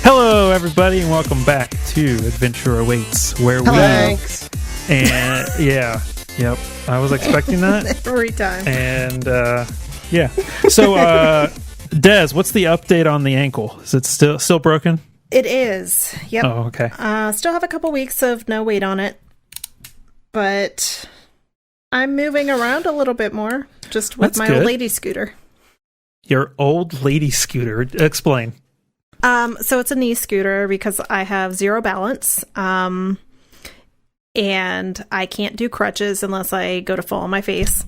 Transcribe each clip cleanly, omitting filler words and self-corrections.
Hello, everybody, and welcome back to Adventure Awaits, where Thanks. I was expecting that every time. And so Des, what's the update on the ankle? Is it still broken? It is. Yep. Oh, okay. Still have a couple weeks of no weight on it, but I'm moving around a little bit more just with my old lady scooter. Your old lady scooter? Explain. So it's a knee scooter because I have zero balance, and I can't do crutches unless I go to fall on my face.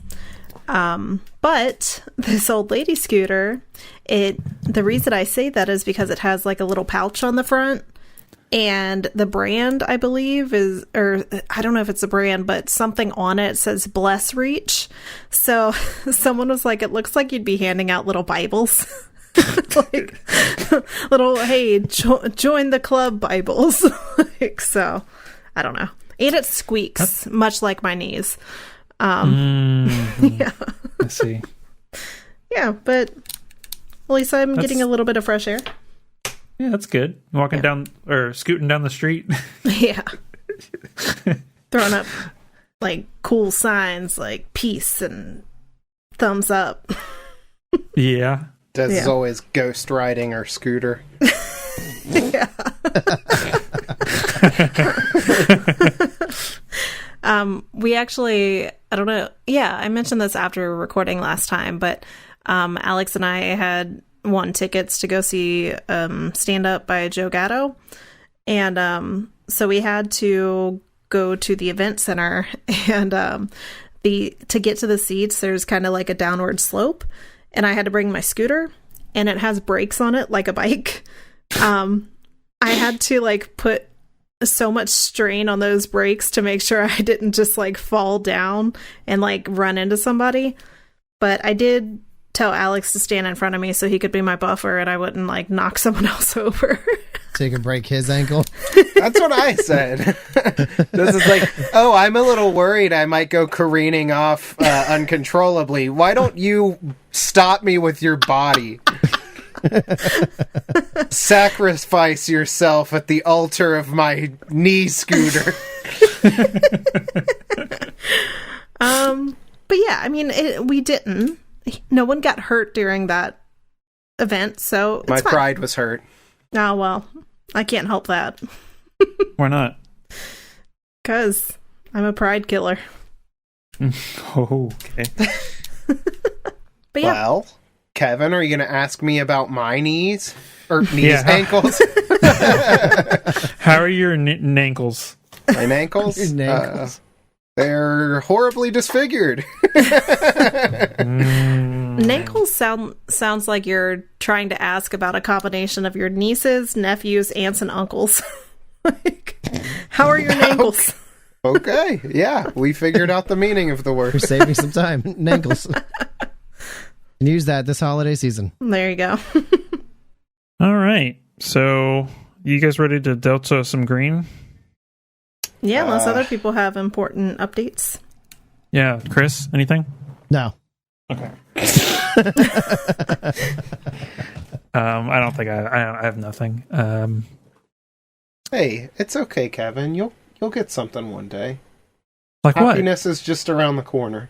But this old lady scooter, the reason I say that is because it has like a little pouch on the front, and the brand, I believe, or I don't know if it's a brand, but something on it says Bless Reach. So someone was like, it looks like you'd be handing out little Bibles. Like little, hey, join the club Bibles. So I don't know. And it squeaks much like my knees. Yeah, I see. Yeah, but at least I'm getting a little bit of fresh air. Yeah, that's good. Walking down or scooting down the street. Yeah. Throwing up like cool signs like peace and thumbs up. Yeah. Des is always ghost riding our scooter. Yeah. We actually, I don't know. Yeah, I mentioned this after recording last time, but Alex and I had won tickets to go see Stand Up by Joe Gatto. And so we had to go to the event center, and to get to the seats, there's kind of like a downward slope. And I had to bring my scooter, and it has brakes on it like a bike. I had to like put so much strain on those brakes to make sure I didn't just like fall down and like run into somebody. But I did tell Alex to stand in front of me so he could be my buffer and I wouldn't like knock someone else over. So you can break his ankle? That's what I said. This is like, oh, I'm a little worried I might go careening off uncontrollably. Why don't you stop me with your body? Sacrifice yourself at the altar of my knee scooter. But yeah, I mean, we didn't. No one got hurt during that event, so it's my fine. pride was hurt. Oh, well, I can't help that. Why not? Because I'm a pride killer. Oh, okay. But yeah. Well, Kevin, are you going to ask me about my knees? Or knees, ankles? How are your ankles? My ankles? Your ankles. They're horribly disfigured. Nankles sounds like you're trying to ask about a combination of your nieces, nephews, aunts, and uncles. Like, how are your nankles? Okay, yeah, we figured out the meaning of the word. You're saving some time. Nankles. And use that this holiday season. There you go. All right. So, you guys ready to Delta some green? Yeah, unless other people have important updates. Yeah, Chris, anything? No. Okay. I don't think I have nothing. Hey, it's okay, Kevin. You'll get something one day. Like what? Happiness is just around the corner.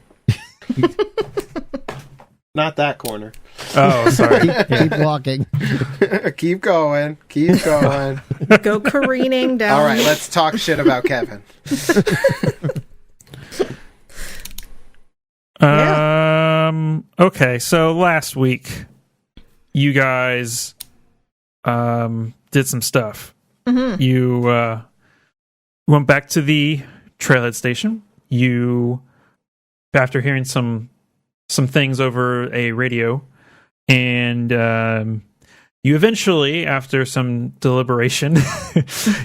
Not that corner. Oh, sorry. Keep walking. Keep going. Keep going. Go careening down. All right, let's talk shit about Kevin. Okay, so last week you guys did some stuff. Mm-hmm. You went back to the trailhead station. You, after hearing some things over a radio, and you eventually, after some deliberation,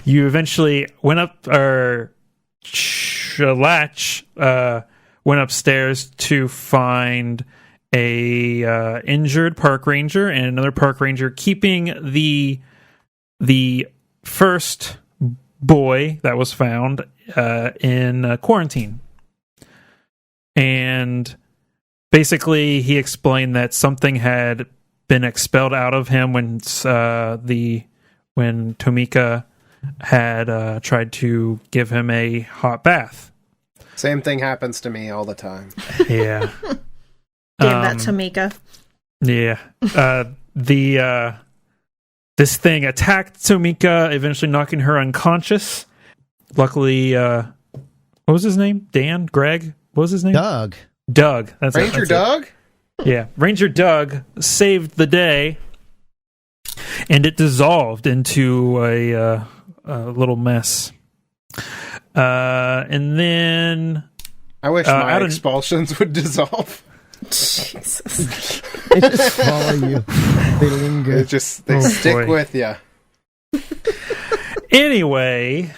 you eventually went up our latch, went upstairs to find a injured park ranger and another park ranger keeping the first boy that was found in quarantine. And basically, he explained that something had been expelled out of him when Tomika had tried to give him a hot bath. Same thing happens to me all the time. Yeah. Damn that Tomika. Yeah. This thing attacked Tomika, eventually knocking her unconscious. Luckily, what was his name? Dan? Greg? What was his name? Doug. That's Ranger Doug? Yeah. Ranger Doug saved the day, and it dissolved into a little mess. And then... I wish my expulsions would dissolve. Jesus. They just follow you. They linger. They stick with you. Anyway,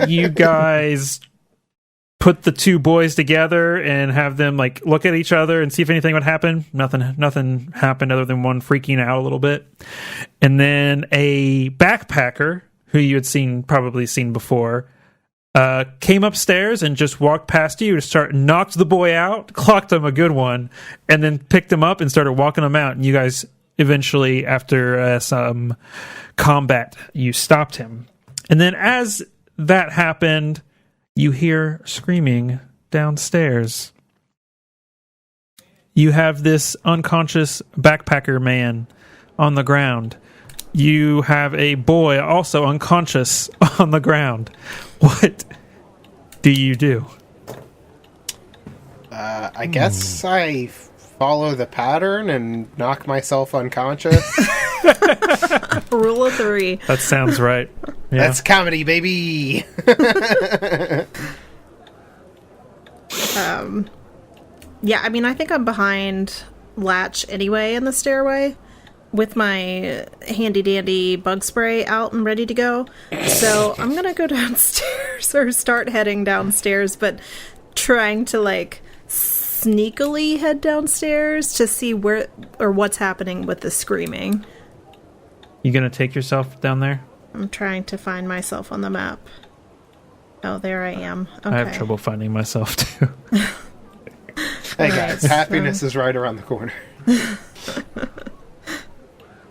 you guys put the two boys together and have them like look at each other and see if anything would happen. Nothing happened other than one freaking out a little bit. And then a backpacker who you had probably seen before, came upstairs and just walked past you, knocked the boy out, clocked him a good one, and then picked him up and started walking him out. And you guys eventually, after some combat, you stopped him. And then as that happened, you hear screaming downstairs. You have this unconscious backpacker man on the ground. You have a boy also unconscious on the ground. What do you do? I guess I follow the pattern and knock myself unconscious. Rule of 3. That sounds right. Yeah. That's comedy, baby. Yeah, I mean, I think I'm behind Latch anyway in the stairway with my handy-dandy bug spray out and ready to go. So I'm going to go downstairs or start heading downstairs, but trying to, like, sneakily head downstairs to see where or what's happening with the screaming. You going to take yourself down there? I'm trying to find myself on the map. Oh, there I am. Okay. I have trouble finding myself, too. Hey, guys, happiness is right around the corner.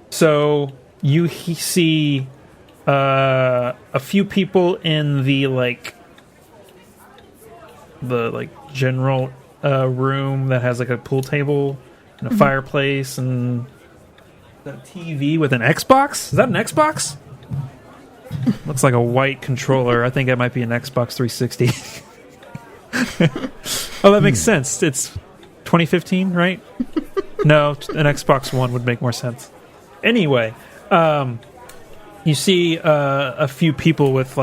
So you see a few people in the general room that has like a pool table and a fireplace and a TV with an Xbox. Is that an Xbox? Looks like a white controller. I think it might be an Xbox 360. Oh, that makes sense. It's 2015, right? No, an Xbox One would make more sense. Anyway, you see a few people with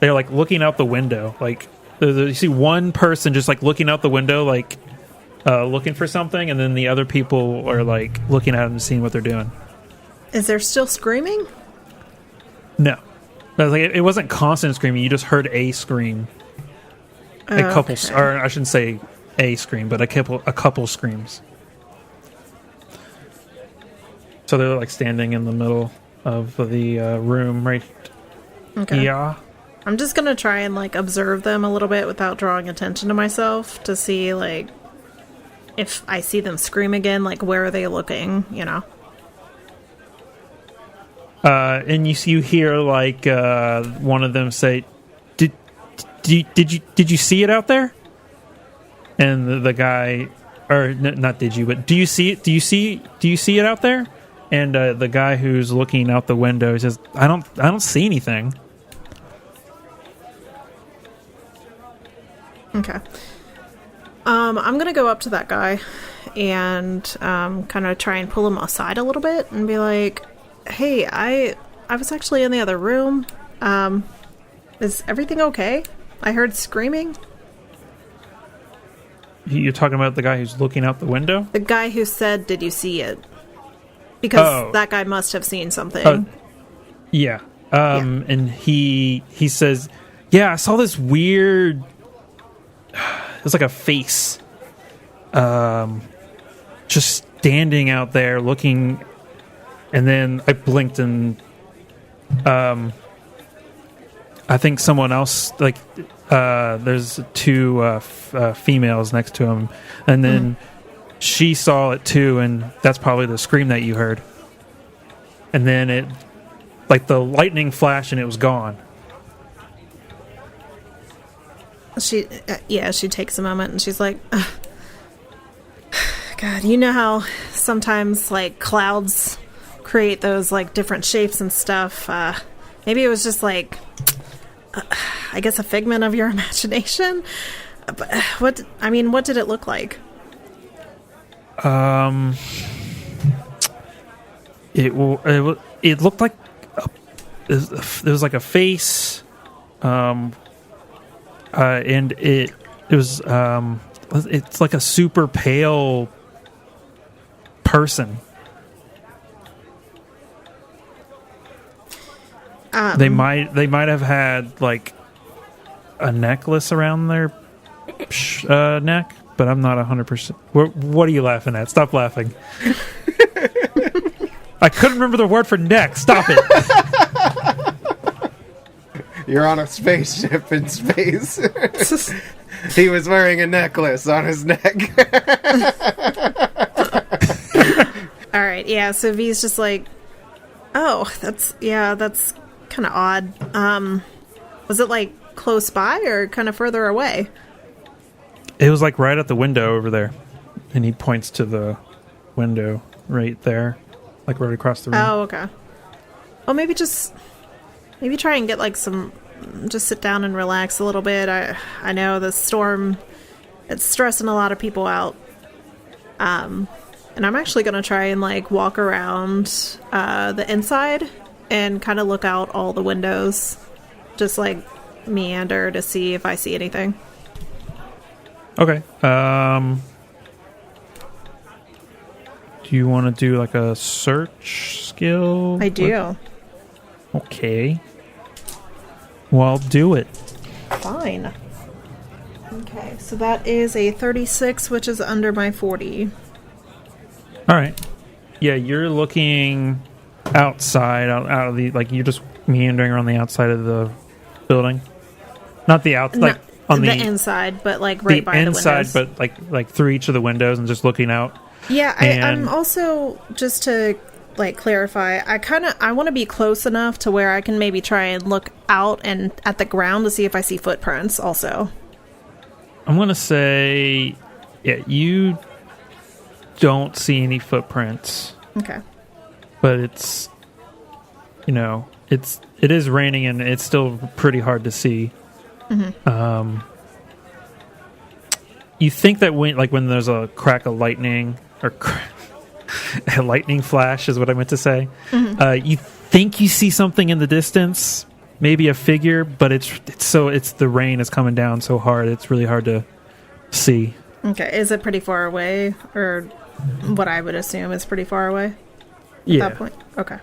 they're like looking out the window. Like you see one person just like looking out the window, like looking for something, and then the other people are like looking at them and seeing what they're doing. Is there still screaming? No, it wasn't constant screaming. You just heard a scream. A couple, or I shouldn't say a scream, but a couple screams. So they're like standing in the middle of the room, right? Okay. Yeah. I'm just gonna try and like observe them a little bit without drawing attention to myself to see like if I see them scream again, like where are they looking, you know? And you hear like one of them say, "Did you see it out there?" And the guy, or not did you, but do you see it? Do you see it out there? And the guy who's looking out the window says, "I don't see anything." Okay. I'm gonna go up to that guy and kind of try and pull him aside a little bit and be like, "Hey, I was actually in the other room. Is everything okay? I heard screaming." You're talking about the guy who's looking out the window? The guy who said, "Did you see it?" Because that guy must have seen something. Yeah. And he says, "Yeah, I saw this weird. It was like a face. just standing out there looking, and then I blinked and I think someone else, like there's two females next to him, and then she saw it too, and that's probably the scream that you heard. And then it, like the lightning flash, and it was gone. She takes a moment and she's like, God, you know how sometimes like clouds create those like different shapes and stuff. Maybe it was just like, I guess, a figment of your imagination. But what did it look like? It looked like there was like a face, and it was it's like a super pale person. They might have had like a necklace around their neck, but I'm not 100%. What are you laughing at? Stop laughing. I couldn't remember the word for neck. Stop it. You're on a spaceship in space. He was wearing a necklace on his neck. All right, yeah, so V's just like, oh, that's kind of odd. Was it like close by or kind of further away? It was like right at the window over there. And he points to the window right there, like right across the room. Oh, okay. Well, maybe try and get like just sit down and relax a little bit. I know the storm, it's stressing a lot of people out. And I'm actually going to try and like walk around the inside and kind of look out all the windows, just like meander to see if I see anything. Okay. Do you want to do like a search skill? I do. Okay. Well, do it. Fine. Okay, so that is a 36, which is under my 40. All right. Yeah, you're looking outside, out of the, like, you're just meandering around the outside of the building. Not the outside, like on the inside, but like right by the inside, windows. but like through each of the windows and just looking out. Yeah, I'm also, just to like clarify, I want to be close enough to where I can maybe try and look out and at the ground to see if I see footprints also. I'm going to say, yeah, you don't see any footprints. Okay. But it's, it is raining and it's still pretty hard to see. Mm-hmm. You think that when there's a crack of lightning or a lightning flash is what I meant to say. Mm-hmm. You think you see something in the distance, maybe a figure, but it's the rain is coming down so hard it's really hard to see. Okay, is it pretty far away, or what I would assume is pretty far away? Yeah. At that point, okay.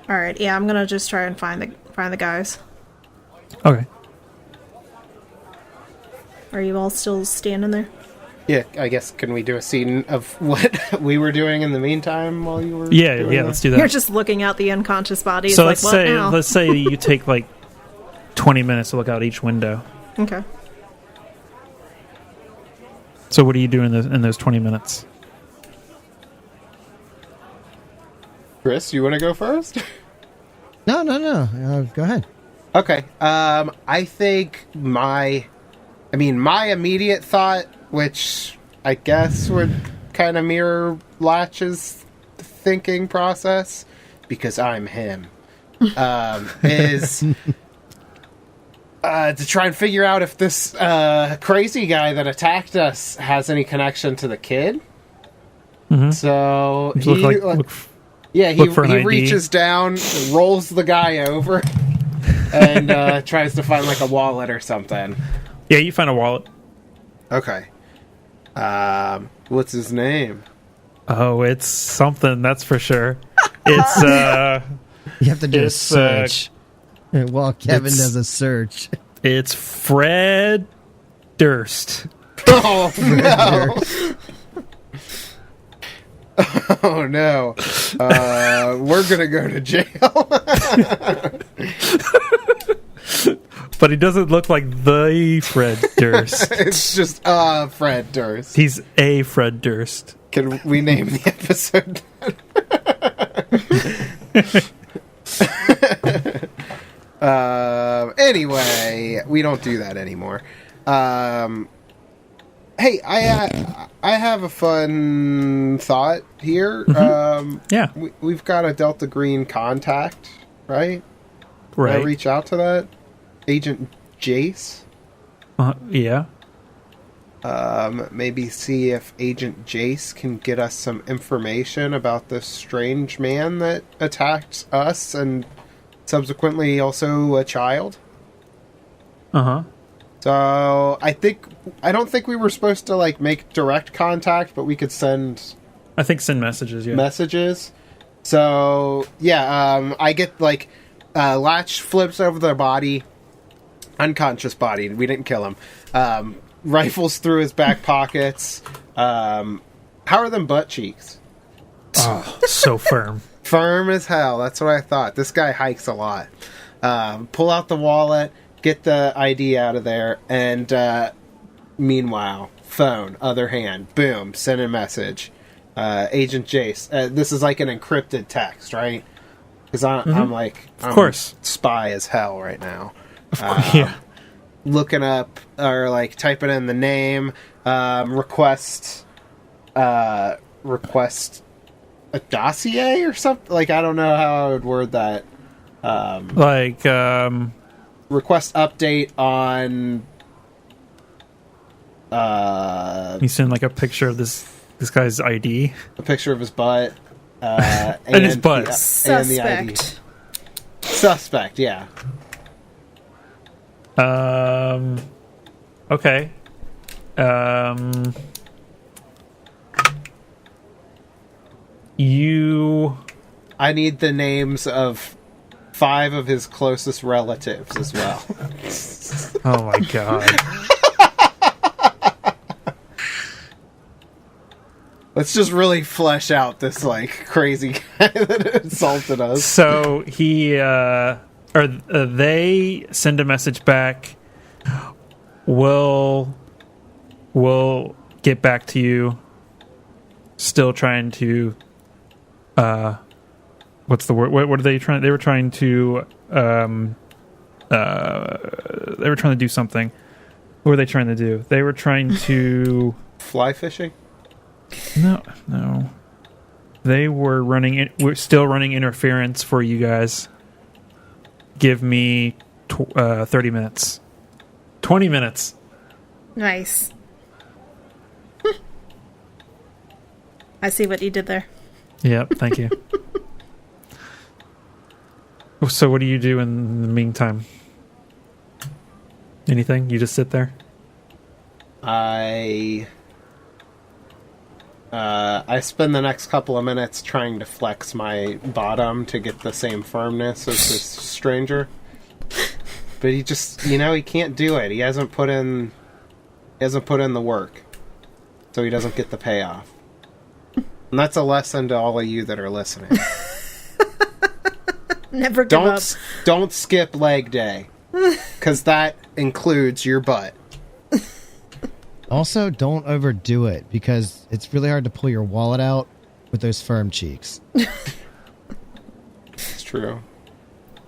All right, yeah, I'm gonna just try and find the guys. Okay. Are you all still standing there? Yeah, I guess, can we do a scene of what we were doing in the meantime while you were Yeah, doing let's do that. You're just looking out the unconscious bodies. So like, let's say you take like 20 minutes to look out each window. Okay. So what are you doing in those 20 minutes? Chris, you want to go first? No. Go ahead. Okay. I think my immediate thought, which I guess would kind of mirror Latch's thinking process, because I'm him, is to try and figure out if this crazy guy that attacked us has any connection to the kid. Mm-hmm. So he reaches down, rolls the guy over, and tries to find like a wallet or something. Yeah, you find a wallet. Okay. What's his name? Oh, it's something, that's for sure. It's you have to do a search. While Kevin does a search. It's Fred Durst. Oh no. Oh no. We're gonna go to jail. But he doesn't look like the Fred Durst. It's just Fred Durst. He's a Fred Durst. Can we name the episode that? Anyway, we don't do that anymore. Hey, I have a fun thought here. Yeah. We've got a Delta Green contact, right? Right. Can I reach out to that? Agent Jace? Yeah. Maybe see if Agent Jace can get us some information about this strange man that attacked us and subsequently also a child. Uh-huh. So I don't think we were supposed to like make direct contact, but we could send I think send messages, yeah. messages. So yeah, I get like Latch flips over their body, unconscious body. We didn't kill him. Rifles through his back pockets. How are them butt cheeks? Oh, so firm. Firm as hell. That's what I thought. This guy hikes a lot. Pull out the wallet, get the ID out of there, and meanwhile, phone, other hand, boom, send a message. Agent Jace. This is like an encrypted text, right? Because I'm like, of course, spy as hell right now. Yeah. Looking up or like typing in the name, request a dossier or something. Like I don't know how I would word that. Request update on. You send like a picture of this guy's ID, A picture of his butt, and his butt, and the ID. Suspect, yeah. Okay. I need the names of 5 of his closest relatives as well. Oh my god. Let's just really flesh out this like crazy guy that insulted us. So they send a message back. We'll get back to you. Still trying to what's the word? What are they trying? They were trying to do something. What were they trying to do? They were trying to fly fishing? No. They were we're still running interference for you guys. Give me 30 minutes. 20 minutes. Nice. I see what you did there. Yep, thank you. So what do you do in the meantime? Anything? You just sit there? I spend the next couple of minutes trying to flex my bottom to get the same firmness as this stranger. But he just, he can't do it. He hasn't put in the work. So he doesn't get the payoff. And that's a lesson to all of you that are listening. Never give up. Don't skip leg day. Because that includes your butt. Also, don't overdo it, because it's really hard to pull your wallet out with those firm cheeks. It's true.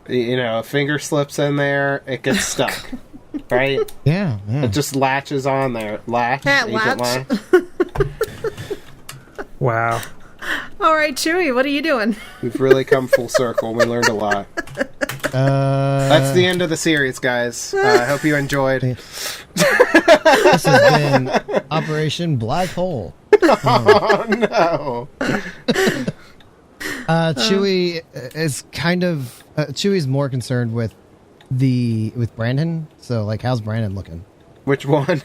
A finger slips in there, it gets stuck. Right? Yeah. It just latches on there. Latch. Latch. Wow. All right, Chewie, what are you doing? We've really come full circle. We learned a lot. That's the end of the series, guys. I hope you enjoyed. This has been Operation Black Hole. Oh, no. Chewie is Chewie's more concerned with Brandon. So, like, how's Brandon looking? Which one?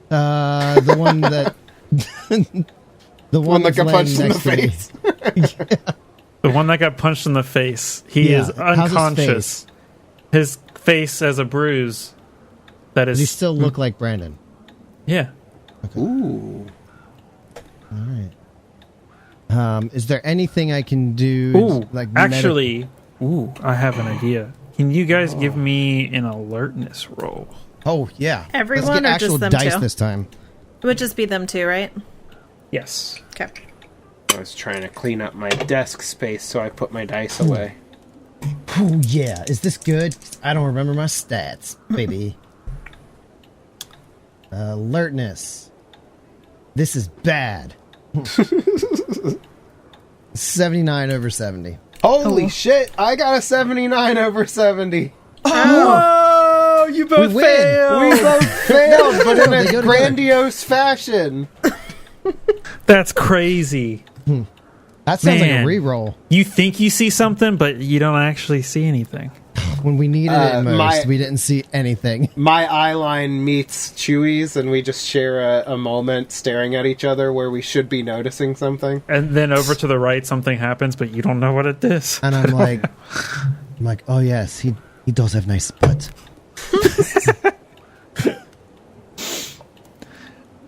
The one that... The one that got punched in the face. Yeah. The one that got punched in the face. He is unconscious. His face has a bruise. Does he still look like Brandon? Yeah. Okay. Ooh. All right. Is there anything I can do? Ooh, actually, I have an idea. Can you guys give me an alertness roll? Oh yeah, Everyone Let's get or actual just them dice two? this time. It would just be them two, right? Yes. Okay. I was trying to clean up my desk space, so I put my dice away. Oh yeah, is this good? I don't remember my stats, baby. Alertness. This is bad. 79 over 70. Holy shit! I got a 79 over 70. Oh, you both We win. failed. We both failed, but in They a go together. grandiose fashion. That's crazy. That sounds like a Man. reroll. You think you see something, but you don't actually see anything. When we needed it most, my- we didn't see anything. My eye line meets Chewy's, and we just share a moment staring at each other where we should be noticing something. And then over to the right, something happens, but you don't know what it is. And I'm like, oh yes, he does have nice butt.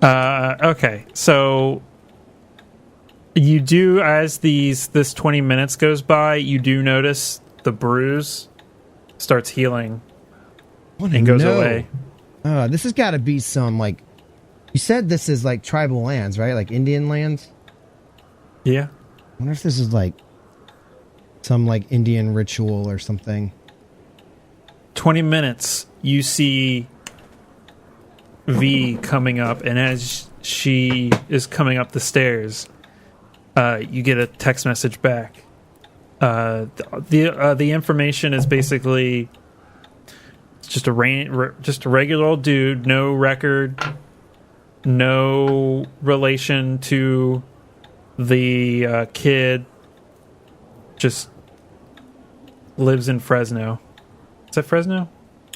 Okay, so you do, as this 20 minutes goes by, you do notice the bruise starts healing and goes away. This has got to be some, like, you said this is like tribal lands, right? Like Indian lands? Yeah. I wonder if this is like some like Indian ritual or something. 20 minutes, you see V coming up, and as she is coming up the stairs, you get a text message back. The information is basically just a regular old dude, no record, no relation to the kid, just lives in Fresno. Is that Fresno?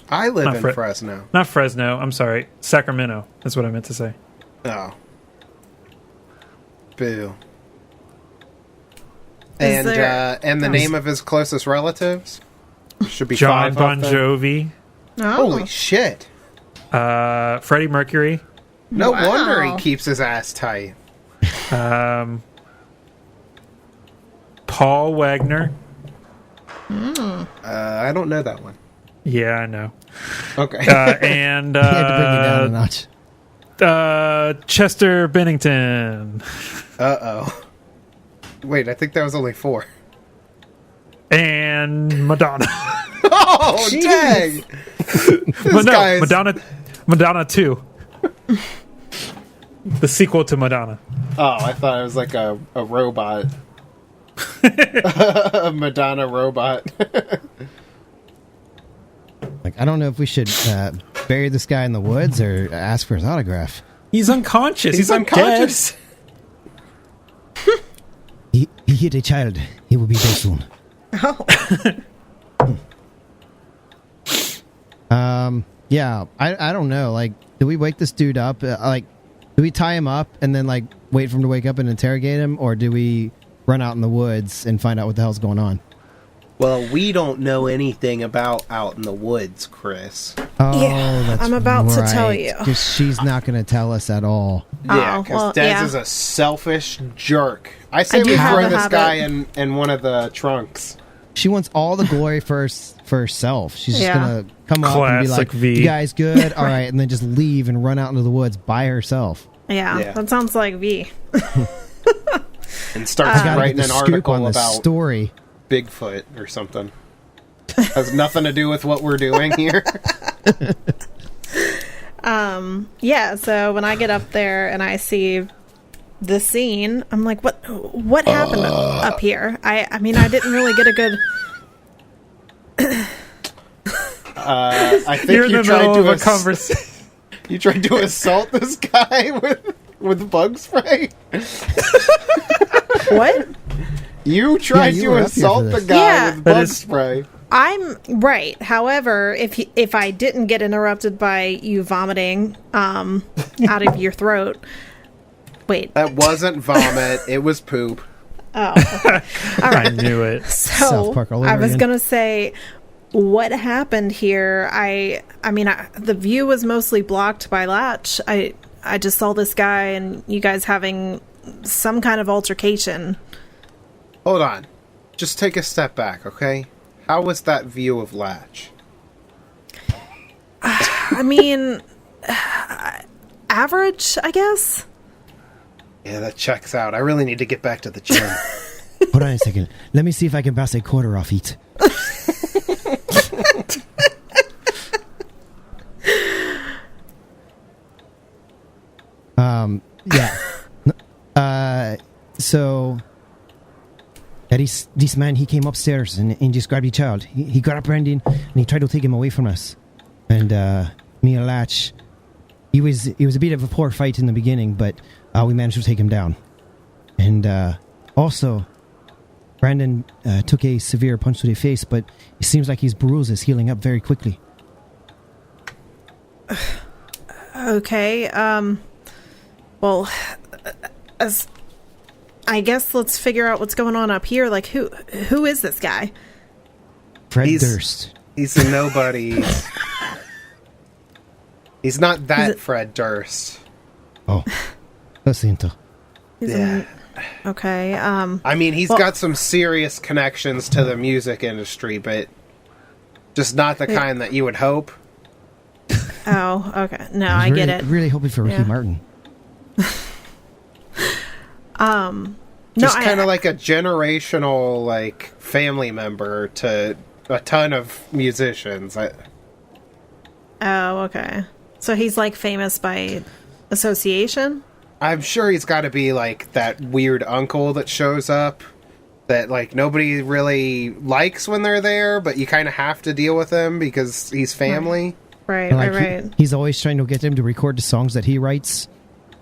I live Not in Fresno. Not Fresno. I'm sorry. Sacramento. That's what I meant to say. Oh. Boo. Is there- And the name of his closest relatives should be John 5 Bon off there. Jovi, Oh. Holy shit! Freddie Mercury, No Wow. wonder he keeps his ass tight. Paul Wagner. I don't know that one. Yeah, I know. Okay. And He had to bring it down a notch. Chester Bennington. Uh-oh. Wait, I think that was only 4. And Madonna. Oh, dang! But no, guy's- Madonna 2. The sequel to Madonna. Oh, I thought it was like a robot. A Madonna robot. Like, I don't know if we should bury this guy in the woods or ask for his autograph. He's unconscious. He's not unconscious. dead. He hit a child. He will be dead soon. Yeah, I don't know. Like, do we wake this dude up? Like, do we tie him up and then, like, wait for him to wake up and interrogate him? Or do we run out in the woods and find out what the hell's going on? Well, we don't know anything about out in the woods, Chris. Oh, Yeah, that's I'm about to tell right. you. 'Cause she's not going to tell us at all. Yeah, Oh, because well, Dez yeah. is a selfish jerk. I say do we have throw a this habit. guy in one of the trunks. She wants all the glory for herself. She's just Yeah. going to come up and be Classic like, V. you guys good? All right. And then just leave and run out into the woods by herself. Yeah, Yeah. that sounds like V. And starts I got to writing get an the scoop article on this about story. Bigfoot or something. Has nothing to do with what we're doing here. Yeah, so when I get up there and I see the scene, I'm like, what happened up here? I mean, I didn't really get a good... I think You're in you the tried middle to of a conversation. you tried to assault this guy with bug spray. What? You tried you to were up here assault for the this. guy Yeah. with That bug is- spray. I'm right. However, if I didn't get interrupted by you vomiting out of your throat... Wait. That wasn't vomit. It was poop. Oh, okay. I knew it. So South Park all over I was again. gonna say, what happened here? I mean, the view was mostly blocked by Latch. I just saw this guy and you guys having some kind of altercation. Hold on. Just take a step back, okay? How was that view of Latch? I mean, average, I guess. Yeah, that checks out. I really need to get back to the gym. Hold on a second. Let me see if I can pass a quarter off it. Yeah. So this man, he came upstairs and just grabbed the child. He grabbed Brandon and he tried to take him away from us. And me and Latch, it was a bit of a poor fight in the beginning, but we managed to take him down. And also, Brandon took a severe punch to the face, but it seems like his bruise is healing up very quickly. Okay, well, as I guess let's figure out what's going on up here. Like, who is this guy? Fred Durst. He's a nobody. He's not that Fred Durst. Oh, lo siento. Yeah. Okay. I mean, he's got some serious connections to the music industry, but just not the kind that you would hope. Oh, okay. No, I get it. Really hoping for Ricky Martin. Just kind of like a generational, like, family member to a ton of musicians. Oh, okay. So he's like famous by association? I'm sure he's got to be like that weird uncle that shows up that like nobody really likes when they're there, but you kind of have to deal with him because he's family. Right, Like, right. He's always trying to get them to record the songs that he writes.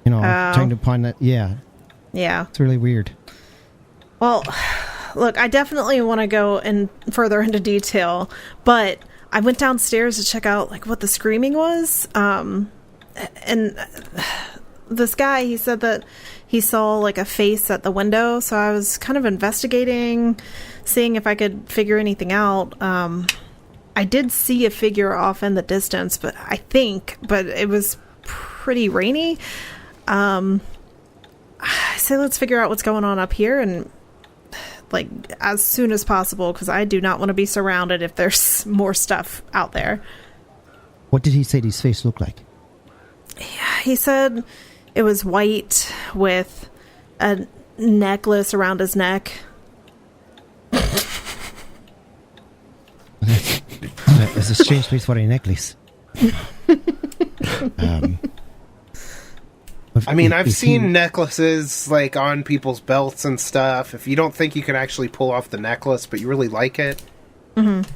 You know, trying to find that. Yeah. Yeah. It's really weird. Well, look, I definitely want to go in further into detail, but I went downstairs to check out like what the screaming was. And this guy, he said that he saw like a face at the window, so I was kind of investigating, seeing if I could figure anything out. I did see a figure off in the distance, but it was pretty rainy. I say let's figure out what's going on up here and like as soon as possible, because I do not want to be surrounded if there's more stuff out there. What did he say his face looked like? Yeah, he said it was white with a necklace around his neck. It's a strange place for a necklace. I mean, I've seen necklaces like on people's belts and stuff. If you don't think you can actually pull off the necklace, but you really like it. Mm-hmm.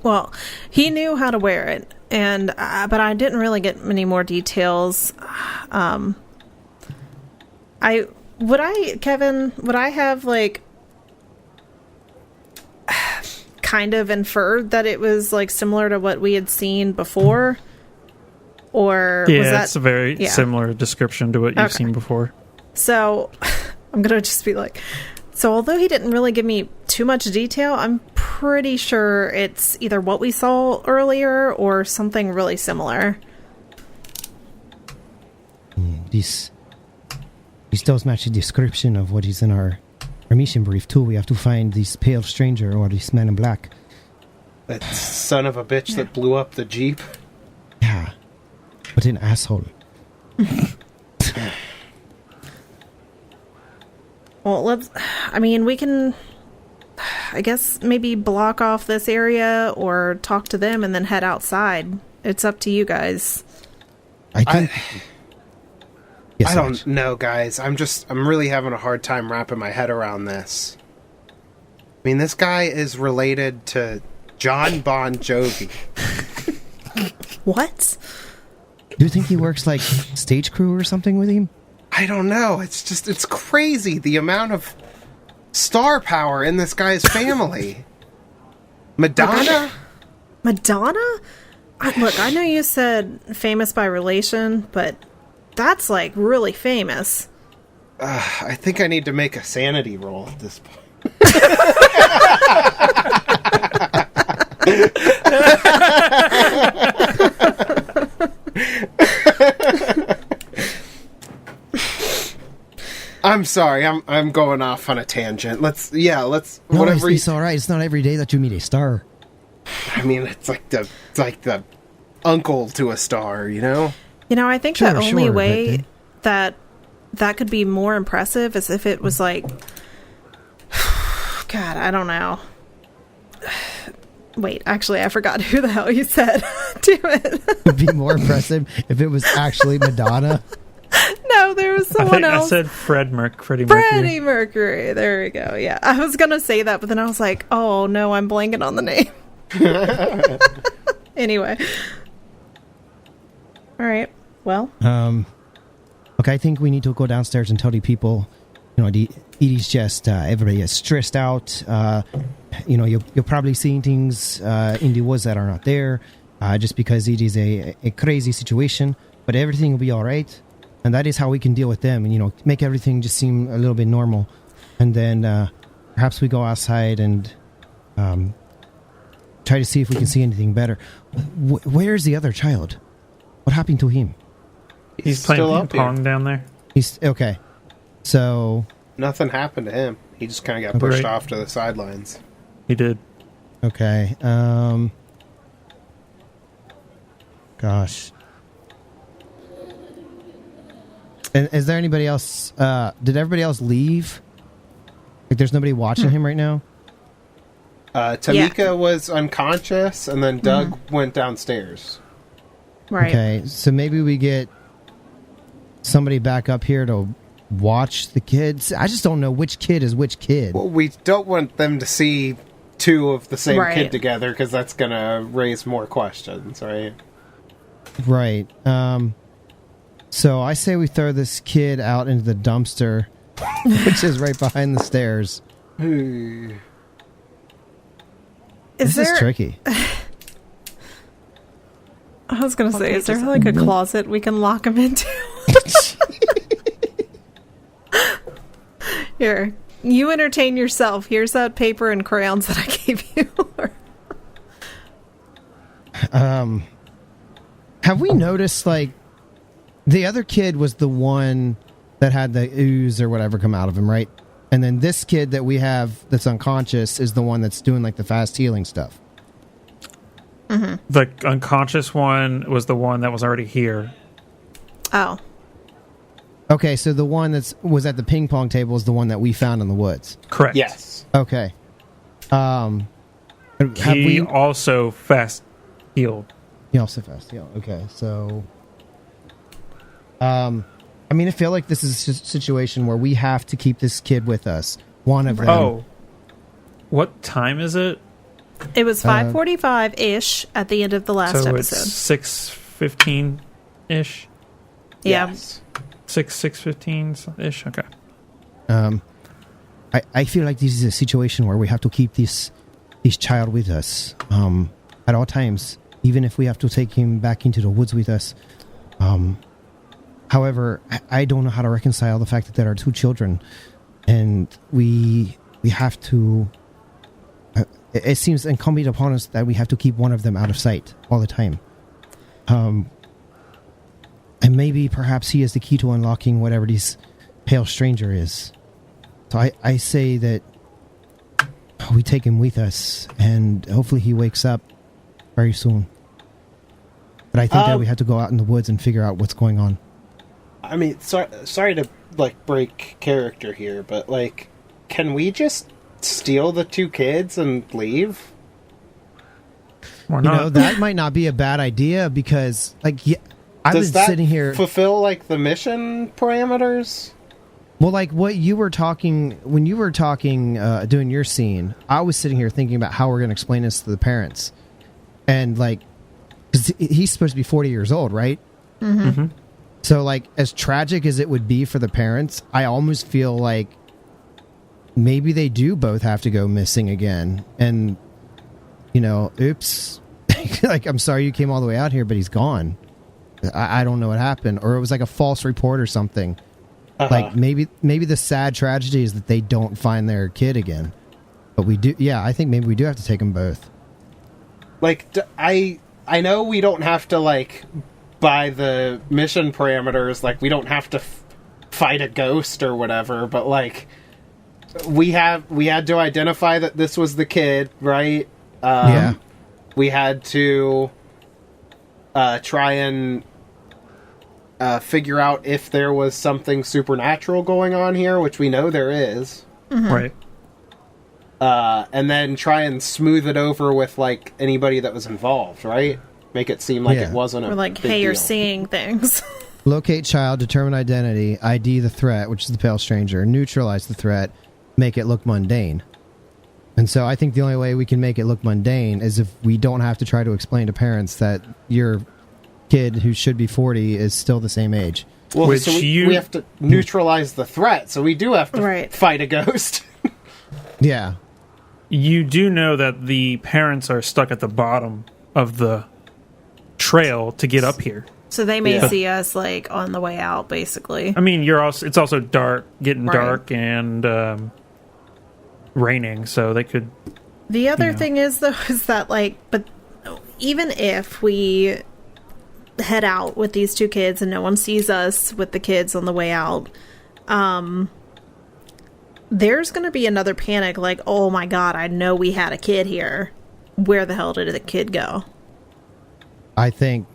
Well, he knew how to wear it, and but I didn't really get many more details. Kevin, would I have like kind of inferred that it was like similar to what we had seen before? Or was that... it's a very similar description to what you've seen before. So I'm gonna just be like, so although he didn't really give me too much detail, I'm pretty sure it's either what we saw earlier or something really similar. This does match the description of what is in our mission brief too. We have to find this pale stranger or this man in black. That son of a bitch that blew up the Jeep. Yeah. What an asshole. Well, we can, I guess, maybe block off this area or talk to them and then head outside. It's up to you guys. I think... I don't know, guys. I'm really having a hard time wrapping my head around this. I mean, this guy is related to John Bon Jovi. What? Do you think he works like stage crew or something with him? I don't know. It's crazy the amount of star power in this guy's family. Madonna? Madonna? Look, I know you said famous by relation, but that's like really famous. I think I need to make a sanity roll at this point. I'm sorry. I'm going off on a tangent. Let's No, whatever. it's all right. It's not every day that you meet a star. I mean, it's like the uncle to a star, you know? You know, I think Sure, the only sure, way but that could be more impressive is if it was like, God, I don't know. Wait, actually, I forgot who the hell you said. Do it. It'd be more impressive if it was actually Madonna. No, there was I someone think else. I said Freddie Mercury. Freddie Mercury. There we go. Yeah, I was gonna say that, but then I was like, oh no, I'm blanking on the name. Anyway. All right. Well. Okay, I think we need to go downstairs and tell the people, you know, Edie's just, everybody is stressed out. You know, you're probably seeing things in the woods that are not there, just because it is a crazy situation, but everything will be all right. And that is how we can deal with them and, you know, make everything just seem a little bit normal. And then perhaps we go outside and try to see if we can see anything better. Where's the other child? What happened to him? He's playing still ping up here. pong down there. He's okay. So Nothing happened to him. He just kind of got pushed Right. off to the sidelines. He did. okay. Gosh. And is there anybody else? Did everybody else leave? Like, there's nobody watching him right now. Tamika was unconscious, and then Doug went downstairs. Right. Okay, so maybe we get somebody back up here to watch the kids. I just don't know which kid is which kid. Well, we don't want them to see two of the same Right. kid together, because that's going to raise more questions, right? Right. So I say we throw this kid out into the dumpster, which is right behind the stairs. Is This there? is tricky. I was gonna say, is there like a closet we can lock him into? Here, you entertain yourself. Here's that paper and crayons that I gave you. Have we noticed, like, the other kid was the one that had the ooze or whatever come out of him, right? And then this kid that we have that's unconscious is the one that's doing, like, the fast healing stuff. The unconscious one was the one that was already here. Oh, Okay, so the one that was at the ping pong table is the one that we found in the woods. Correct. Yes. Okay. Have He we... also fast healed. He also fast heal. Okay, so... I mean, I feel like this is a situation where we have to keep this kid with us. One of them. Oh. What time is it? it was 5:45-ish at the end of the last So episode. it's 6:15-ish? Yeah. Yes. 6:15-ish? Okay. I feel like this is a situation where we have to keep this child with us at all times, even if we have to take him back into the woods with us. However, I don't know how to reconcile the fact that there are two children, and we have to... it seems incumbent upon us that we have to keep one of them out of sight all the time. And maybe perhaps he is the key to unlocking whatever this pale stranger is. So I say that we take him with us, and hopefully he wakes up very soon. But I think that we have to go out in the woods and figure out what's going on. I mean, sorry to, like, break character here, but, like, can we just steal the two kids and leave? Why You not? know, that might not be a bad idea because, like, yeah, I've Does been that sitting here... fulfill, like, the mission parameters? Well, like what you were talking when you were talking doing your scene, I was sitting here thinking about how we're going to explain this to the parents, and like, because he's supposed to be 40 years old, right? Mm-hmm. So, like, as tragic as it would be for the parents, I almost feel like maybe they do both have to go missing again, and you know, oops, like, I'm sorry you came all the way out here, but he's gone. I don't know what happened, or it was like a false report or something. Like, maybe the sad tragedy is that they don't find their kid again. But we do, yeah, I think maybe we do have to take them both. Like, I know we don't have to, like, by the mission parameters, like, we don't have to fight a ghost or whatever, but like we had to identify that this was the kid, right? Yeah. We had to try and figure out if there was something supernatural going on here, which we know there is. Right. And then try and smooth it over with like anybody that was involved, right? Make it seem like it wasn't a We're like, big hey, you're deal. seeing things. Locate child, determine identity, ID the threat, which is the pale stranger, neutralize the threat, make it look mundane. And so I think the only way we can make it look mundane is if we don't have to try to explain to parents that your kid who should be 40 is still the same age. Well, Which so we have to neutralize the threat, so we do have to fight a ghost. Yeah. You do know that the parents are stuck at the bottom of the trail to get up here. So they may see us like on the way out, basically. I mean, it's also dark, getting Right. dark, and raining, so they could. The other thing is, though, is that like, but even if we head out with these two kids and no one sees us with the kids on the way out, there's going to be another panic like, oh my god, I know we had a kid here. Where the hell did the kid go? I think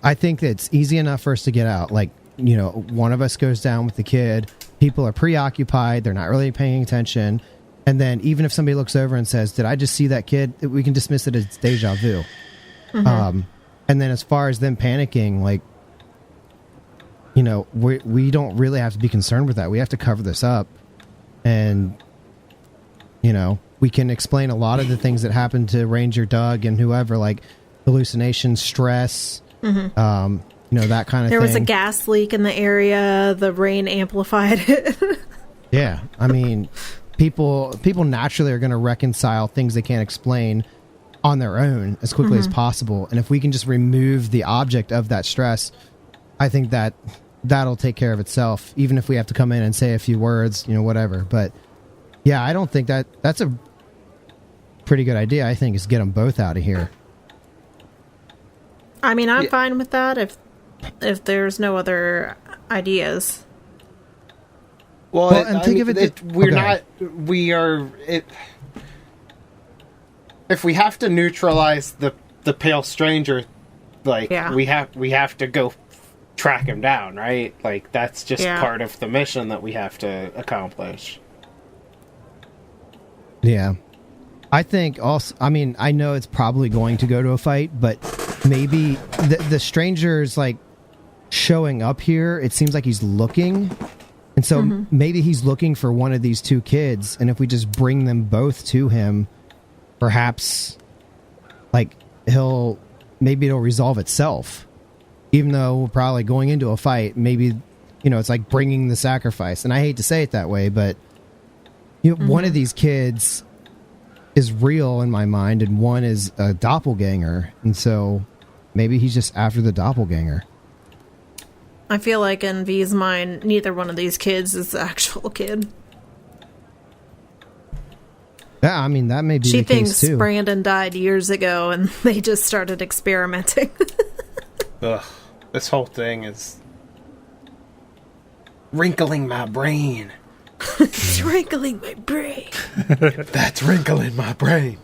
it's easy enough for us to get out. Like, you know, one of us goes down with the kid. People are preoccupied. They're not really paying attention. And then even if somebody looks over and says, did I just see that kid? We can dismiss it as deja vu. And then as far as them panicking, like, you know, we don't really have to be concerned with that. We have to cover this up. And, you know, we can explain a lot of the things that happened to Ranger Doug and whoever, like hallucinations, stress, you know, that kind of thing. There was a gas leak in the area. The rain amplified it. Yeah. I mean, people naturally are going to reconcile things they can't explain on their own as quickly as possible. And if we can just remove the object of that stress, I think that'll take care of itself, even if we have to come in and say a few words, you know, whatever. But yeah, I don't think that's a pretty good idea. I think is get them both out of here. I mean, I'm fine with that if there's no other ideas. Well, and think of it, we're not. We are. If we have to neutralize the pale stranger, like we have to go track him down, right? Like that's just part of the mission that we have to accomplish. Yeah. I think also, I mean, I know it's probably going to go to a fight, but maybe the stranger's like showing up here. It seems like he's looking. And so maybe he's looking for one of these two kids. And if we just bring them both to him, perhaps like maybe it'll resolve itself. Even though we're probably going into a fight, maybe, you know, it's like bringing the sacrifice. And I hate to say it that way, but you know, one of these kids is real in my mind, and one is a doppelganger. And so maybe he's just after the doppelganger. I feel like in V's mind, neither one of these kids is the actual kid. Yeah, I mean, that may be She the case thinks too. Brandon died years ago and they just started experimenting. Ugh, this whole thing is wrinkling my brain. It's wrinkling my brain. That's wrinkling my brain.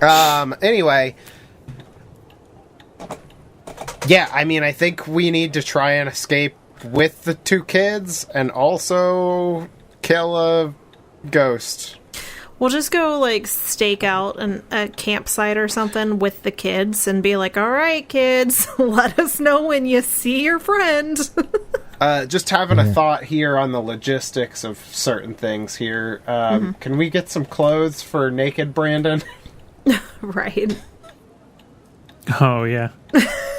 Anyway. Yeah, I mean, I think we need to try and escape with the two kids and also kill a ghost. We'll just go, like, stake out a campsite or something with the kids and be like, all right, kids, let us know when you see your friend. Just having a thought here on the logistics of certain things here. Can we get some clothes for naked Brandon? Right. Oh, yeah.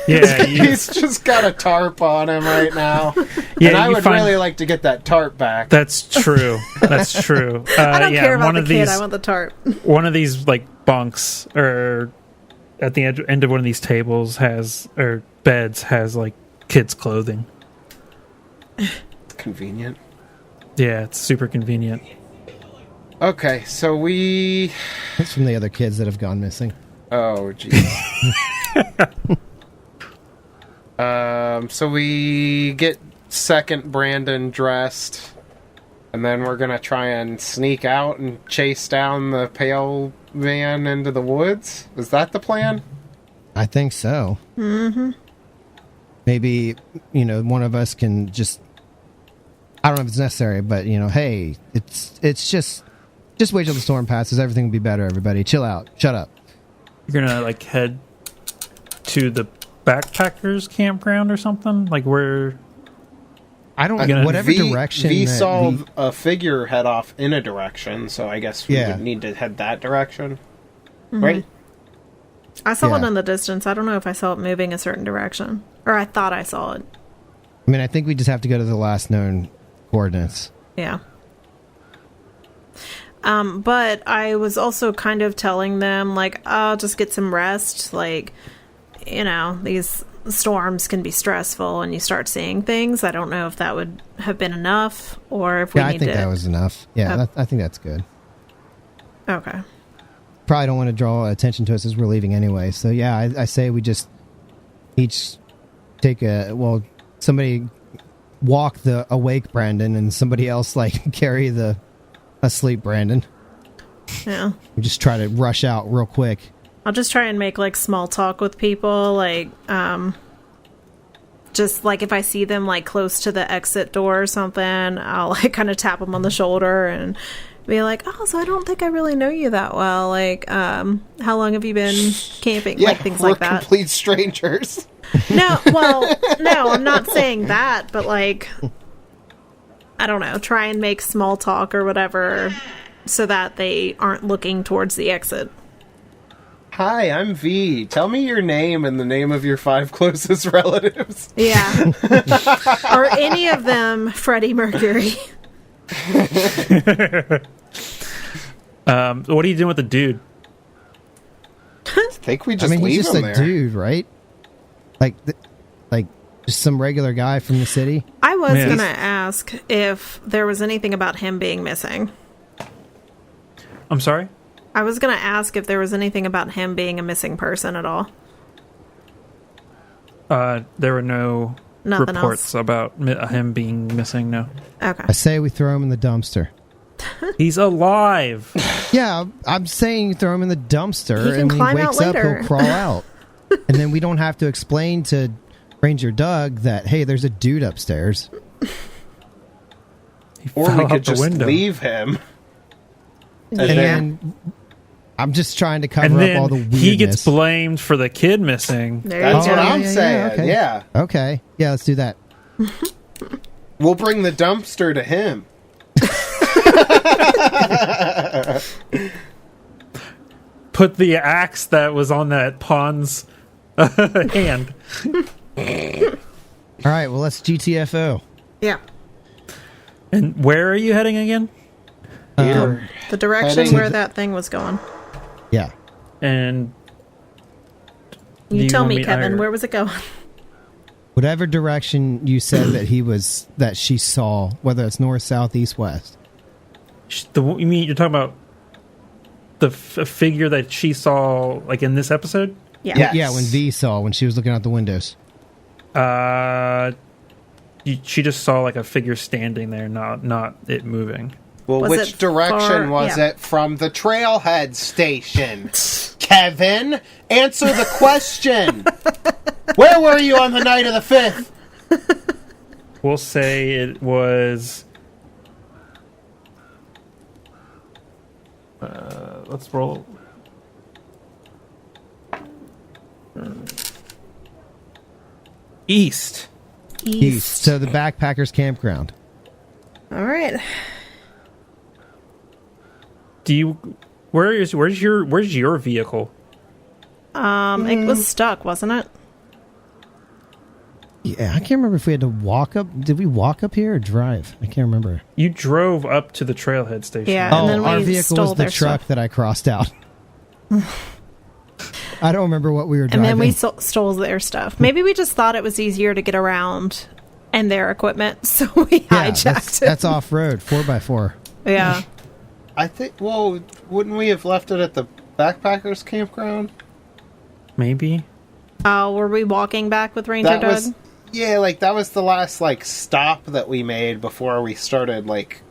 Yeah, He's just got a tarp on him right now. Yeah, and I you would find- really like to get that tarp back. That's true. That's true. I don't care about one the of kid. these, I want the tarp. one of these like bunks or at the end of one of these tables or beds has like kids' clothing. Convenient. Yeah, it's super convenient. Okay, so we... It's from the other kids that have gone missing. Oh, jeez. So we get second Brandon dressed, and then we're gonna try and sneak out and chase down the pale van into the woods? Is that the plan? I think so. Mm-hmm. Maybe, one of us can just... I don't know if it's necessary, but, hey, it's just wait till the storm passes. Everything will be better, everybody. Chill out. Shut up. You're gonna, like, head to the backpackers campground or something? Like, where... I don't... whatever direction... V saw a figure head off in a direction, so I guess we would need to head that direction. Mm-hmm. Right? I saw it in the distance. I don't know if I saw it moving a certain direction. Or I thought I saw it. I mean, I think we just have to go to the last known coordinates. Yeah. But I was also kind of telling them, like, oh, just get some rest. Like, these storms can be stressful and you start seeing things. I don't know if that would have been enough or if we need to... I think that was enough. Yeah, I think that's good. Okay. Probably don't want to draw attention to us as we're leaving anyway. So, yeah, I say we just each take somebody walk the awake Brandon and somebody else, like, carry the asleep Brandon. Yeah. We just try to rush out real quick. I'll just try and make, like, small talk with people, like, just, like, if I see them, like, close to the exit door or something, I'll, like, kind of tap them on the shoulder and be like, oh, so I don't think I really know you that well. Like, how long have you been camping? Yeah, like, things like that. We're complete strangers. No, I'm not saying that, but, like, I don't know, try and make small talk or whatever so that they aren't looking towards the exit. Hi, I'm V. Tell me your name and the name of your 5 closest relatives. Yeah. Or any of them, Freddie Mercury. What are you doing with the dude? I think we just leave he's just him a there. dude, right? Like just some regular guy from the city. I was going to ask if there was anything about him being missing. I'm sorry? I was going to ask if there was anything about him being a missing person at all. There were no Nothing reports about him being missing, no. Okay. I say we throw him in the dumpster. He's alive! Yeah, I'm saying throw him in the dumpster, He can and when climb he wakes out up, later. he'll crawl out. And then we don't have to explain to Ranger Doug that, hey, there's a dude upstairs. Or we out could the just window. leave him. And Yeah. then I'm just trying to cover And up then all the weirdness. he gets blamed for the kid missing. There That's you what go. I'm saying. okay. Yeah. Okay, yeah, let's do that. We'll bring the dumpster to him. Put the axe that was on that pawn's hand. All right, well, let's GTFO. Yeah. And where are you heading again? We're The direction heading- where that thing was going. Yeah. And do You tell want me, Kevin, I- where was it going? Whatever direction you said that she saw, whether it's north, south, east, west. You mean you're talking about the figure that she saw, like in this episode? Yeah. Yes. Yeah, when V saw, when she was looking out the windows. She just saw like a figure standing there, not it moving. Well, Was which it direction far- was yeah. it from the trailhead station? Kevin, answer the question. Where were you on the night of the 5th? We'll say it was. Let's roll. East. East. So the backpackers campground. All right. Do you? Where's your vehicle? It was stuck, wasn't it? Yeah, I can't remember if we had to walk up. Did we walk up here or drive? I can't remember. You drove up to the trailhead station. Yeah. And then our we vehicle stole was the their truck stuff. that I crossed out. I don't remember what we were And driving. then we stole their stuff. Maybe we just thought it was easier to get around and their equipment, so we hijacked it. That's off road, 4x4. Yeah. I think, well, wouldn't we have left it at the backpackers campground? Maybe. Oh, were we walking back with Ranger That Doug? was Yeah, like that was the last like stop that we made before we started like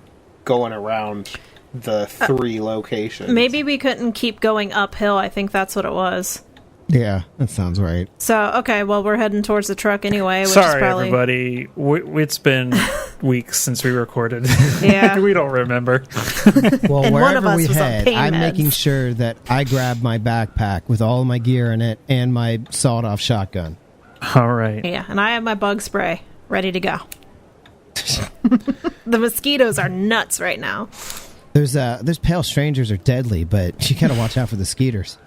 going around the 3 locations. Maybe we couldn't keep going uphill. I think that's what it was. Yeah, that sounds right. So, okay, well, we're heading towards the truck anyway. Which Sorry, is probably... everybody. It's been weeks since we recorded. Yeah. We don't remember. Well, And one of wherever us we was on head, pain I'm meds. making sure that I grab my backpack with all my gear in it and my sawed-off shotgun. All right. Yeah, and I have my bug spray ready to go. The mosquitoes are nuts right now. Those pale strangers are deadly, but you gotta watch out for the skeeters.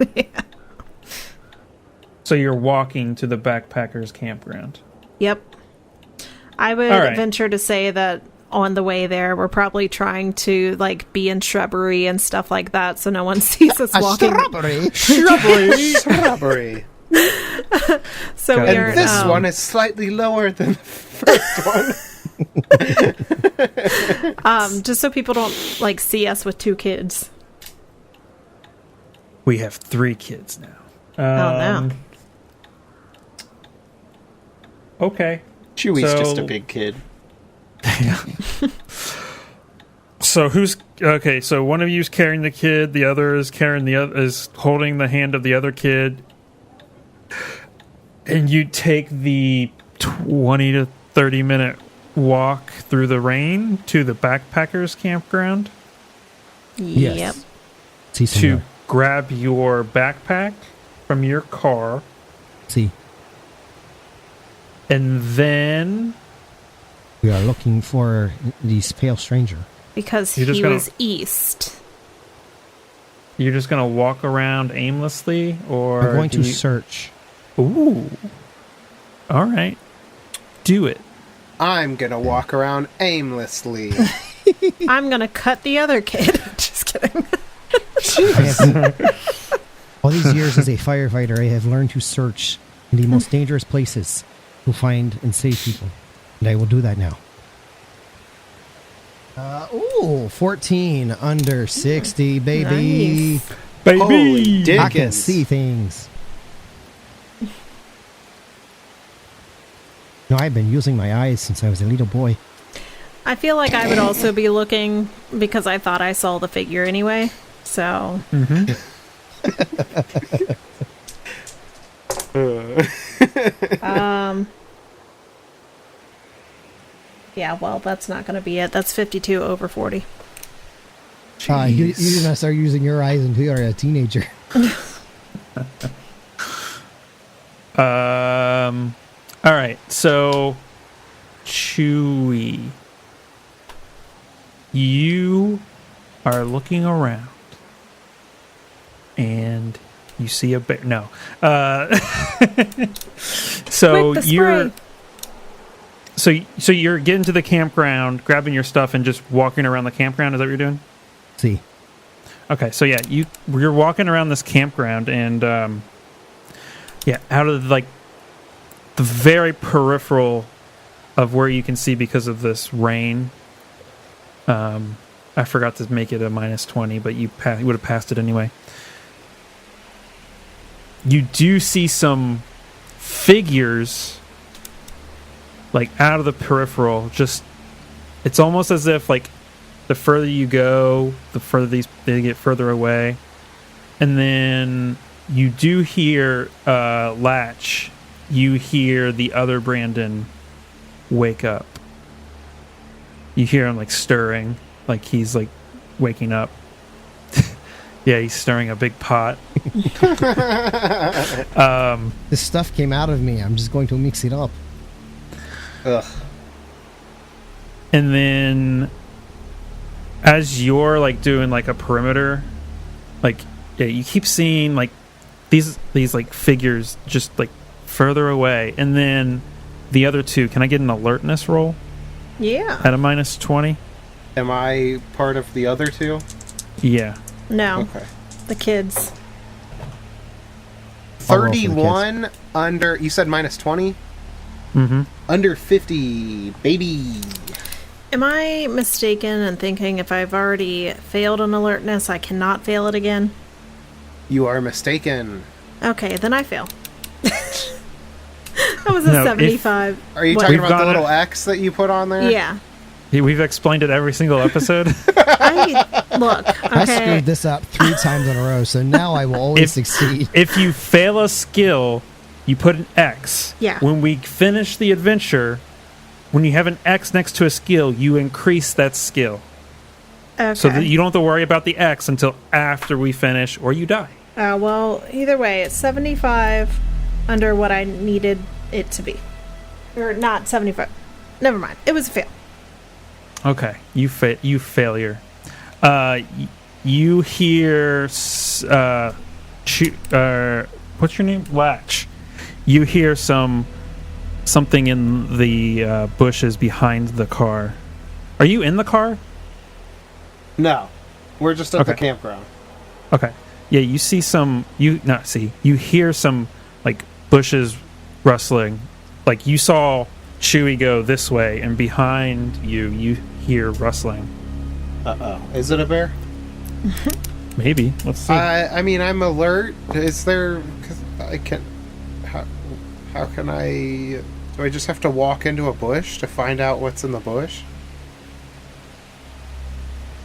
So you're walking to the backpackers campground. Yep. I would All right. venture to say that on the way there, we're probably trying to like be in shrubbery and stuff like that, so no one sees us walking. Shrubbery. So Got we it. are. And this one is slightly lower than the first one. Just so people don't like see us with 2 kids. We have 3 kids now. Oh no. Okay. Chewie's So- just a big kid. So who's okay? So one of you's carrying the kid, the other is carrying is holding the hand of the other kid, and you take the 20 to 30-minute walk through the rain to the backpackers campground Yep. Yes. See, to senor. grab your backpack from your car, See, and then we are looking for this pale stranger. Because You're just he gonna- was east. you're just gonna walk around aimlessly, or We're going do to you- search. Ooh. All right. Do it. I'm gonna walk around aimlessly. I'm gonna cut the other kid. Just kidding. All these years as a firefighter, I have learned to search in the most dangerous places to find and save people. And I will do that now. 14 under 60, baby. Nice. Baby. Holy dick. I can Dickens. see things. No, I've been using my eyes since I was a little boy. I feel like I would also be looking because I thought I saw the figure anyway. So yeah, well, that's not going to be it. That's 52 over 40. You did not start using your eyes until you were a teenager. All right. So, Chewie, you are looking around, and you see a bear. No. So Quick, the you're. spray. So you're getting to the campground, grabbing your stuff, and just walking around the campground. Is that what you're doing? See, Okay, so yeah, you're walking around this campground, and out of like the very peripheral of where you can see because of this rain. I forgot to make it a -20, but you would have passed it anyway. You do see some figures like out of the peripheral. Just it's almost as if like the further you go, the further they get further away. And then you do hear Latch. You hear the other Brandon wake up. You hear him like stirring, like he's like waking up. Yeah, he's stirring a big pot. this stuff came out of me. I'm just going to mix it up. Ugh. And then as you're like doing like a perimeter, like you keep seeing like these like figures just like further away. And then the other two, can I get an alertness roll Yeah. at a -20? Am I part of the other two? Yeah. No, Okay. the kids. I'll roll for the kids. 31 under, you said -20? Mm-hmm. Under 50, baby. Am I mistaken in thinking if I've already failed an alertness, I cannot fail it again? You are mistaken. Okay, then I fail. That was a No, if- 75. Are you What? talking We've about the gone- little X that you put on there? Yeah. We've explained it every single episode. Look, I okay. screwed this up 3 times in a row, so now I will always If- succeed. If you fail a skill, you put an X. Yeah. When we finish the adventure, when you have an X next to a skill, you increase that skill. Okay. So that you don't have to worry about the X until after we finish or you die. Well, either way, it's 75 under what I needed it to be. Or not 75. Never mind. It was a fail. Okay, you failure. You hear what's your name? Latch. You hear something in the bushes behind the car. Are you in the car? No. We're just at the Okay. campground. Okay. Yeah, you see you hear some like bushes rustling. Like you saw Chewie go this way, and behind you hear rustling. Uh-oh. Is it a bear? Maybe. Let's see. I mean, I'm alert. Is there... Cause I can... How can I... Do I just have to walk into a bush to find out what's in the bush?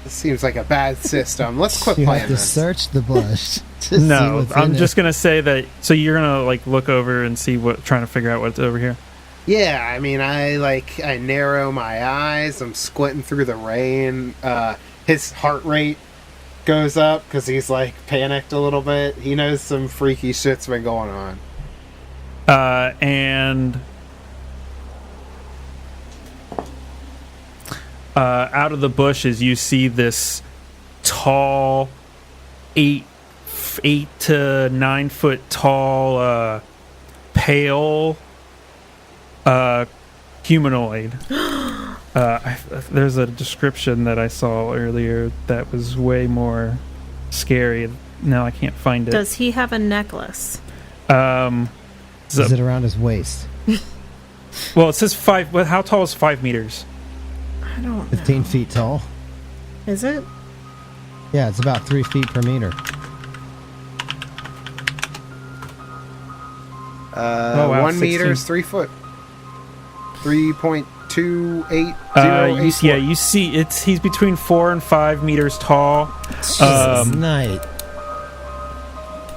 This seems like a bad system. Let's quit You playing have to this. search the bush to see No, what's I'm in just it. gonna say that. So you're gonna like look over and see trying to figure out what's over here. Yeah, I mean, I narrow my eyes. I'm squinting through the rain. His heart rate goes up because he's like panicked a little bit. He knows some freaky shit's been going on. And out of the bushes, you see this tall, 8 to 9 foot tall, pale, humanoid. There's a description that I saw earlier that was way more scary. Now I can't find it. Does he have a necklace? Is it around his waist? Well, it says 5. Well, how tall is 5 meters? I don't know. 15 feet tall? Is it? Yeah, it's about 3 feet per meter. Oh, wow, 1 meter 16. is 3 foot. 3.280. You see, he's between 4 and 5 meters tall. Jesus, night.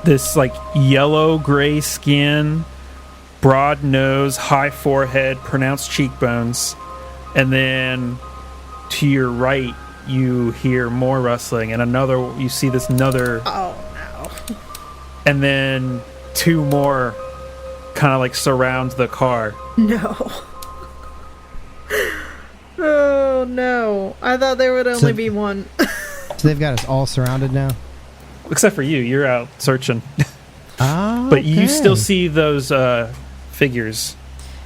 This like yellow gray skin, broad nose, high forehead, pronounced cheekbones, and then to your right you hear more rustling, and you see this another, Oh, no. and then 2 more kind of like surround the car. No. Oh, no. I thought there would only be one. So they've got us all surrounded now? Except for you, you're out searching. Ah, But you okay. still see those figures,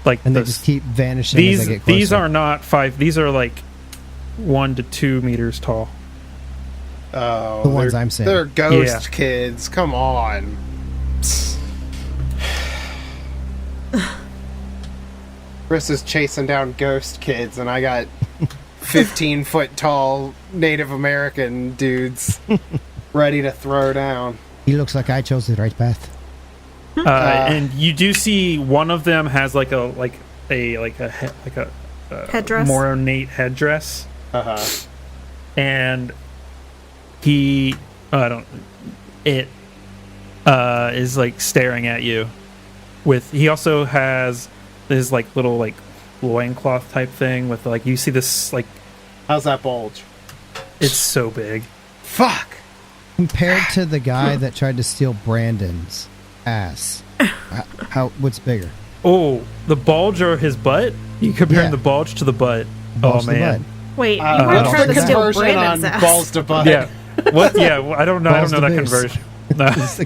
like And they those- just keep vanishing as I get closer. These are not 5. These are like 1 to 2 meters tall. Oh, The ones they're- I'm saying. They're ghost Yeah. kids. Come on. Chris is chasing down ghost kids, and I got 15-foot tall Native American dudes ready to throw down. He looks like I chose the right path. And you do see one of them has like a Headdress? more ornate headdress, Uh-huh. and he is like staring at you. He also has this like little like loincloth type thing with like, you see this like, How's that bulge? it's so big. Fuck! Compared to the guy that tried to steal Brandon's ass, what's bigger? Oh, the bulge or his butt? You comparing Yeah. the bulge to the butt? Balls Oh to the man. butt. Wait, you What's weren't the trying to steal conversion Brandon's on ass. balls to butt? Yeah. What? Yeah. I don't know. I Balls don't know to that boost. conversion. No. It's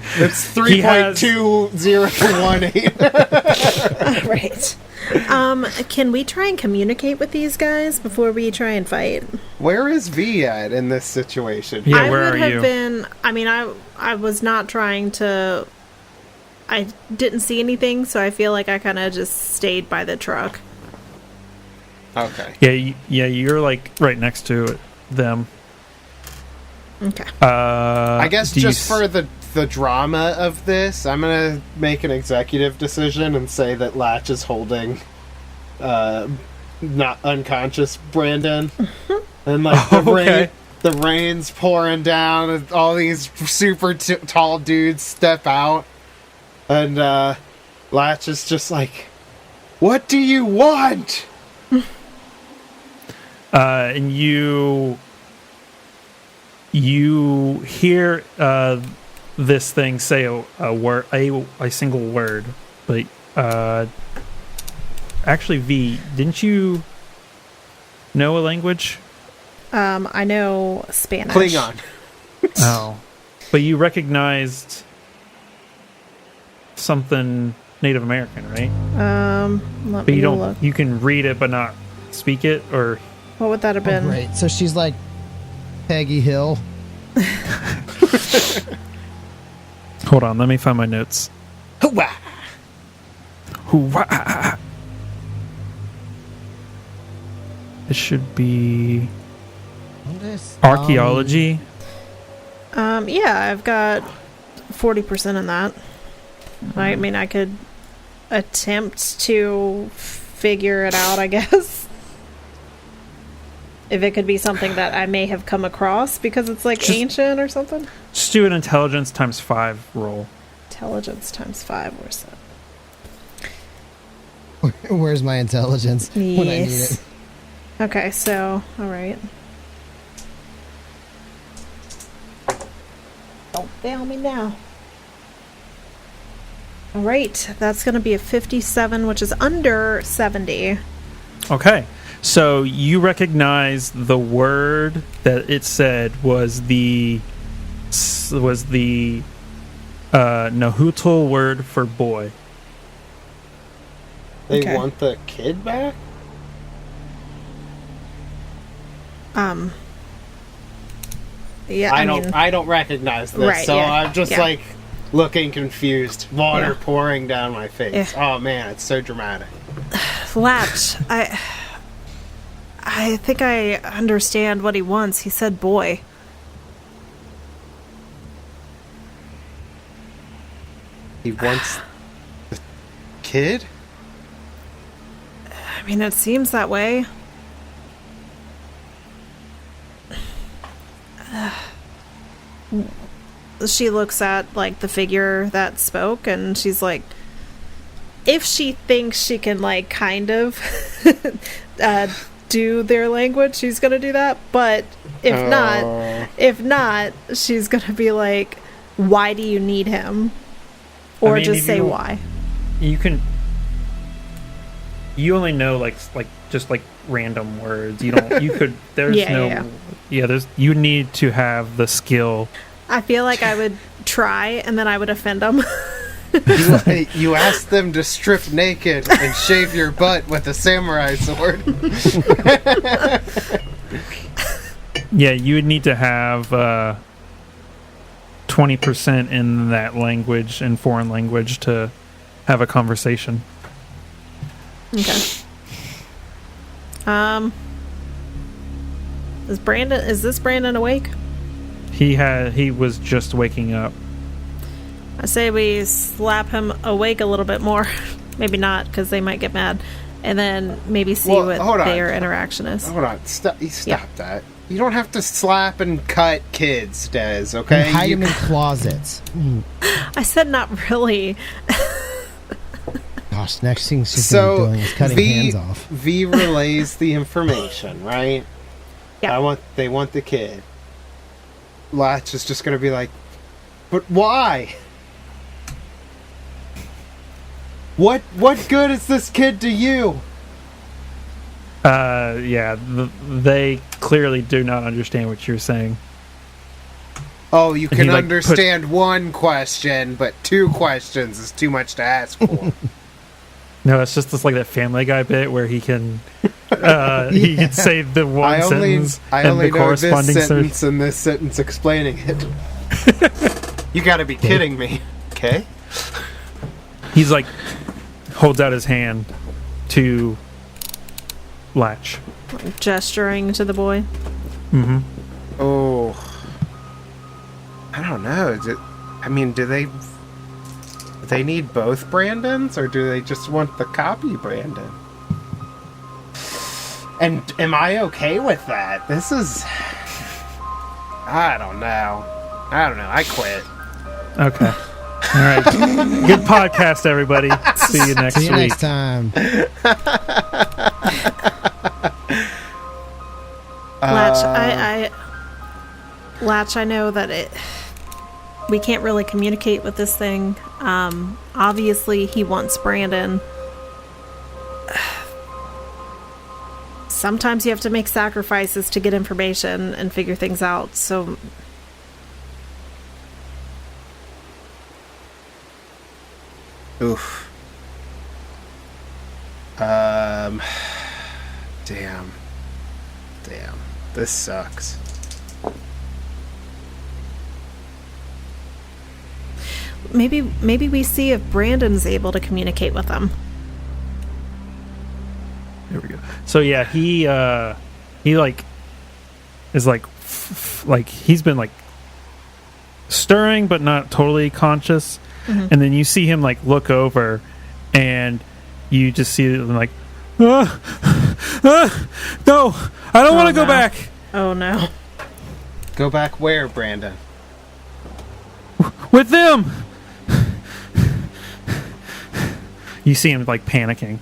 He has- 3.2018. Right. Can we try and communicate with these guys before we try and fight? Where is V at in this situation? Yeah, I where would are have you? been. I mean, I was not trying to. I didn't see anything, so I feel like I kind of just stayed by the truck. Okay. Yeah. You're like right next to them. Okay. I guess do you just for the the drama of this, I'm gonna make an executive decision and say that Latch is holding not unconscious Brandon. And like the rain's pouring down and all these super tall dudes step out, and Latch is just like, what do you want? And you hear this thing say a word, a single word, but actually, V, didn't you know a language? I know Spanish. Klingon. Oh, but you recognized something Native American, right? Let But me you don't. look. You can read it, but not speak it, or What would that have Oh, been? great. So she's like Peggy Hill. hold on. Let me find my notes. Hooah! Hoo-wah. It should be archaeology. Yeah, I've got 40% in that. I mean, I could attempt to figure it out, I guess. If it could be something that I may have come across because it's like ancient or something. Just do an intelligence times 5 roll. Intelligence times 5, where's that? Where's my intelligence when I need Yes. it? Okay, so, alright. Don't fail me now. Alright, that's going to be a 57, which is under 70. Okay. So you recognize the word that it said was the Nahuatl word for boy. They Okay. want the kid back? Yeah, I don't recognize this, Right, so yeah, I'm just yeah. like looking confused. Water Yeah. pouring down my face. Yeah. Oh man, it's so dramatic. Latch, I think I understand what he wants. He said boy. He wants the kid? I mean, it seems that way. She looks at, like, the figure that spoke, and she's like, if she thinks she can, like, kind of do their language, she's gonna do that. But if not, she's gonna be like, why do you need him? Or mean, just if say you- why. You only know like just like random words. You don't. You could. There's Yeah, no. yeah. Yeah. There's. You need to have the skill. I feel like I would try, and then I would offend them. You ask them to strip naked and shave your butt with a samurai sword. Yeah. You would need to have 20% in that language and foreign language to have a conversation. Okay. Is this Brandon awake? He was just waking up. I say we slap him awake a little bit more. Maybe not, because they might get mad. And then maybe see Well, what hold on. their interaction is. Hold on, stop Yeah. that. You don't have to slap and cut kids, Des, okay? And hide them in closets. I said not really. Gosh, next thing she's gonna be So doing is cutting hands off. V relays the information, right? Yeah. They want the kid. Latch is just gonna be like, but why? What good is this kid to you? Yeah. They clearly do not understand what you're saying. Oh, you He, can like, understand one question, but 2 questions is too much to ask for. No, it's just this like that Family Guy bit where he can he can say the one sentence I and only the know this corresponding sentence and this sentence explaining it. You gotta be kidding me. Okay? He's like holds out his hand to Latch. Gesturing to the boy. Mm-hmm. Oh. I don't know. I mean, do they need both Brandons, or do they just want the copy Brandon? And am I okay with that? This is... I don't know. I quit. Okay. All right. Good podcast, everybody. See you next See you week. next time. Latch, I know that we can't really communicate with this thing. Obviously, he wants Brandon. Sometimes you have to make sacrifices to get information and figure things out, so... Oof. Damn. This sucks. Maybe we see if Brandon's able to communicate with them. There we go. So yeah, he like is like like he's been like stirring but not totally conscious. Mm-hmm. And then you see him like look over, and you just see him like, no, I don't want to go back. Oh no. Go back where, Brandon? With them. You see him like panicking.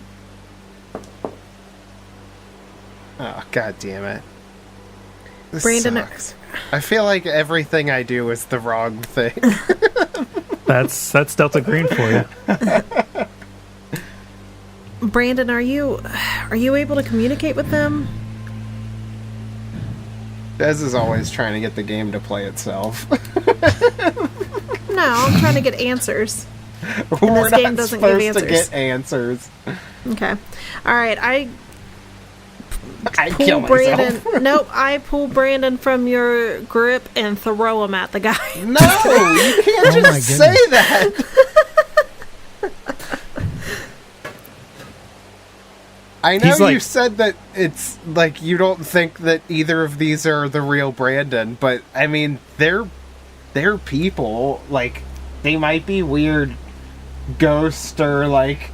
Oh, god damn it. This Brandon, sucks. I feel like everything I do is the wrong thing. That's Delta Green for you. Brandon, are you able to communicate with them? Des is always trying to get the game to play itself. No, I'm trying to get answers. We're this game not doesn't give supposed answers. to get answers. Okay. Alright, I kill pull Brandon. myself. Nope, I pull Brandon from your grip and throw him at the guy. No, you can't just say that. I know you said that it's like you don't think that either of these are the real Brandon, but I mean they're people. Like they might be weird ghosts or like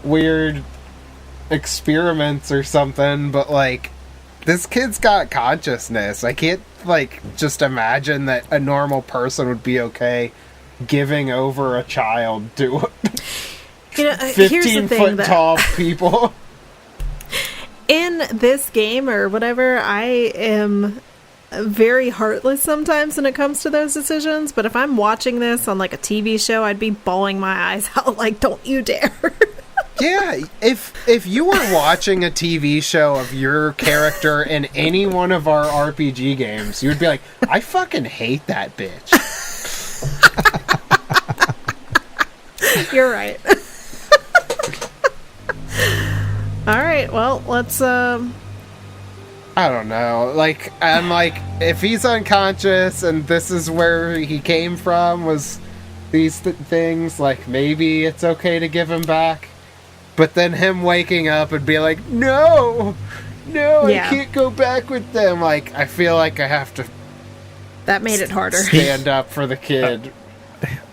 weird experiments or something, but like this kid's got consciousness. I can't like just imagine that a normal person would be okay giving over a child to 15-foot tall people. In this game or whatever, I am very heartless sometimes when it comes to those decisions, but if I'm watching this on like a TV show, I'd be bawling my eyes out like, don't you dare. Yeah, if you were watching a TV show of your character in any one of our RPG games, you would be like, I fucking hate that bitch. You're right. Alright, well, let's, I don't know. Like, I'm like, if he's unconscious and this is where he came from, was these things, like, maybe it's okay to give him back. But then him waking up and be like, no, I can't go back with them. Like, I feel like I have to... That made it harder. Stand up for the kid.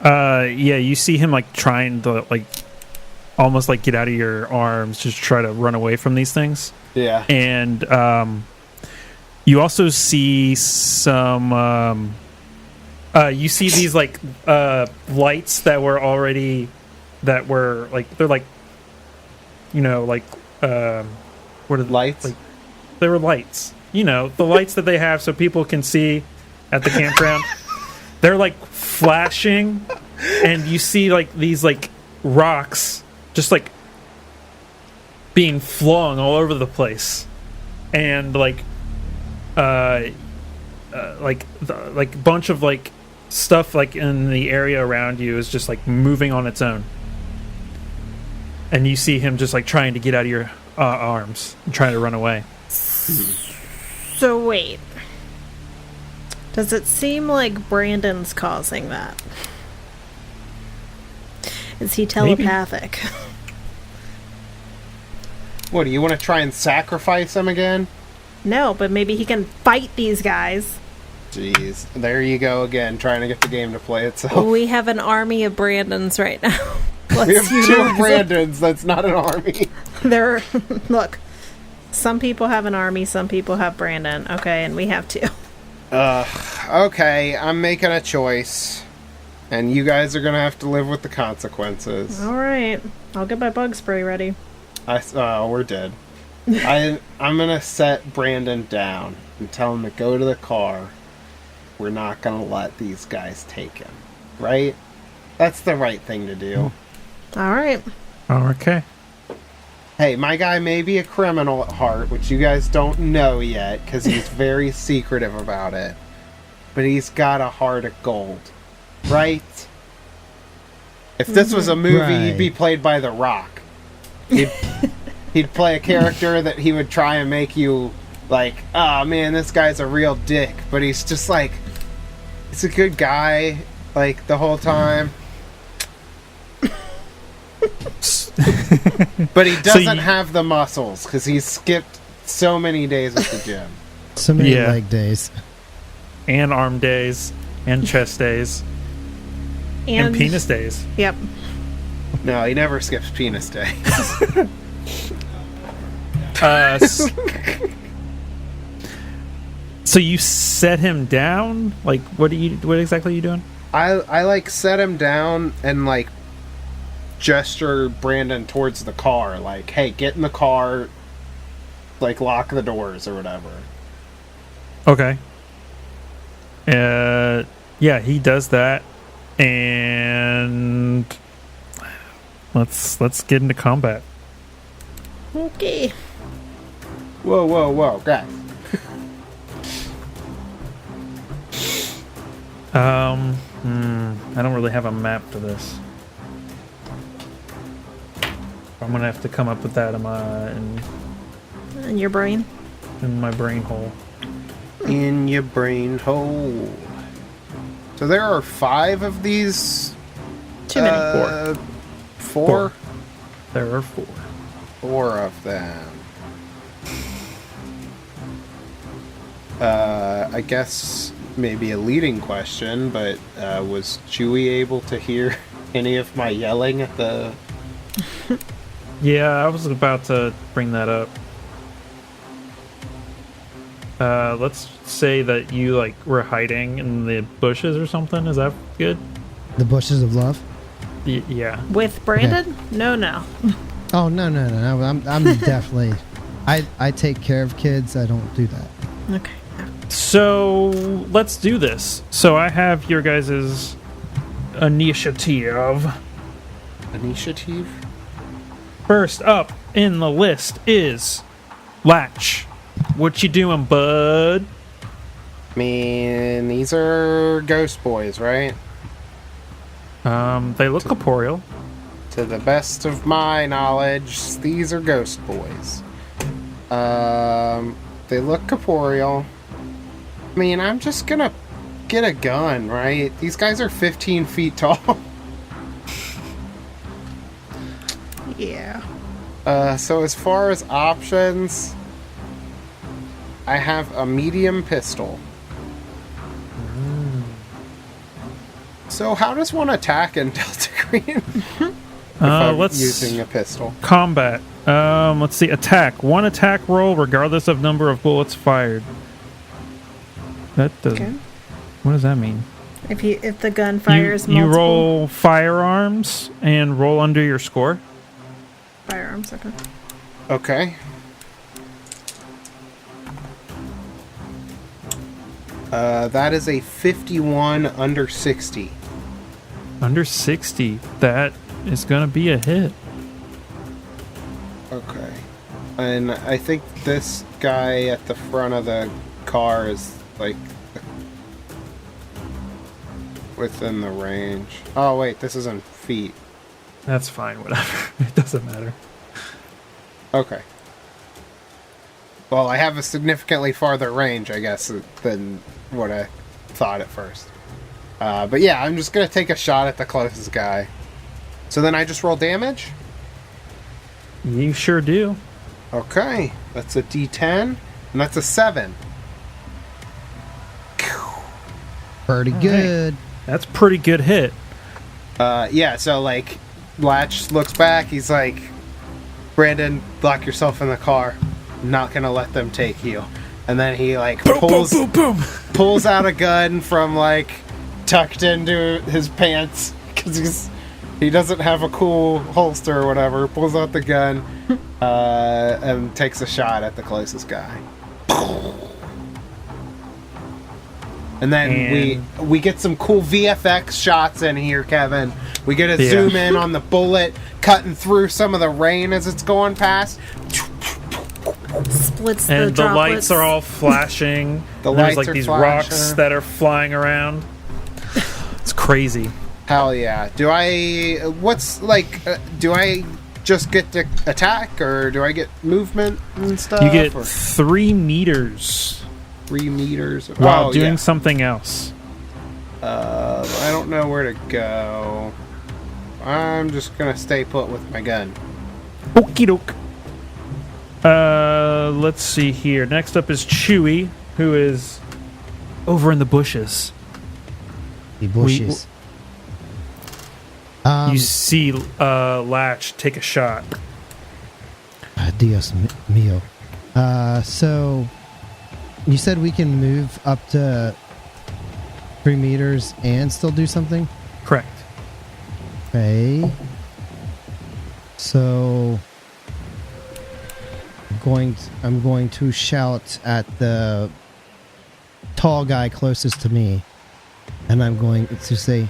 Yeah, you see him, like, trying to, like, almost, like, get out of your arms, just try to run away from these things. Yeah. And you also see some... you see these, like, lights that were already... That were, like, they're, like... You know, like, what are lights? Like, they were lights. You know, the lights that they have so people can see at the campground. They're like flashing, and you see like these like rocks just like being flung all over the place, and like bunch of like stuff like in the area around you is just like moving on its own. And you see him just like trying to get out of your arms and trying to run away. So wait. Does it seem like Brandon's causing that? Is he telepathic? Maybe. What, do you want to try and sacrifice him again? No, but maybe he can fight these guys Jeez. There you go again, trying to get the game to play itself. We have an army of Brandons right now. We have 2 utilize it. Brandons. That's not an army. There, look. Some people have an army, some people have Brandon. Okay, and we have 2. Okay, I'm making a choice. And you guys are going to have to live with the consequences. All right. I'll get my bug spray ready. We're dead. I'm going to set Brandon down and tell him to go to the car. We're not going to let these guys take him. Right? That's the right thing to do. All right. Okay. Hey, my guy may be a criminal at heart, which you guys don't know yet, because he's very secretive about it. But he's got a heart of gold. Right? If this was a movie, he'd be played by The Rock. He'd play a character that he would try and make you like, oh man, this guy's a real dick. But he's just like, he's a good guy, like, the whole time. But he doesn't have the muscles because he's skipped so many days at the gym. So many leg days. And arm days. And chest days. And penis days. Yep. No, he never skips penis day. So you set him down? Like, what exactly are you doing? I like set him down and like gesture Brandon towards the car, like, hey, get in the car, like, lock the doors or whatever. Okay. Yeah, he does that, and let's get into combat. Okay. Whoa, guys. I don't really have a map to this. I'm gonna have to come up with that In your brain? in my brain hole. In your brain hole. So there are 5 of these. Too many. 4? There are 4. 4 of them. I guess maybe a leading question, but was Chewie able to hear any of my yelling at the... Yeah, I was about to bring that up. Let's say that you were hiding in the bushes or something. Is that good? The bushes of love? Yeah. With Brandon? Okay. No. Oh, no. I'm definitely... I take care of kids. I don't do that. Okay. So, let's do this. So I have your guys' initiative. Initiative? First up in the list is Latch. What you doing, bud? I mean, these are ghost boys, right? They look corporeal. To the best of my knowledge, these are ghost boys. They look corporeal. I mean, I'm just gonna get a gun, right? These guys are 15 feet tall. Yeah. So as far as options, I have a medium pistol. So how does one attack in Delta Green? If I'm using a pistol. Combat. Let's see. Attack. 1 attack roll regardless of number of bullets fired. That doesn't... Okay. What does that mean? If the gun fires you multiple... roll firearms and roll under your score. Firearms, okay. Okay. That is a 51 under 60. Under 60. That is going to be a hit. Okay. And I think this guy at the front of the car is, like, within the range. Oh, wait, this is in feet. That's fine, whatever. It doesn't matter. Okay. Well, I have a significantly farther range, I guess, than what I thought at first. But yeah, I'm just going to take a shot at the closest guy. So then I just roll damage? You sure do. Okay. That's a D10, and that's a 7. Pretty good. That's pretty good hit. Yeah, so, like, Latch looks back. He's like, Brandon, lock yourself in the car. I'm not going to let them take you. And then he, like, pulls out a gun from, like, tucked into his pants. Because he doesn't have a cool holster or whatever. Pulls out the gun and takes a shot at the closest guy. And then we get some cool VFX shots in here, Kevin. We get a zoom in on the bullet cutting through some of the rain as it's going past. Splits the And the droplets. lights are all flashing. The There's lights like are these flashing. rocks that are flying around. It's crazy. Hell yeah. Do I just get to attack, or do I get movement and stuff? You get or 3 meters 3 meters? while doing something else. I don't know where to go. I'm just gonna stay put with my gun. Okie doke. Let's see here. Next up is Chewie, who is over in the bushes. The bushes. You see Latch take a shot. Dios mio. So you said we can move up to 3 meters and still do something? Correct. Okay. So I'm going to shout at the tall guy closest to me, and I'm going to say,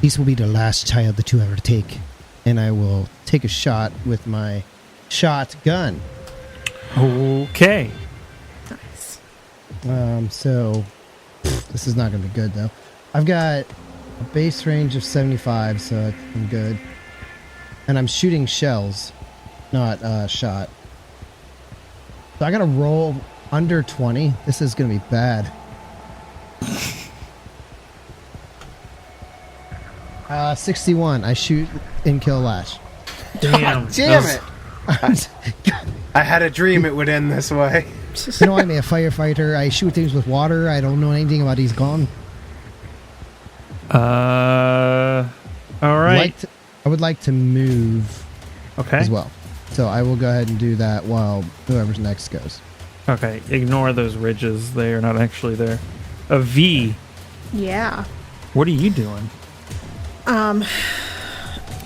"This will be the last child that you ever take," and I will take a shot with my shotgun. Okay. Nice. So this is not going to be good though. I've got a base range of 75, so I'm good. And I'm shooting shells, not shot. So I got to roll under 20. This is going to be bad. 61. I shoot and kill Lash. Damn. Damn it! I had a dream it would end this way. You know, I'm a firefighter. I shoot things with water. I don't know anything about these gone. All right. I would like to move Okay. as well. So I will go ahead and do that while whoever's next goes. Okay. Ignore those ridges. They are not actually there. A V. Yeah. What are you doing?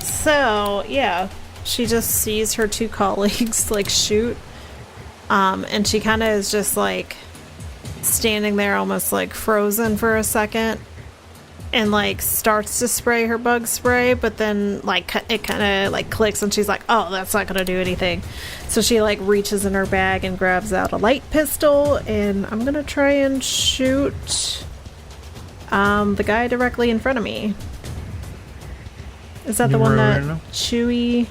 So, yeah. She just sees her 2 colleagues, like, shoot. And she kind of is just, like, standing there almost, like, frozen for a second. And, like, starts to spray her bug spray. But then, like, it kind of, like, clicks. And she's like, oh, that's not going to do anything. So she, like, reaches in her bag and grabs out a light pistol. And I'm going to try and shoot the guy directly in front of me. Is that the one that Chewie...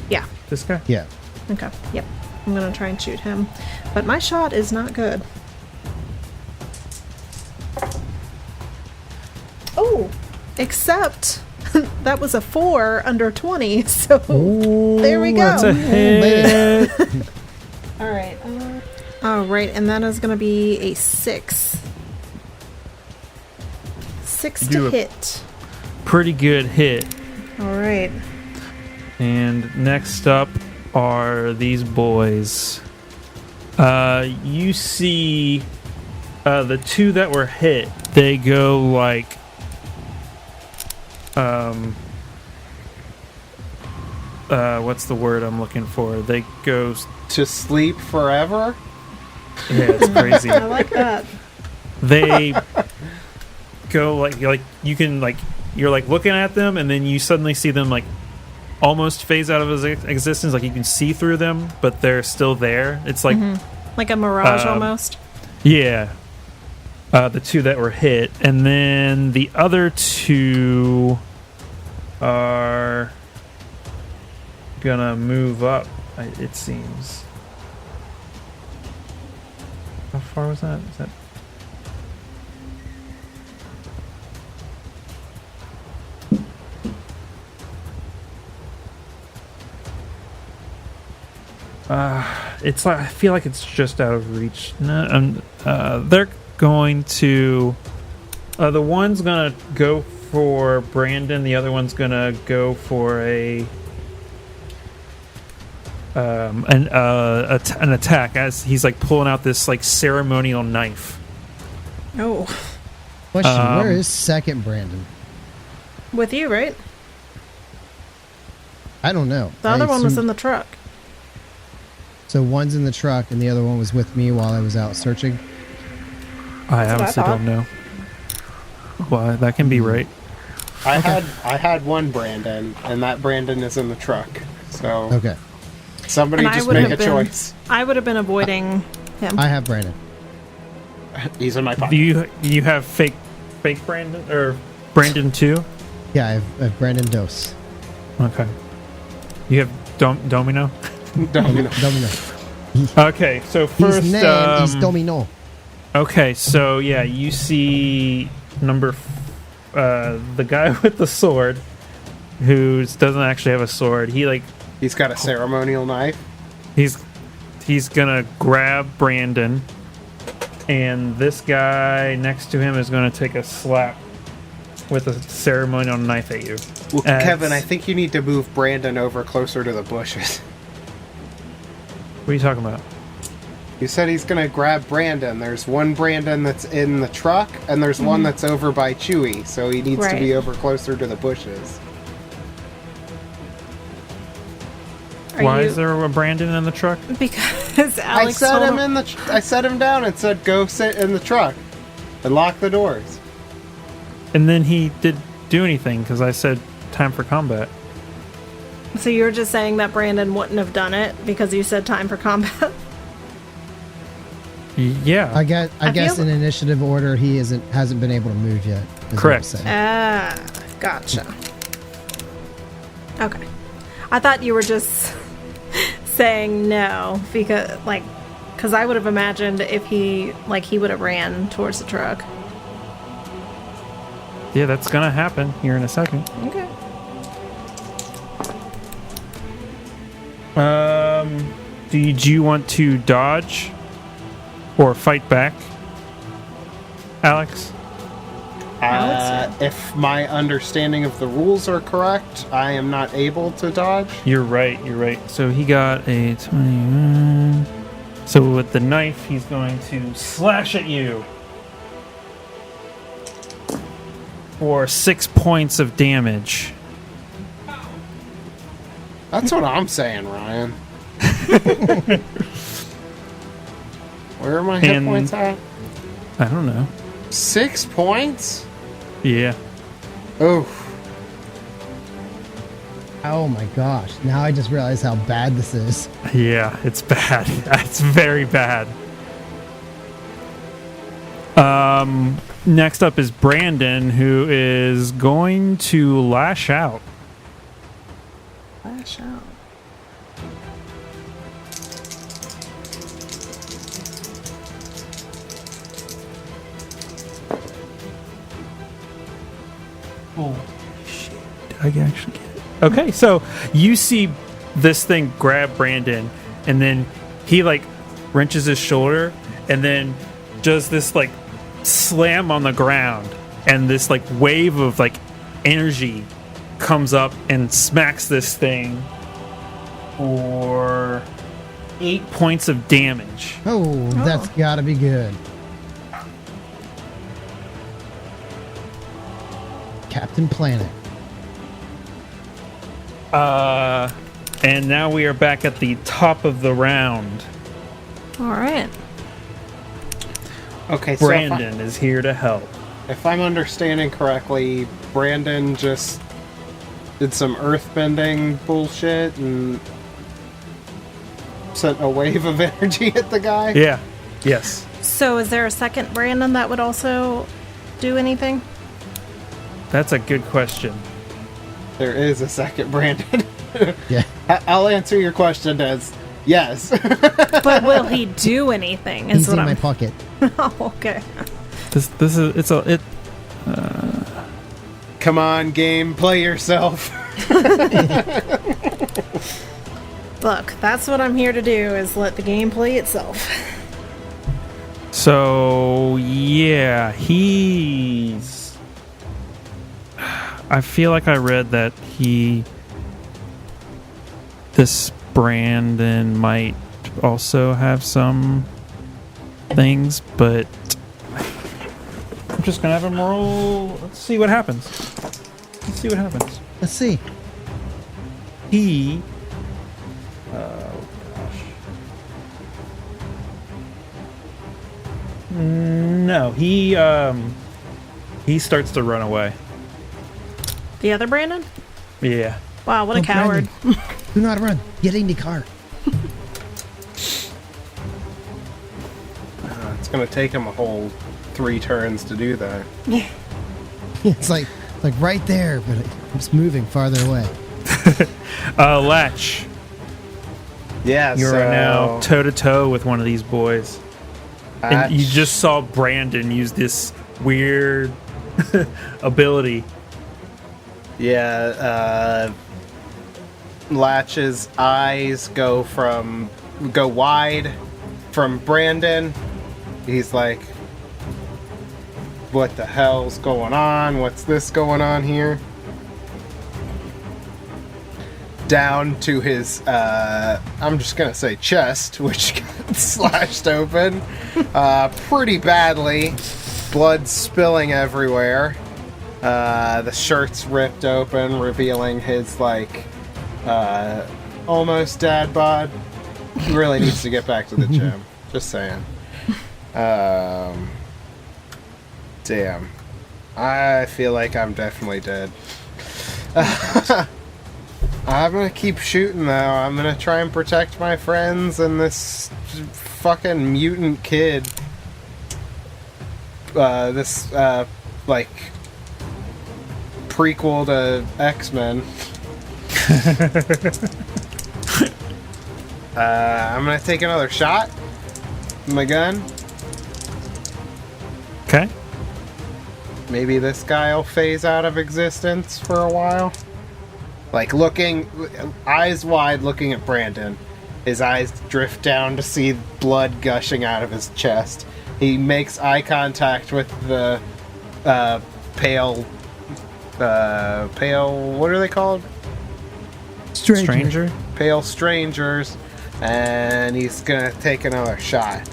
Yeah. This guy? Yeah. Okay. Yep. I'm gonna try and shoot him. But my shot is not good. Oh! Except that was a 4 under 20, so there we go. That's a hit. Alright. Alright, and that is gonna be a 6. 6 to hit. Pretty good hit. Alright. And next up are these boys. You see the 2 that were hit, they go like what's the word I'm looking for? They go To sleep forever? yeah, it's crazy. I like that. They go like you can like you're like looking at them and then you suddenly see them like almost phase out of existence, like you can see through them but they're still there. It's like Like a mirage almost. yeah, the 2 that were hit, and then the other 2 are gonna move up, it seems. How far was that? Is that it's like I feel like it's just out of reach. No, they're going to The one's gonna go for Brandon. The other one's gonna go for an attack as he's like pulling out this like ceremonial knife. Oh, Question: where is second Brandon? with you, right? I don't know. The other one was in the truck. So one's in the truck, and the other one was with me while I was out searching. I That's what I honestly thought. don't know. Well, that can be right. I had one Brandon, and that Brandon is in the truck. So Okay, somebody And I just would make a have been- choice. I would have been avoiding him. I have Brandon. He's in my pocket. Do you have fake Brandon or Brandon too? Yeah, I have Brandon Dose. Okay. You have Domino. Domino. Domino. Okay, so first, His name is Domino. okay, so yeah, you see the guy with the sword, who doesn't actually have a sword. He's got a ceremonial knife. He's gonna grab Brandon, and this guy next to him is gonna take a slap with a ceremonial knife at you. Well, As- Kevin, I think you need to move Brandon over closer to the bushes. What are you talking about? You said he's gonna grab Brandon. There's one Brandon that's in the truck, and there's one that's over by Chewie, so he needs to be Right. over closer to the bushes. Why is there a Brandon in the truck? Because I Alex set told him in the. I set him down and said, "Go sit in the truck, and lock the doors." And then he didn't do anything because I said time for combat. So you're just saying that Brandon wouldn't have done it because you said time for combat? Yeah. I guess feel- in initiative order, he hasn't been able to move yet. is what I'm Correct. saying. Ah, gotcha. Okay. I thought you were just saying no because I would have imagined if he would have ran towards the truck. Yeah, that's gonna happen here in a second. Okay. Do you want to dodge or fight back, Alex? If my understanding of the rules are correct, I am not able to dodge. You're right. So he got a 21. So with the knife, he's going to slash at you for 6 points of damage. That's what I'm saying, Ryan. Where are my hit And- points at? I don't know. 6 points? Yeah. Oh, Oh my gosh! Now I just realized how bad this is. Yeah, it's bad. It's very bad. Next up is Brandon, who is going to lash out. Lash out. Oh, shit. Did I actually get it? Okay, so you see this thing grab Brandon, and then he, wrenches his shoulder, and then does this, slam on the ground, and this, wave of, energy comes up and smacks this thing for 8 points of damage. Oh, that's gotta be good. Captain Planet. And now we are back at the top of the round. All right. okay. So Brandon is here to help. if I'm understanding correctly, Brandon just did some earthbending bullshit and sent a wave of energy at the guy. Yeah. Yes. So is there a second Brandon that would also do anything? That's a good question. There is a second Brandon. Yeah. I'll answer your question as yes. But will he do anything? Is He's in what my I'm. pocket. Oh, okay. This is it. Come on, game, play yourself. Look, that's what I'm here to do: is let the game play itself. So yeah, he's. I feel like I read that this Brandon might also have some things, but I'm just gonna have him roll. Let's see what happens. Let's see. He. Oh gosh. No, he starts to run away. The other Brandon? Yeah. Wow, what a coward. Brandon, do not run. Get in the car. It's going to take him a whole 3 turns to do that. It's like right there, but it's moving farther away. Latch. Yeah, You're now toe to toe with one of these boys. And you just saw Brandon use this weird ability. Yeah, Latch's eyes go wide from Brandon. He's like, what the hell's going on? What's this going on here? Down to his, I'm just gonna say chest, which got slashed open pretty badly. Blood spilling everywhere. The shirt's ripped open, revealing his, almost dad bod. He really needs to get back to the gym. Just saying. Damn. I feel like I'm definitely dead. I'm gonna keep shooting, though. I'm gonna try and protect my friends and this fucking mutant kid. This prequel to X-Men. I'm gonna take another shot with my gun. Okay. Maybe this guy will phase out of existence for a while. Like, looking, eyes wide, looking at Brandon. His eyes drift down to see blood gushing out of his chest. He makes eye contact with the pale, what are they called? Stranger? Pale strangers. And he's gonna take another shot.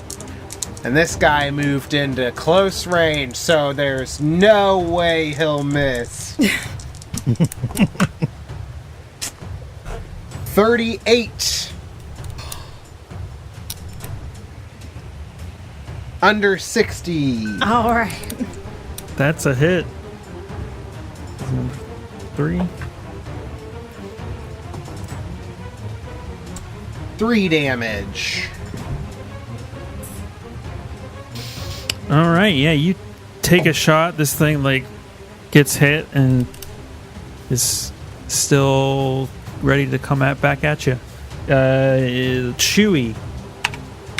And this guy moved into close range, so there's no way he'll miss. 38. Under 60. All right. That's a hit. 3. 3 damage. All right, yeah, you take a shot. This thing gets hit and is still ready to come back at you. Chewy.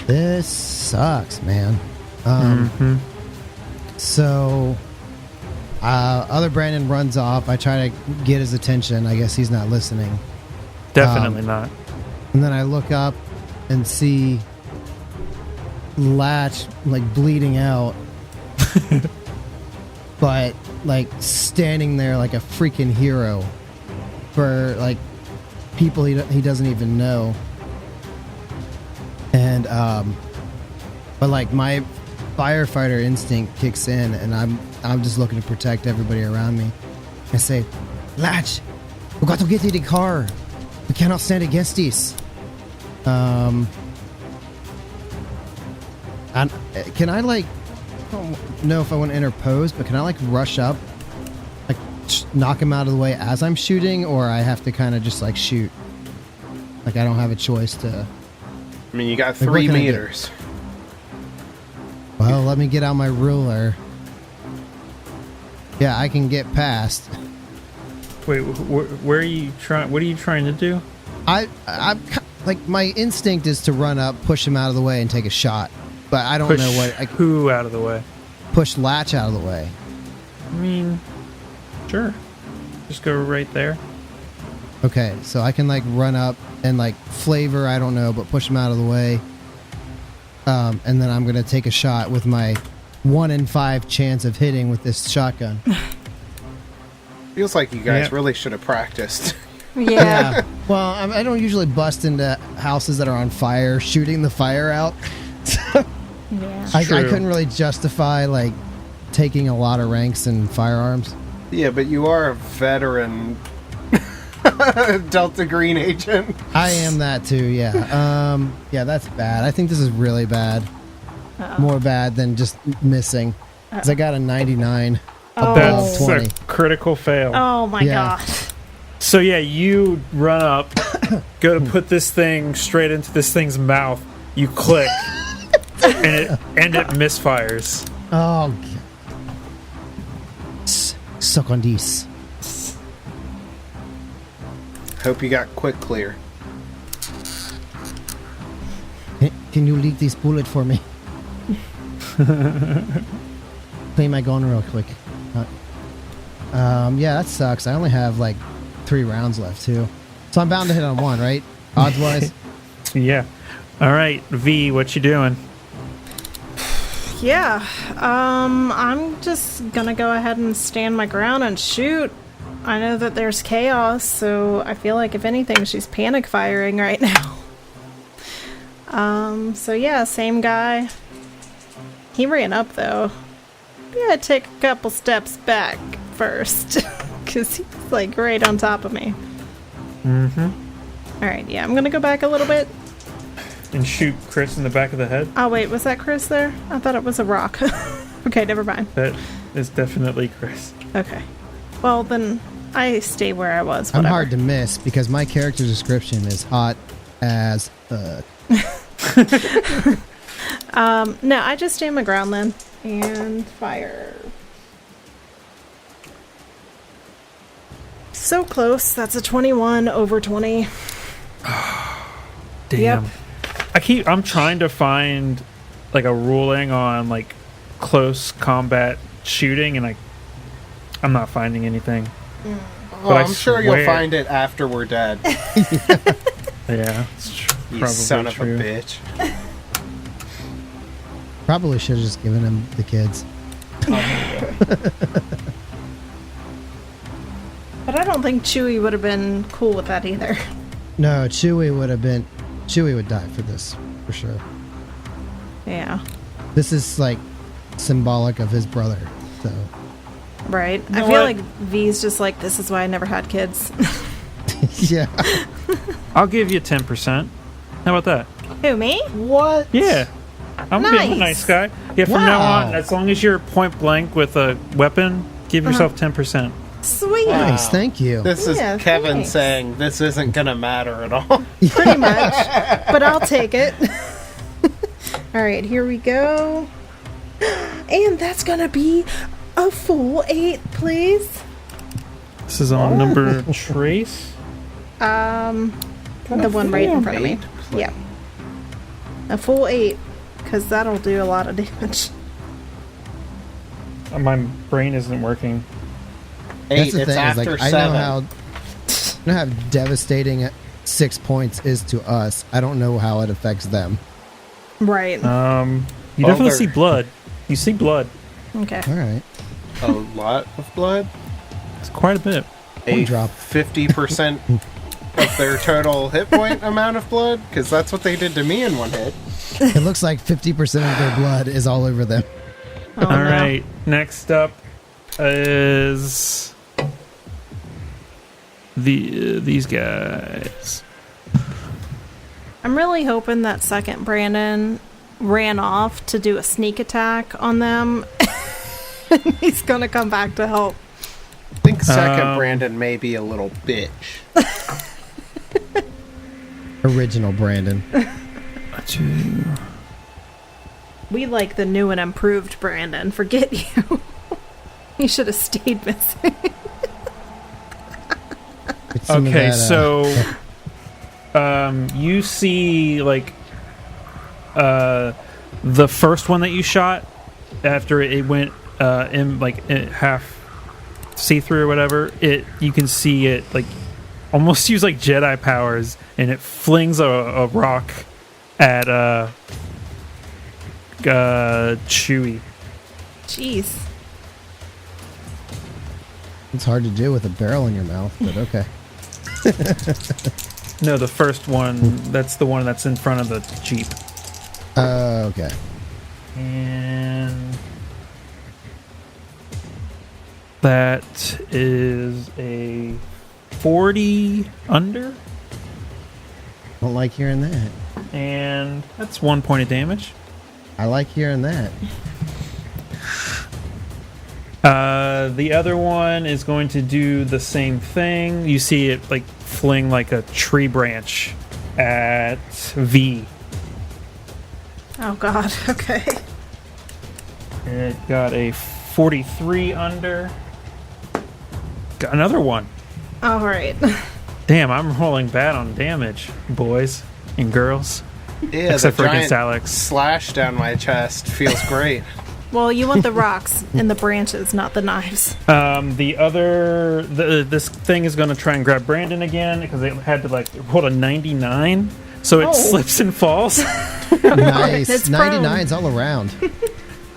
This sucks, man. So, other Brandon runs off. I try to get his attention. I guess he's not listening. Definitely not. And then I look up and see Latch bleeding out, but standing there like a freaking hero for people he doesn't even know. And but my firefighter instinct kicks in, and I'm just looking to protect everybody around me. I say, Latch, we got to get to the car. We cannot stand against this. And can I I don't know if I want to interpose, but can I rush up, knock him out of the way as I'm shooting, or I have to kind of just shoot? I don't have a choice to. I mean, you got 3 meters. Well, let me get out my ruler. Yeah, I can get past. Wait, where are you trying? What are you trying to do? I'm my instinct is to run up, push him out of the way, and take a shot. But I don't know what. Who out of the way? Push Latch out of the way. I mean, sure. Just go right there. Okay, so I can run up and flavor. I don't know, but push him out of the way. and then I'm gonna take a shot with my 1 in 5 chance of hitting with this shotgun. Feels like you guys really should have practiced. Yeah. Well, I don't usually bust into houses that are on fire, shooting the fire out. Yeah. I couldn't really justify like taking a lot of ranks in firearms. Yeah, but you are a veteran Delta Green agent. I am that too. Yeah. Yeah, that's bad. I think this is really bad. More bad than just missing. Because I got a 99. That's 20. a critical fail. Oh my Yeah. god. So yeah, you run up, go to put this thing straight into this thing's mouth. You click, and it misfires. Oh. Suck on these. Hope you got quick clear. Can you leak this bullet for me? Play my gun real quick. Yeah, that sucks. I only have like 3 rounds left too, so I'm bound to hit on 1, right? Odds wise. Yeah. All right, V, what you doing? Yeah. I'm just gonna go ahead and stand my ground and shoot. I know that there's chaos, so I feel like if anything, she's panic firing right now. So yeah, same guy. He ran up though. Yeah, take a couple steps back first, because he's like right on top of me. Alright, yeah, I'm gonna go back a little bit. And shoot Chris in the back of the head? Oh wait, was that Chris there? I thought it was a rock. Okay, never mind. That is definitely Chris. Okay. Well, then I stay where I was. I'm Whatever. hard to miss because my character description is hot as fuck. No, I just stand my ground then and fire. So close. That's a 21 over 20. Damn. Yep. I'm trying to find like a ruling on like close combat shooting, and I'm not finding anything. Oh, I'm sure you'll find it after we're dead. Yeah, it's You probably son of true. a bitch. Probably should have just given him the kids. But I don't think Chewie would have been cool with that either. No, Chewie would die for this, for sure. Yeah. This is like symbolic of his brother, so. Right. You I know feel what? like V's just like, this is why I never had kids. Yeah. I'll give you 10%. How about that? Who, me? What? Yeah. I'm being a Nice. nice guy. Yeah, from now Wow. on, as long as you're point blank with a weapon, give yourself 10%. Sweet. Nice, thank you. This is Yeah, Kevin thanks. saying this isn't gonna matter at all. Pretty much. But I'll take it. Alright, here we go. And that's gonna be a full 8, please. This is on number trace. The one right in front of me. 8, please. Yeah. A full 8, because that'll do a lot of damage. My brain isn't working. 8, That's the it's thing. Is after like, 7. I know how devastating 6 points is to us. I don't know how it affects them. Right. You Well, definitely they're- see blood. You see blood. Okay. All right. A lot of blood. It's quite a bit. A drop. 50% of their total hit point amount of blood, because that's what they did to me in one hit. It looks like 50% of their blood is all over them. Oh, All no. right. Next up is these guys. I'm really hoping that second Brandon ran off to do a sneak attack on them. He's gonna come back to help. I think second Brandon may be a little bitch. Original Brandon. We like the new and improved Brandon. Forget you. You should have stayed missing. It's some of Okay, that, so you see like the first one that you shot after it went in like half see-through or whatever, you can see it like almost use like Jedi powers, and it flings a rock at Chewie. Jeez. It's hard to do with a barrel in your mouth, but okay. No, the first one. That's the one that's in front of the Jeep. Okay. And that is a 40 under. Don't like hearing that. And that's 1 point of damage. I like hearing that. The other one is going to do the same thing. You see it like fling like a tree branch at V. Oh god. Okay. It got a 43 under. Got another one. All right. Damn, I'm rolling bad on damage, boys and girls. Yeah, Except the for against giant Alex. slash down my chest feels great. Well, you want the rocks and the branches, not the knives. This thing is going to try and grab Brandon again because it had to like roll a 99, so it slips and falls. Nice. It's 99's all around.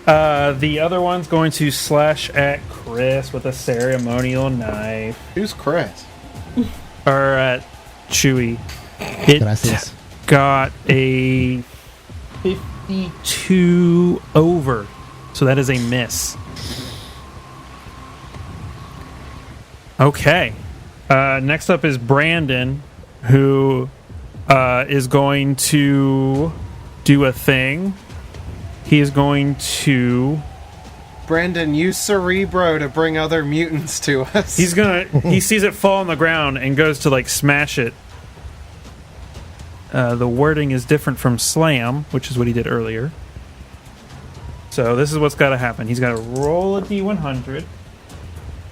The other one's going to slash at Chris with a ceremonial knife, Who's Chris? or at Chewie. It Gracias. got a 52 over, so that is a miss. Okay. Next up is Brandon, who is going to do a thing. He is going to... Brendan, use Cerebro to bring other mutants to us. He sees it fall on the ground and goes to like smash it. The wording is different from slam, which is what he did earlier. So this is what's got to happen. He's got to roll a d100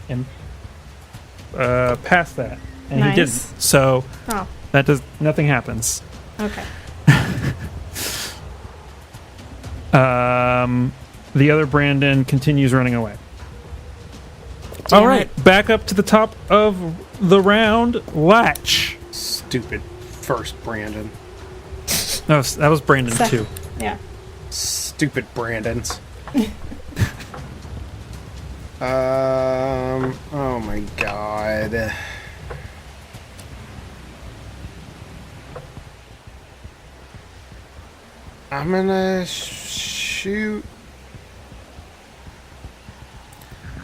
and pass that, and Nice. he didn't. So Oh, nothing happens. okay. The other Brandon continues running away. All right, back up to the top of the round. Latch. Stupid first Brandon. No, that was Brandon too. Yeah. Stupid Brandons. Oh my god. I'm gonna shoot.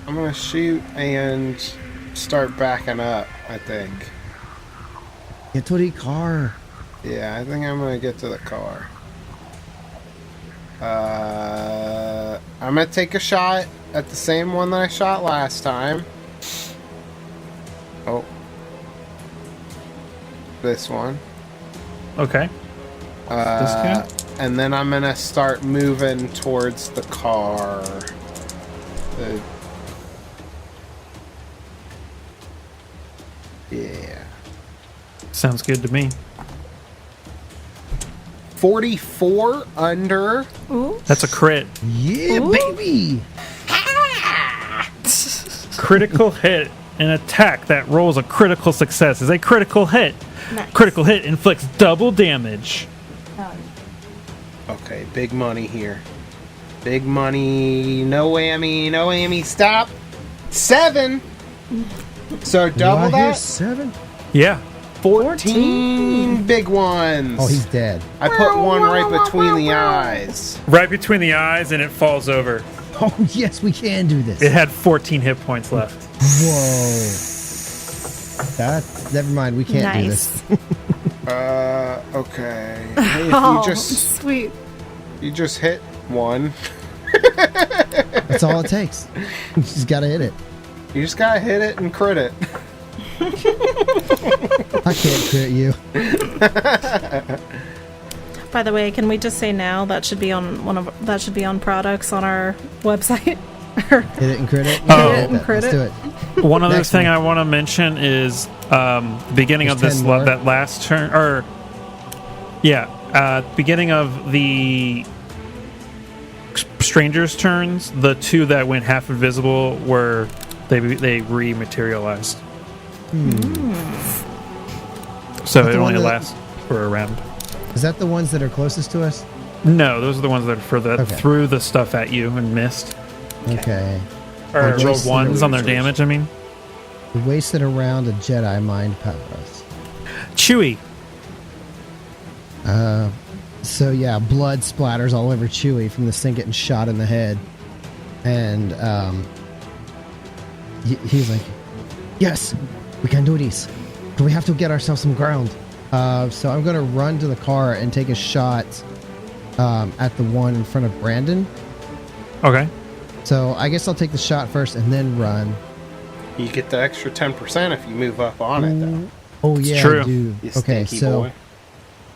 I'm gonna shoot and start backing up, I think. Get to the car. Yeah, I think I'm gonna get to the car. I'm gonna take a shot at the same one that I shot last time. Oh. This one. Okay. This guy? And then I'm gonna start moving towards the car. Yeah. Sounds good to me. 44 under. Ooh. That's a crit. Yeah, Ooh. baby. Critical hit. An attack that rolls a critical success is a critical hit. Nice. Critical hit inflicts double damage. Okay, big money here. Big money. No whammy. No whammy. Stop. 7. So double You out here, that. 7? Yeah. 14 big ones. Oh, he's dead. I put one right between the eyes. Right between the eyes, and it falls over. Oh, yes, we can do this. It had 14 hit points left. Whoa. Never mind. We can't do this. Nice. Okay. Hey, if Oh, you just sweet. hit one. That's all it takes. You just gotta hit it. You just gotta hit it and crit it. I can't crit you. By the way, can we just say now that should be on products on our website? Hit it and crit it. Oh. Hit it and crit Let's it. do it. One other Next thing one. I want to mention is beginning There's of this 10 more. that last turn, beginning of the strangers' turns. The two that went half invisible were they rematerialized. So But it the only one that- lasts for a round. Is that the ones that are closest to us? No, those are the ones that Okay. threw the stuff at you and missed. Okay. Or Or rolled just ones on their losers. damage, I mean. We wasted a round of Jedi mind powers. Chewie. So yeah, blood splatters all over Chewie from this thing getting shot in the head, and he's like, "Yes, we can do this. But we have to get ourselves some ground." So I'm gonna run to the car and take a shot at the one in front of Brandon. Okay. So I guess I'll take the shot first and then run. You get the extra 10% if you move up on it, though. Oh yeah, true. I do. You Okay, stinky so. boy.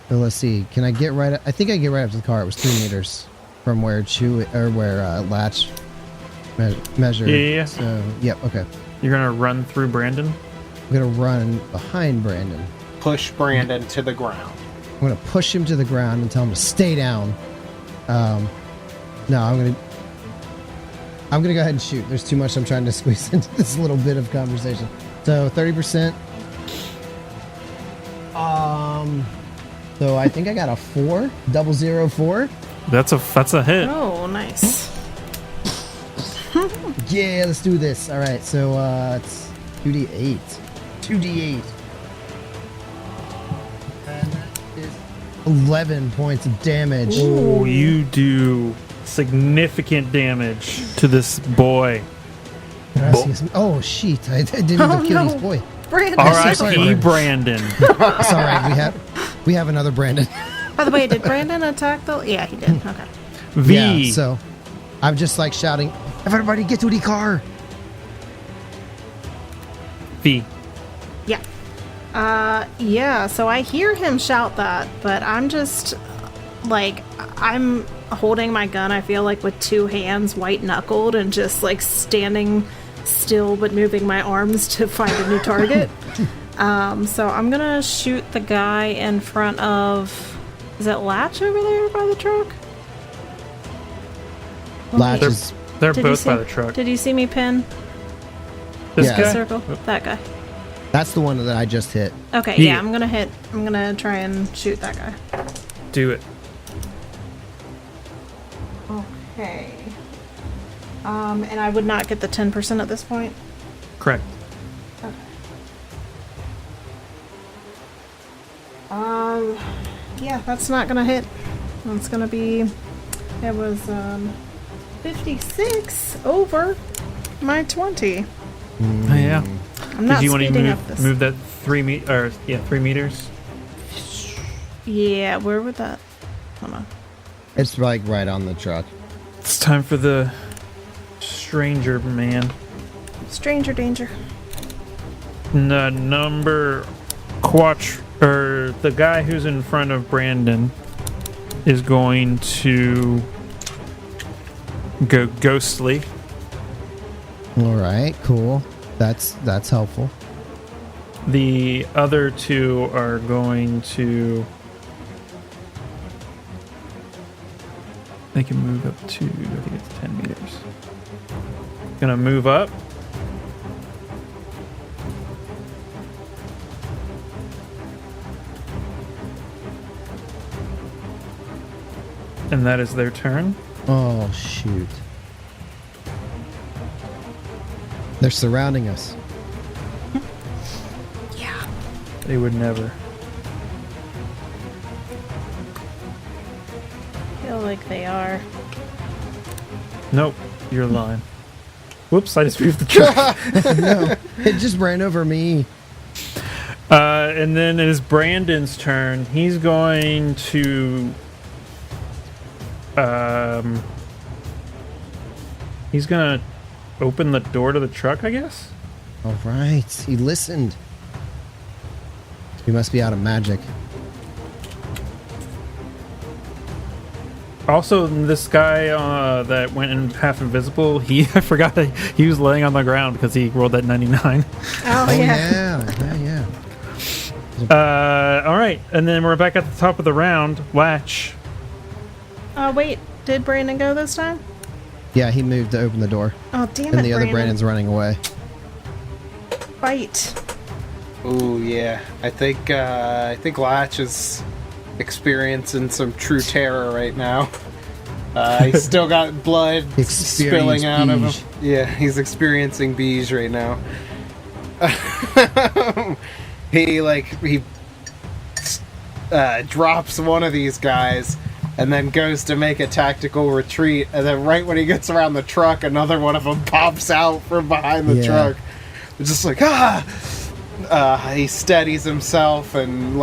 So let's see. Can I get right? I think I get right up to the car. It was 3 meters from where Latch measured. Yeah. So yep. Okay. You're going to run through Brandon? I'm gonna run behind Brandon. Push Brandon to the ground. I'm gonna push him to the ground and tell him to stay down. No, I'm gonna go ahead and shoot. There's too much I'm trying to squeeze into this little bit of conversation. So 30%. So I think I got a 4, 004. That's a hit. Oh, nice. Yeah, let's do this. All right, so it's 2d8. 2d8. And that is 11 points of damage. Oh, you do significant damage to this boy. Can I see some- Oh, shit. I didn't even Oh, kill no. this boy. Brandon. R.I.P. Brandon. It's all right. We have another Brandon. By the way, did Brandon attack the... Yeah, he did. Okay. V. Yeah, so I'm just like shouting, "Everybody get to the car!" V. Yeah. Yeah, so I hear him shout that, but I'm just, like, I'm holding my gun, I feel like, with 2 hands, white-knuckled, and just, like, standing still but moving my arms to find a new target. So I'm gonna shoot the guy in front of... Is it Latch over there by the truck? Latch Wait, is They're did you both by see- the truck. Did you see me pin This Yeah. the guy? circle? That guy. that's the one that I just hit. Okay, Yeah. yeah, I'm gonna try and shoot that guy. Do it. Okay. And I would not get the 10% at this point. Correct. Okay. Yeah, that's not gonna hit. That's gonna be... It was, 56 over my 20. Oh, yeah. I'm not Did you want to speeding up this. move that 3 meters? Yeah, where would that... Hold on. It's like right on the truck. It's time for the stranger man. Stranger danger. The number or the guy who's in front of Brandon is going to go ghostly. All right, cool. That's helpful. The other 2 are going to... They can move up to, I think it's 10 meters. Gonna move up. And that is their turn. Oh shoot! They're surrounding us. Yeah. They would never. Feel like they are. Nope, you're lying. Whoops, I just moved the truck. No, it just ran over me. And then it is Brandon's turn. He's going to... he's gonna open the door to the truck, I guess? All right, he listened. He must be out of magic. Also, this guy that went in half invisible, I forgot that he was laying on the ground because he rolled that 99. Oh, yeah. Yeah. All right, and then we're back at the top of the round. Latch. Wait, did Brandon go this time? Yeah, he moved to open the door, Oh, damn and it, the other Brandon. Brandon's running away. Fight. Ooh, yeah. I think Latch is experiencing some true terror right now. He's still got blood spilling out of him. Yeah, he's experiencing beige right now. He drops one of these guys and then goes to make a tactical retreat, and then right when he gets around the truck, another one of them pops out from behind the truck. It's just like, he steadies himself, and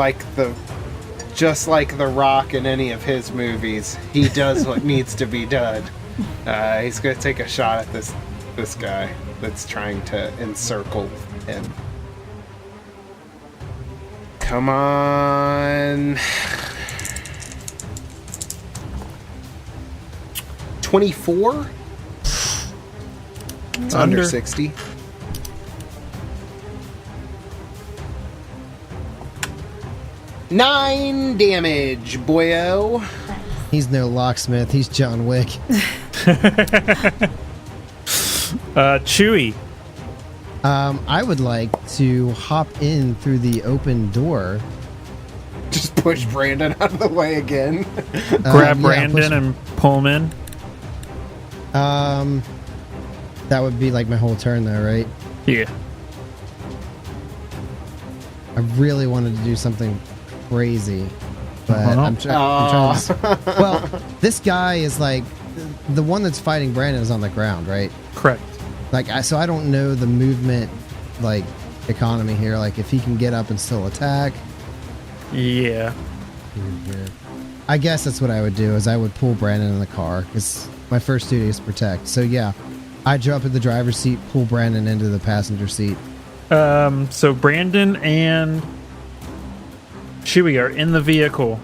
just like The Rock in any of his movies, he does what needs to be done. He's going to take a shot at this guy that's trying to encircle him. Come on. 24? It's under 60. Nine damage, boyo. He's no locksmith. He's John Wick. Chewie. I would like to hop in through the open door. Just push Brandon out of the way again. Grab Brandon and pull him in. That would be like my whole turn, though, right? Yeah. I really wanted to do something crazy, but I'm trying to. Well, this guy is like the one that's fighting Brandon is on the ground, right? Correct. So I don't know the movement, economy here. Like, if he can get up and still attack. Yeah. I guess that's what I would do. Is I would pull Brandon in the car because my first duty is to protect. So yeah, I jump in the driver's seat, pull Brandon into the passenger seat. So Brandon and Chewie are in the vehicle.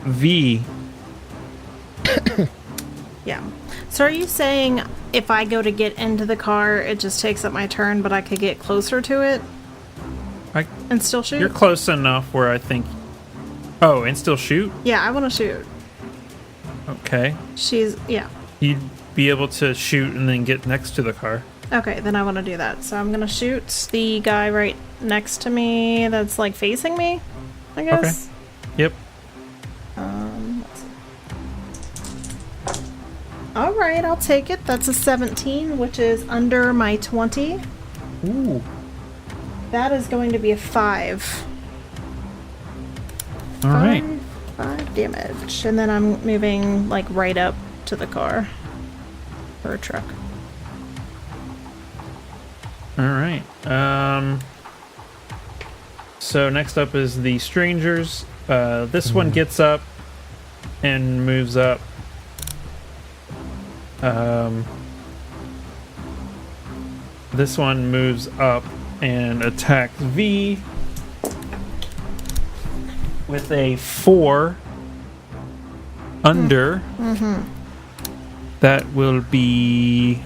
V. Yeah. So are you saying if I go to get into the car, it just takes up my turn, but I could get closer to it and still shoot? You're close enough where I think... Oh, and still shoot? Yeah, I want to shoot. Okay. Yeah. You'd be able to shoot and then get next to the car. Okay, then I want to do that. So I'm going to shoot the guy right next to me that's, facing me, I guess. Okay. Yep. Let's see. All right, I'll take it. That's a 17, which is under my 20. Ooh. That is going to be a 5. All right. 5 damage. And then I'm moving, right up to the car. Or a truck. All right. So next up is the strangers. This one gets up and moves up. This one moves up and attacks V with a 4 under. That will be...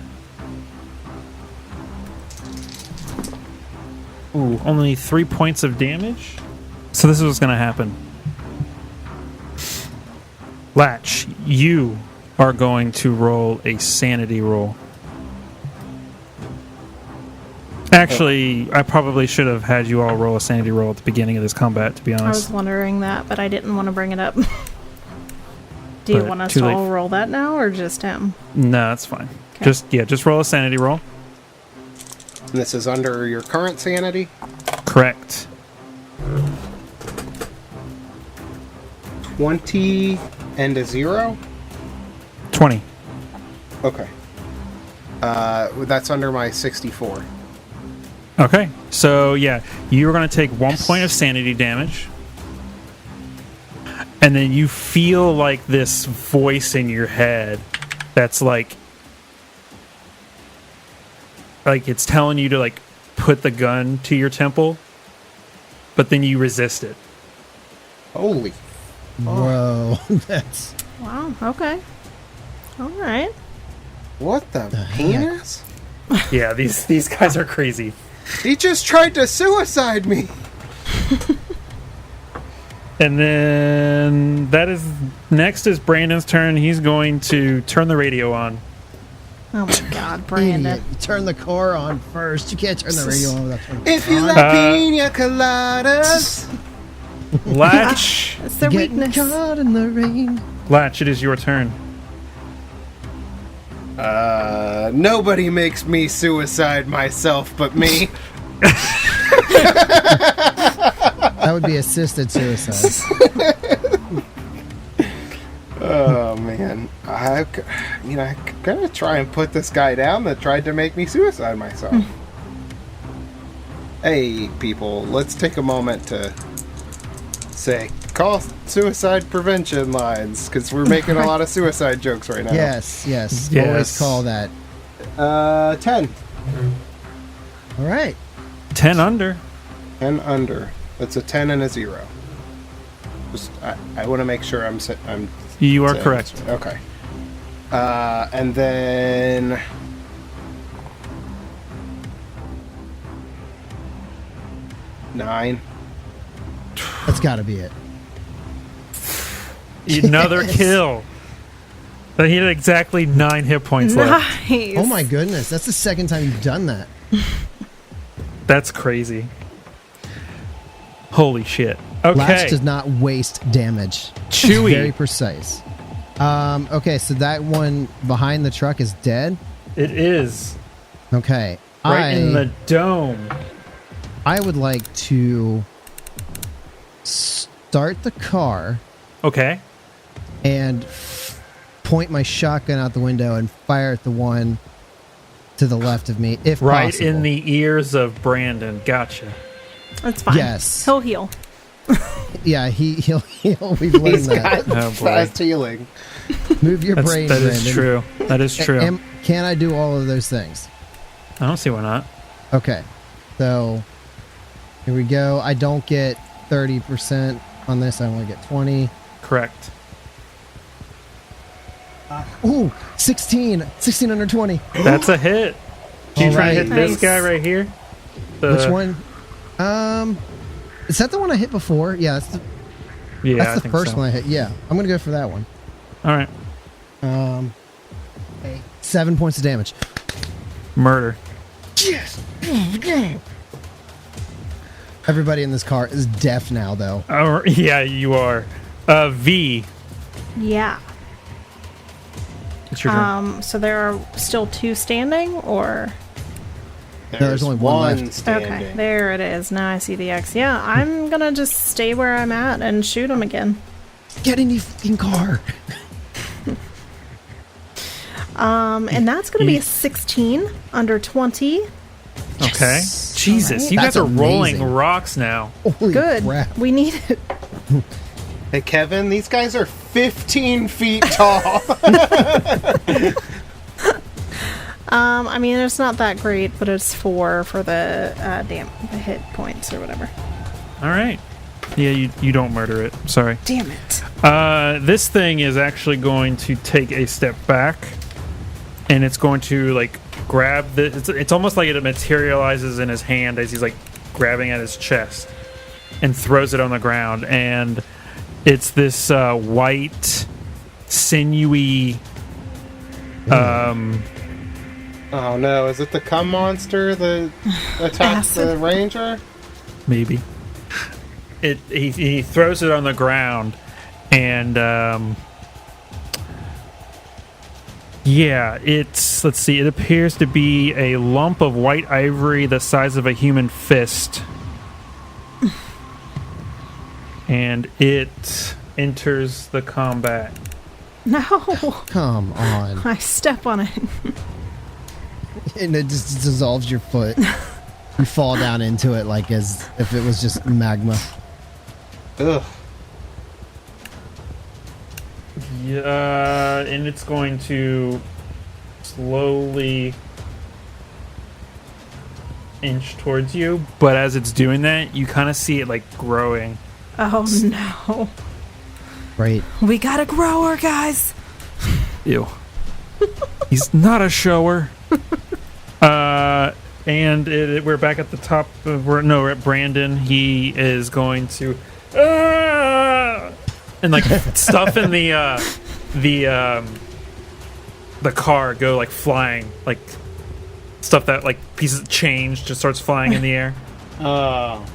Ooh, only 3 points of damage? So this is what's going to happen. Latch, you are going to roll a sanity roll. Actually, I probably should have had you all roll a sanity roll at the beginning of this combat, to be honest. I was wondering that, but I didn't want to bring it up. Do you want us to all roll that now, or just him? No, that's fine. Okay. Just roll a sanity roll. And this is under your current sanity? Correct. 20 and a 0? 20. Okay. That's under my 64. Okay, so yeah, you're going to take 1 point of sanity damage. And then you feel like this voice in your head that's like it's telling you to put the gun to your temple, but then you resist it. Holy. Whoa, that's... Wow, okay. All right. What the penis? Yeah, these guys are crazy. He just tried to suicide me. And then next is Brandon's turn. He's going to turn the radio on. Oh my God, Brandon. Idiot. You turn the car on first. You can't turn the radio on without turning If it you on. like pina coladas. Latch. It's their Getting weakness. caught in the rain. Latch, it is your turn. Nobody makes me suicide myself but me. That would be assisted suicide. Oh man, I'm gonna try and put this guy down that tried to make me suicide myself. Hey, people, let's take a moment to say, call suicide prevention lines, because we're making a lot of suicide jokes right now. Yes. Yes. Always call that. 10. All right. 10 under. 10 under. That's a 10 and a 0. Just, I want to make sure I'm You are saying correct. this. Okay. And then... Nine. That's got to be it. Another Yes. kill. So he had exactly 9 hit points left. Nice. Oh my goodness. That's the second time you've done that. That's crazy. Holy shit. Latch Okay. does not waste damage. Chewy. Very precise. Okay, so that one behind the truck is dead. It is. Okay. Right in the dome. I would like to start the car Okay. and point my shotgun out the window and fire at the one to the left of me, if Right possible. in the ears of Brandon. Gotcha. That's fine. Yes. He'll heal. Yeah, he'll heal. We've learned He's that. got Oh, boy. fast healing. Move your That brain, is Brandon. true. That is true. Can I do all of those things? I don't see why not. Okay. So, here we go. I don't get 30% on this. I only get 20. Correct. Ooh, 16. 16 under 20. That's a hit. Do you All try to right. hit this Nice. guy right here? Which one? Is that the one I hit before? Yeah, Yeah, I that's the think first so. one I hit. Yeah, I'm going to go for that one. All right. 7 points of damage. Murder. Everybody in this car is deaf now, though. Oh, yeah, you are. V. Yeah. It's your turn. So there are still 2 standing, or there's only one left. standing. okay, there it is. Now I see the X. Yeah, I'm gonna just stay where I'm at and shoot him again. Get in your fucking car. And that's gonna be a 16 under 20. Okay. Jesus, Alright. you guys That's are rolling amazing. rocks now. Holy Good. crap. We need it. Hey, Kevin, these guys are 15 feet tall. I mean, it's not that great, but it's 4 for the the hit points or whatever. All right. Yeah, you don't murder it. Sorry. Damn it. This thing is actually going to take a step back, and it's going to like grab the. It's almost like it materializes in his hand as he's like grabbing at his chest, and throws it on the ground. And it's this white, sinewy. Oh no, is it the cum monster that attacked the Acid. ranger? Maybe. He throws it on the ground, and yeah, let's see, it appears to be a lump of white ivory the size of a human fist, and it enters the combat. No. Come on. I step on it. And it just dissolves your foot. You fall down into it like as if it was just magma. Ugh. Yeah, and it's going to slowly inch towards you, but as it's doing that, you kind of see it like growing. Oh no. Right. We got a grower, guys. Ew. He's not a shower. And we're back at the top. We're at Brandon. He is going to and like stuff in the the car go like flying, like stuff that like pieces of change just starts flying in the air. Oh,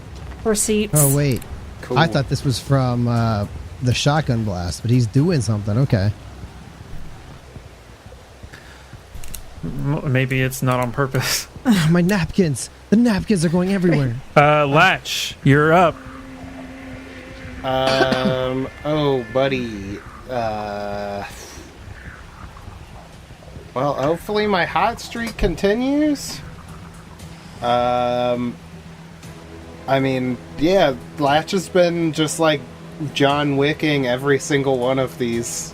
Receipts. Oh wait, cool. I thought this was from the shotgun blast, but he's doing something. Okay. Maybe it's not on purpose. My napkins. The napkins are going everywhere. Latch, you're up. Oh, buddy. Well, hopefully my hot streak continues. I mean, yeah, Latch has been just like John Wicking every single one of these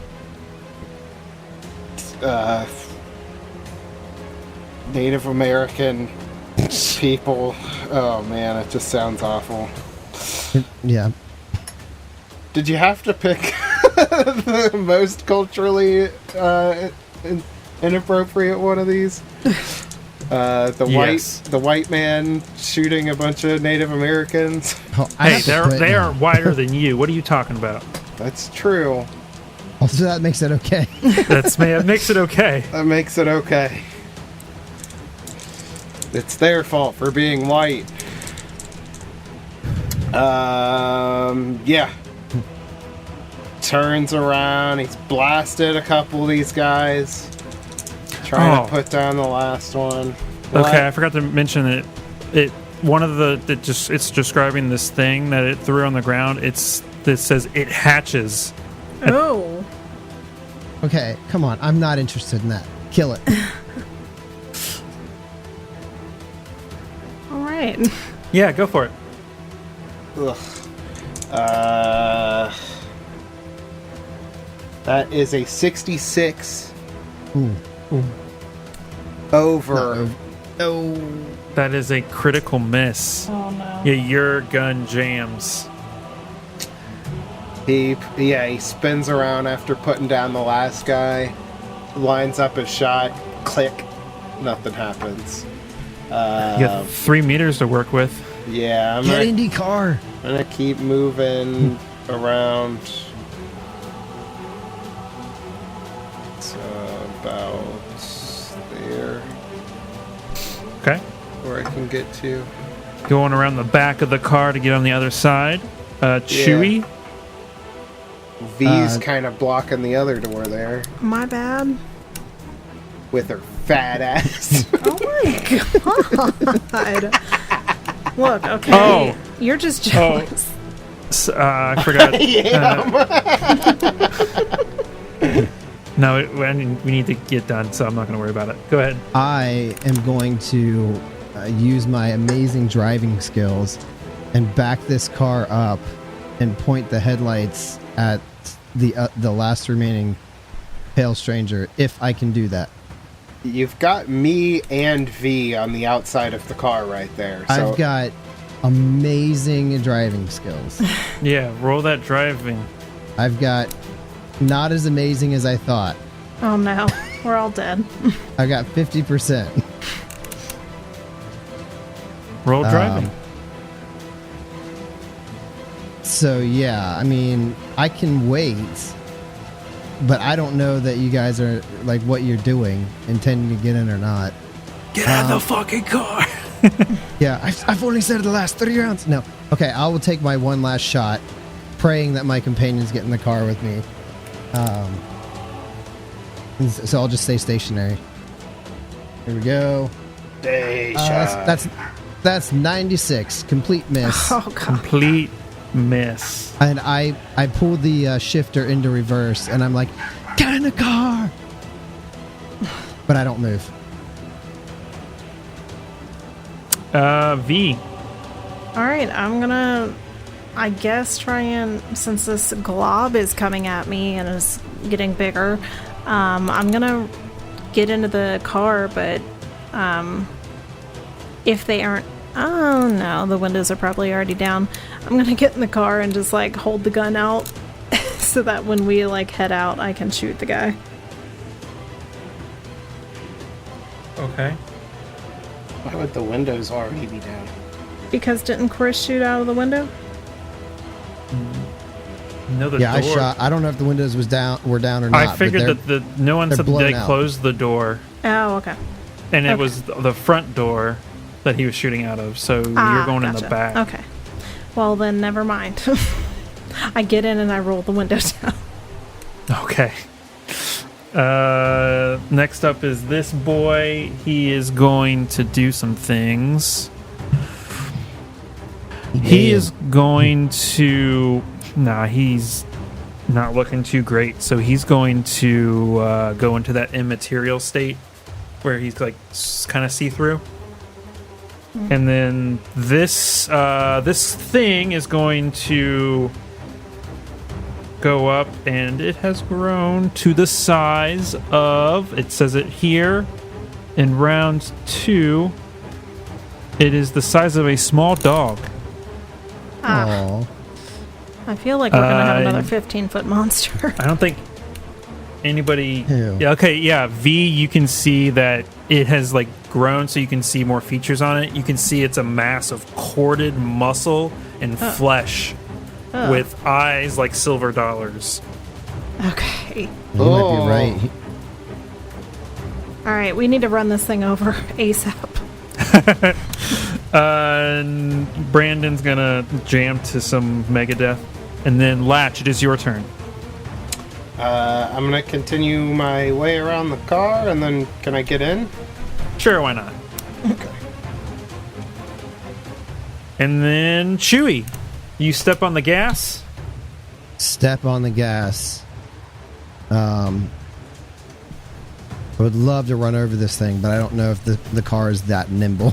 Native American people. Oh man, it just sounds awful. Yeah. Did you have to pick the most culturally inappropriate one of these? Yes. The white man shooting a bunch of Native Americans. Oh, I Hey, have to quit they now. are wider than you. What are you talking about? That's true. Also, that makes it okay. That makes it okay. That makes it okay. It's their fault for being white. Yeah. Turns around. He's blasted a couple of these guys. Trying to put down the last one. Okay, I forgot to mention that it's describing this thing that it threw on the ground. It says it hatches. Oh. Okay, come on. I'm not interested in that. Kill it. All right. Yeah, go for it. Ugh. That is a 66 Ooh. over. Oh. That is a critical miss. Oh no. Yeah, your gun jams. He spins around after putting down the last guy, lines up his shot, click, nothing happens. You got 3 meters to work with. Yeah, I'm Get Indy car. gonna keep moving around. It's about there, Okay. where I can get to. Going around the back of the car to get on the other side. Chewy. V's kind of blocking the other door there My bad. with her fat ass. Oh my god. Look, okay. Oh. You're just jealous. I forgot. Yeah. No, we need to get done, so I'm not going to worry about it. Go ahead. I am going to use my amazing driving skills and back this car up and point the headlights at the last remaining pale stranger, if I can do that. You've got me and V on the outside of the car right there. So I've got amazing driving skills. Yeah, roll that driving. I've got not as amazing as I thought. Oh no. We're all dead. I got 50%. Roll driving. So yeah, I mean, I can wait, but I don't know that you guys are like what you're doing, intending to get in or not. Get out of the fucking car. Yeah, I've only said the last 3 rounds. No. Okay, I will take my one last shot, praying that my companions get in the car with me. So I'll just stay stationary. Here we go. That's 96. Complete miss. Oh god. Complete miss. And I pull the shifter into reverse, and I'm like, get in the car! But I don't move. V. All right, I'm gonna, I guess, try and, since this glob is coming at me and is getting bigger, I'm gonna get into the car, but if they aren't, oh no, the windows are probably already down. I'm gonna get in the car and just like hold the gun out so that when we like head out, I can shoot the guy. Okay. why would the windows already be down? Because didn't Chris shoot out of the window? No, the Yeah, door. I shot. I don't know if the windows were down or not. I figured that no one said blown they out. closed the door, Oh, okay. and it Okay. was the front door that he was shooting out of. So you're going in the Gotcha. back. Okay. Well, then never mind. I get in and I roll the windows down. Okay. Next up is this boy. He is going to do some things. He is going to... Nah, he's not looking too great. So he's going to go into that immaterial state where he's like kind of see-through. And then this thing is going to go up, and it has grown to the size of, it says it here, in round 2, it is the size of a small dog. Aw. I feel like we're gonna have another 15-foot monster. I don't think anybody... Ew. Yeah, okay, yeah, V, you can see that it has like grown, so you can see more features on it. You can see it's a mass of corded muscle and flesh with eyes like silver dollars. Okay. You might be right. All right, we need to run this thing over ASAP. And Brandon's gonna jam to some Megadeth. And then Latch, it is your turn. I'm gonna continue my way around the car, and then can I get in? Sure, why not? Okay. And then Chewie, you step on the gas. Step on the gas. I would love to run over this thing, but I don't know if the car is that nimble.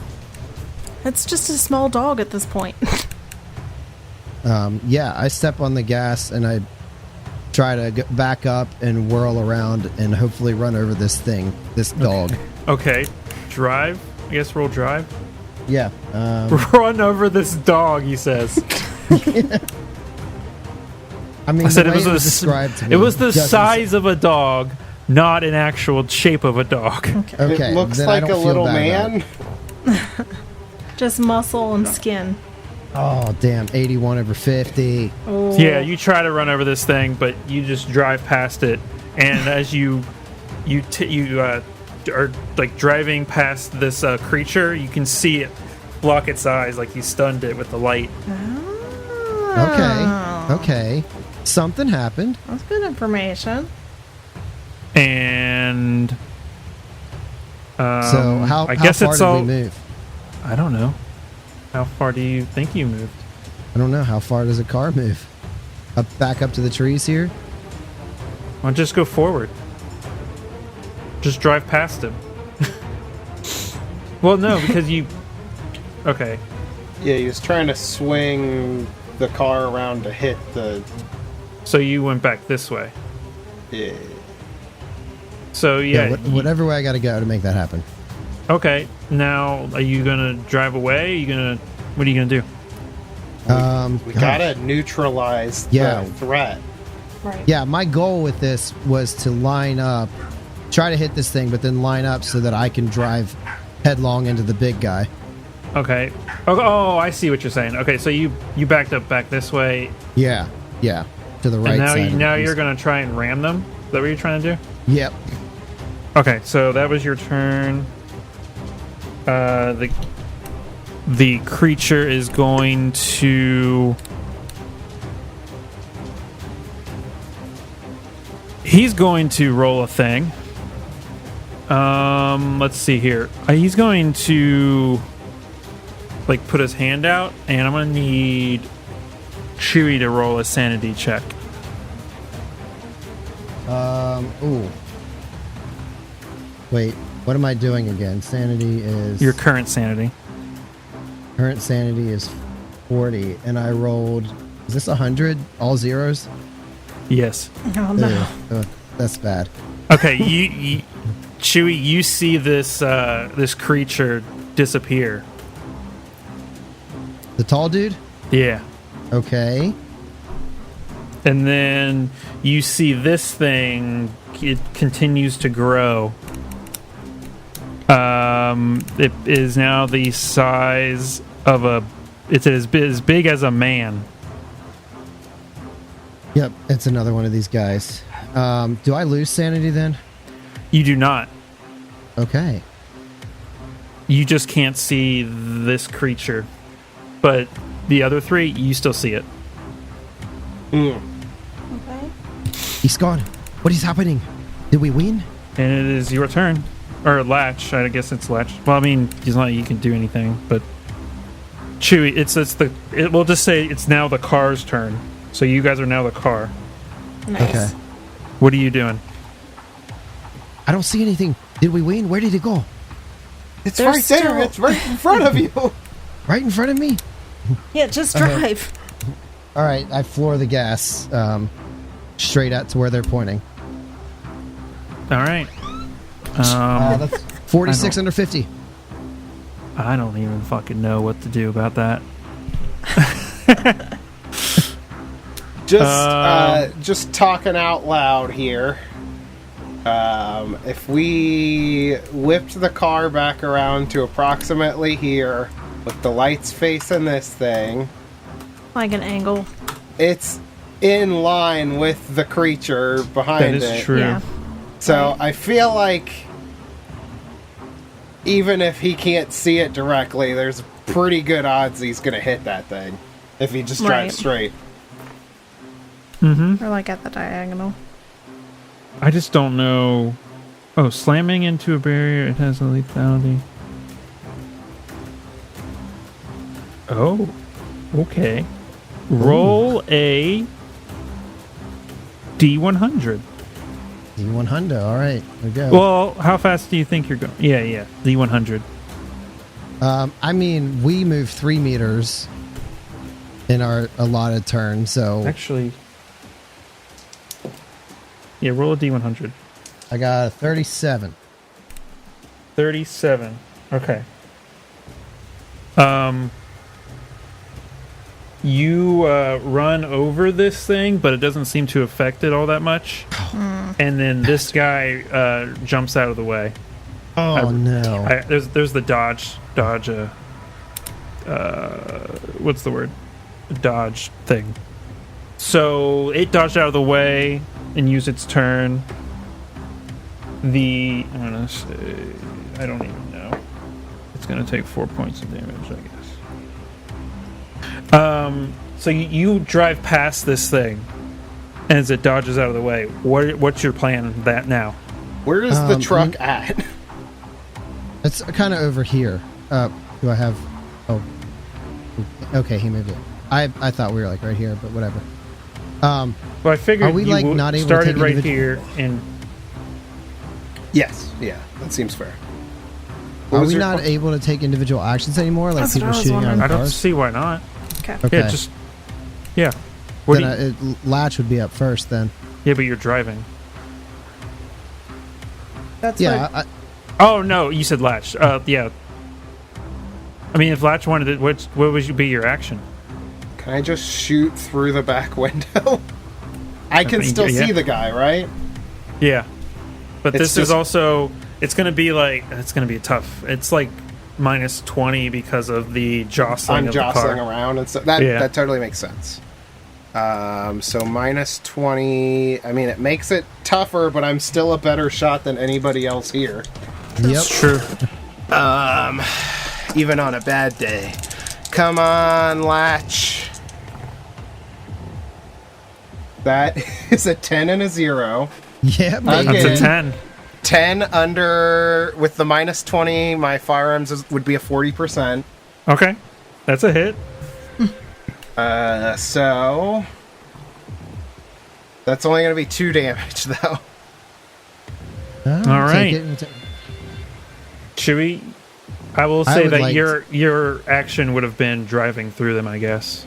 It's just a small dog at this point. Yeah, I step on the gas and I try to get back up and whirl around and hopefully run over this thing, this dog. Okay, drive. I guess roll drive. Yeah. Run over this dog, he says. I mean, I said the it way was, described to me it was the doesn't size of a dog, not an actual shape of a dog. Okay, It looks then I like don't a feel little bad about man. it. Just muscle and skin. Oh, damn. 81 over 50. Oh. Yeah, you try to run over this thing, but you just drive past it. And as you are like driving past this creature, you can see it block its eyes, like you stunned it with the light. Oh. Okay. Something happened. That's good information. And So how I guess far it's did all. we move? I don't know. How far do you think you moved? I don't know. How far does a car move? Back up to the trees here? Well, just go forward. Just drive past him. Well, no, because you. Okay. Yeah, he was trying to swing the car around to hit the. So you went back this way. Yeah. So yeah. Whatever way I got to go to make that happen. Okay. Now, are you gonna drive away? Are you gonna? What are you gonna do? We gosh. gotta neutralize Yeah. the threat. Right. Yeah, my goal with this was to line up, try to hit this thing, but then line up so that I can drive headlong into the big guy. Okay. Oh, I see what you're saying. Okay, so you backed up back this way, Yeah, to the right and now side. now you're gonna try and ram them. Is that what you're trying to do? Yep. Okay, so that was your turn. The creature is going to. He's going to roll a thing. Let's see here. He's going to like put his hand out, and I'm gonna need Chewie to roll a sanity check. Ooh. Wait, what am I doing again? Sanity is... Your current sanity. Current sanity is 40, and I rolled... Is this 100? All zeros? Yes. Oh no. Ugh, that's bad. Okay, you Chewie, you see this this creature disappear. The tall dude? Yeah. Okay. And then you see this thing, it continues to grow. It is now the size of it's as big as a man. Yep, it's another one of these guys. Do I lose sanity then? You do not. Okay. You just can't see this creature. But the other three, you still see it. Okay. He's gone. What is happening? Did we win? And it is your turn. Or Latch. I guess it's Latch. Well, I mean, it's not like you can do anything, but Chewie, we'll just say it's now the car's turn. So you guys are now the car. Nice. Okay. What are you doing? I don't see anything. Did we win? Where did it go? It's They're right there. still- It's right in front of you. Right in front of me? Yeah, just drive. All right, I floor the gas straight out to where they're pointing. All right. That's 46 under 50. I don't even fucking know what to do about that. Just talking out loud here. If we whipped the car back around to approximately here, with the lights facing this thing, Like an angle. it's in line with the creature behind it. That is true. Yeah. So I feel like even if he can't see it directly, there's pretty good odds he's going to hit that thing if he just drives straight. Mm-hmm. Or like at the diagonal. I just don't know. Oh, slamming into a barrier, it has a lethality. Oh, okay. Roll a D100. D100, all right. Here we go. Well, how fast do you think you're going? Yeah, D100. I mean, we moved 3 meters in our allotted turn, so Actually, yeah, roll a D100. I got a 37. 37. Okay. You run over this thing, but it doesn't seem to affect it all that much. And then this guy jumps out of the way. Oh, no. There's the dodge. What's the word? Dodge thing. So it dodged out of the way and used its turn. I'm gonna say, I don't even know. It's gonna take 4 points of damage, I guess. So you drive past this thing, and as it dodges out of the way, what's your plan that now? Where is the truck at? It's kind of over here. Do I have... Oh. Okay, he moved it. I thought we were like right here, but whatever. Well, I figured Are we, you like, not able to started take right individual- here, and Yes. Yeah, that seems fair. Are we not able to take individual actions anymore? Like That's what people I was shooting wondering. on I don't cars? see why not. Okay. Okay. Yeah. What Then do you, Latch would be up first then. yeah, but you're driving. That's Yeah, what, Oh no, you said Latch. Yeah. I mean, if Latch wanted it, what would be your action? Can I just shoot through the back window? I can mean, still yeah. see the guy, right? Yeah. But It's this is just- also, it's going to be tough. It's like minus 20 because of the jostling I'm of jostling the car. around and stuff. Yeah. That totally makes sense. So minus 20. I mean, it makes it tougher, but I'm still a better shot than anybody else here. Yep. It's true. Even on a bad day. Come on, Latch. That is a 10 and a 0. Yeah, baby. Okay. That's a 10. 10 under, with the minus 20, my firearms would be a 40%. Okay. That's a hit. So that's only going to be 2 damage, though. Oh, All right. take it. Chewie, I will I say would that like your action would have been driving through them, I guess.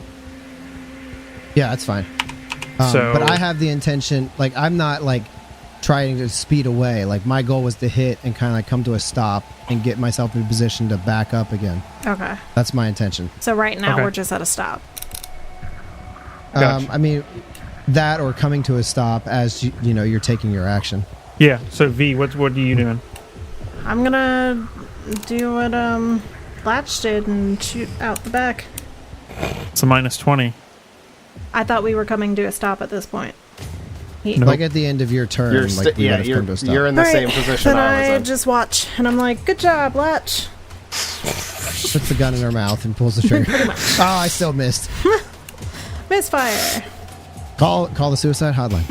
Yeah, that's fine. So- but I have the intention, like, I'm not like trying to speed away. Like, my goal was to hit and kind of like come to a stop and get myself in a position to back up again. okay. That's my intention. So right now Okay. we're just at a stop. Gotcha. I mean, that or coming to a stop as you know you're taking your action. Yeah. So V, what are you doing? I'm gonna do what Latch did and shoot out the back. It's a minus 20. I thought we were coming to a stop at this point. Like at the end of your turn, You're like we would have come to a stop. you're in the All same right, position then I was I in. just watch, and I'm like, good job, Latch. Puts the gun in her mouth and pulls the trigger. Oh, I still missed. Misfire. Call the suicide hotline.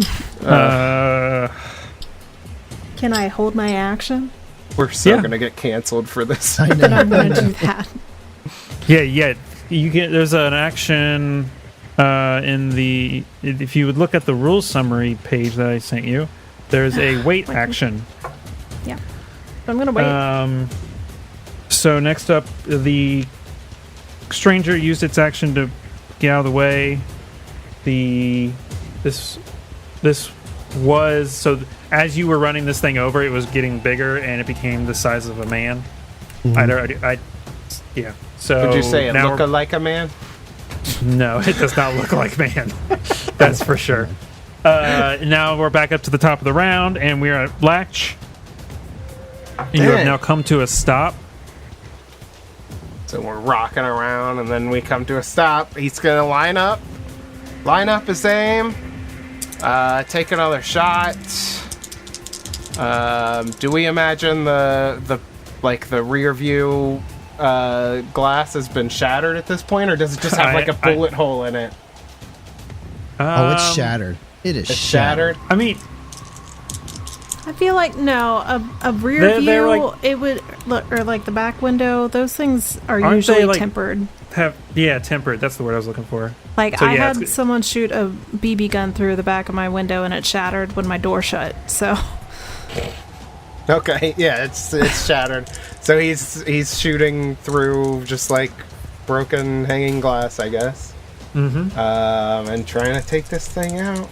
Can I hold my action? We're so Yeah. gonna get canceled for this. I Then I'm know. going to do that. Yeah. You can. There's an action in the. If you would look at the rules summary page that I sent you, there's a wait action. Yeah. So I'm going to wait. So next up, the stranger used its action to get out of the way. This was so. As you were running this thing over, it was getting bigger, and it became the size of a man. Yeah. So Would you say it now looked like a man? no, it does not look like man. That's for sure. Now we're back up to the top of the round, and we're at Latch. You have Dang. now come to a stop. So we're rocking around, and then we come to a stop. He's gonna line up his aim, take another shot. Do we imagine the rear view glass has been shattered at this point, or does it just have like a bullet hole in it? Oh, it's shattered. It is It's shattered. I mean, I feel like a rear They're view. like- It would look, or like the back window. Those things are Aren't usually they, like- tempered. tempered. That's the word I was looking for. Like So, I yeah, had it's- someone shoot a BB gun through the back of my window and it shattered when my door shut. So Okay, yeah, it's shattered. So he's shooting through just like broken hanging glass, I guess. Mm-hmm. And trying to take this thing out.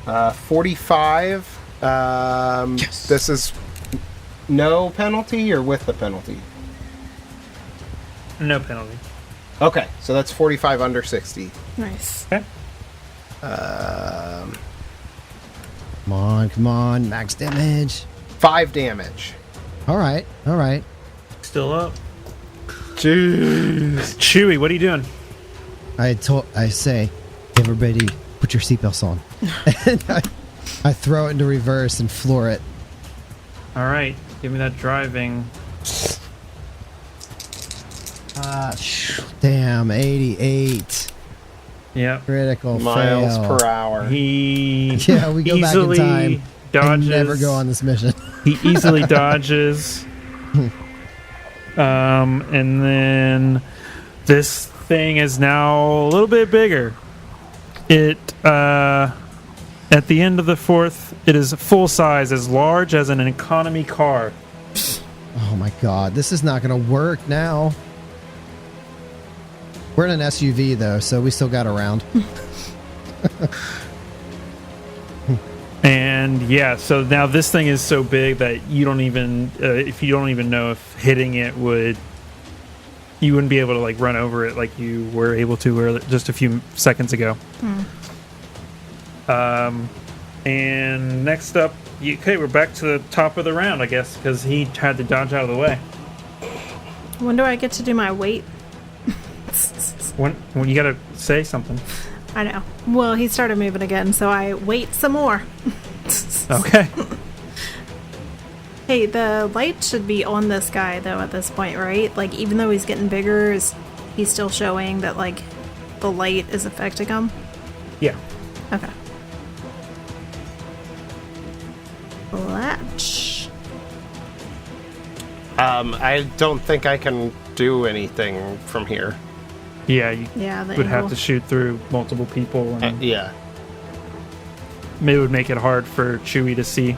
45. Yes. This is no penalty or with the penalty? No penalty. Okay, so that's 45 under 60. nice. Okay. Come on, max damage. 5 damage. All right. Still up. Jeez. Chewy, what are you doing? I say, everybody, put your seatbelts on. And I throw it into reverse and floor it. All right, give me that driving. Damn, 88 Yep. critical Miles fail. per hour. He Yeah, we go back in easily time dodges. and never go on this mission. He easily dodges. And then this thing is now a little bit bigger. It at the end of the fourth, it is full size, as large as an economy car. Oh my god, this is not going to work now. We're in an SUV though, so we still got around. And yeah, so now this thing is so big that you don't even if you don't even know if hitting it you wouldn't be able to like run over it like you were able to just a few seconds ago. And next up, okay, we're back to the top of the round, I guess, because he had to dodge out of the way. When do I get to do my weight? When you gotta say something. I know. Well, he started moving again, so I wait some more. Okay. Hey, the light should be on this guy though at this point, right? Like even though he's getting bigger, he's still showing that like the light is affecting him. Yeah. Okay. Latch. I don't think I can do anything from here. Yeah, you Yeah, the would have angle. to shoot through multiple people, and Yeah. maybe it would make it hard for Chewie to see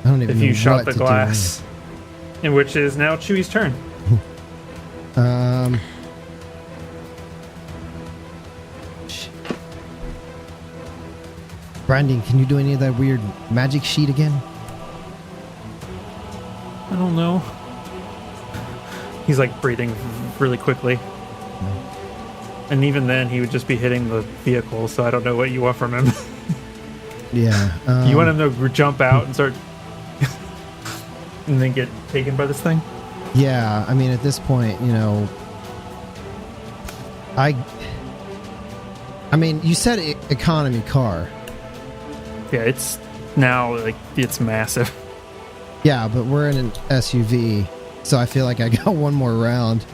I don't even if know you shot what the to do. glass. In which is now Chewie's turn. Brandon, can you do any of that weird magic sheet again? I don't know. He's like breathing really quickly. And even then, he would just be hitting the vehicle, so I don't know what you want from him. Yeah. You want him to jump out and start. and then get taken by this thing? Yeah, I mean, at this point, I mean, you said economy car. Yeah, it's now like it's massive. Yeah, but we're in an SUV, so I feel like I got one more round.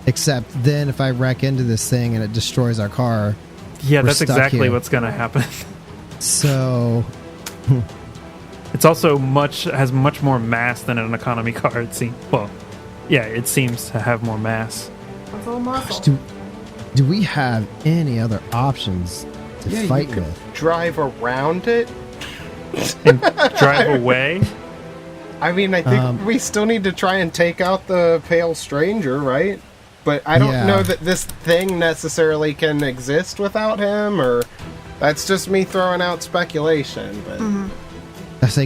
Except then if I wreck into this thing and it destroys our car. Yeah, that's stuck exactly here. what's going to happen. So It's also has much more mass than an economy car. It seems. Well, yeah, it seems to have more mass. That's all muscle. do we have any other options to fight you could with? drive around it. And drive away. I mean, I think we still need to try and take out the pale stranger, right? But I don't know that this thing necessarily can exist without him, or that's just me throwing out speculation. But That's a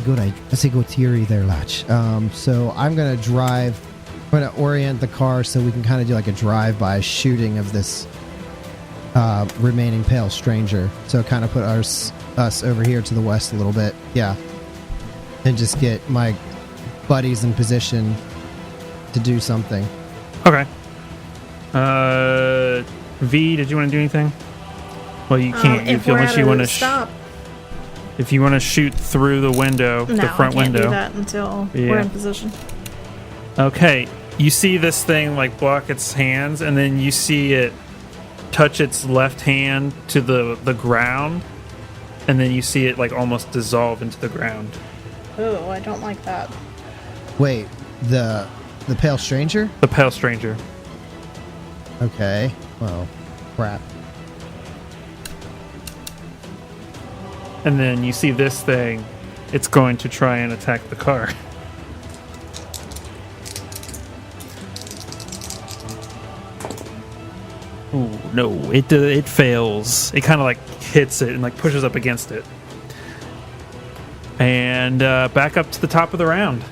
good theory there, Latch. So I'm gonna drive. I'm gonna orient the car so we can kind of do like a drive-by shooting of this remaining pale stranger. So kind of put us over here to the west a little bit, yeah, and just get my buddies in position to do something. Okay. V, did you want to do anything? Well, you can't. Unless you want to stop. If you want to shoot through the window, No, the front I can't window. do that until we're in position. Okay, you see this thing like block its hands, and then you see it touch its left hand to the ground, and then you see it like almost dissolve into the ground. Oh, I don't like that. Wait, the pale stranger? The pale stranger. Okay. Well, crap. And then you see this thing. It's going to try and attack the car. Ooh, no, it fails. It kind of like hits it and like pushes up against it. And back up to the top of the round.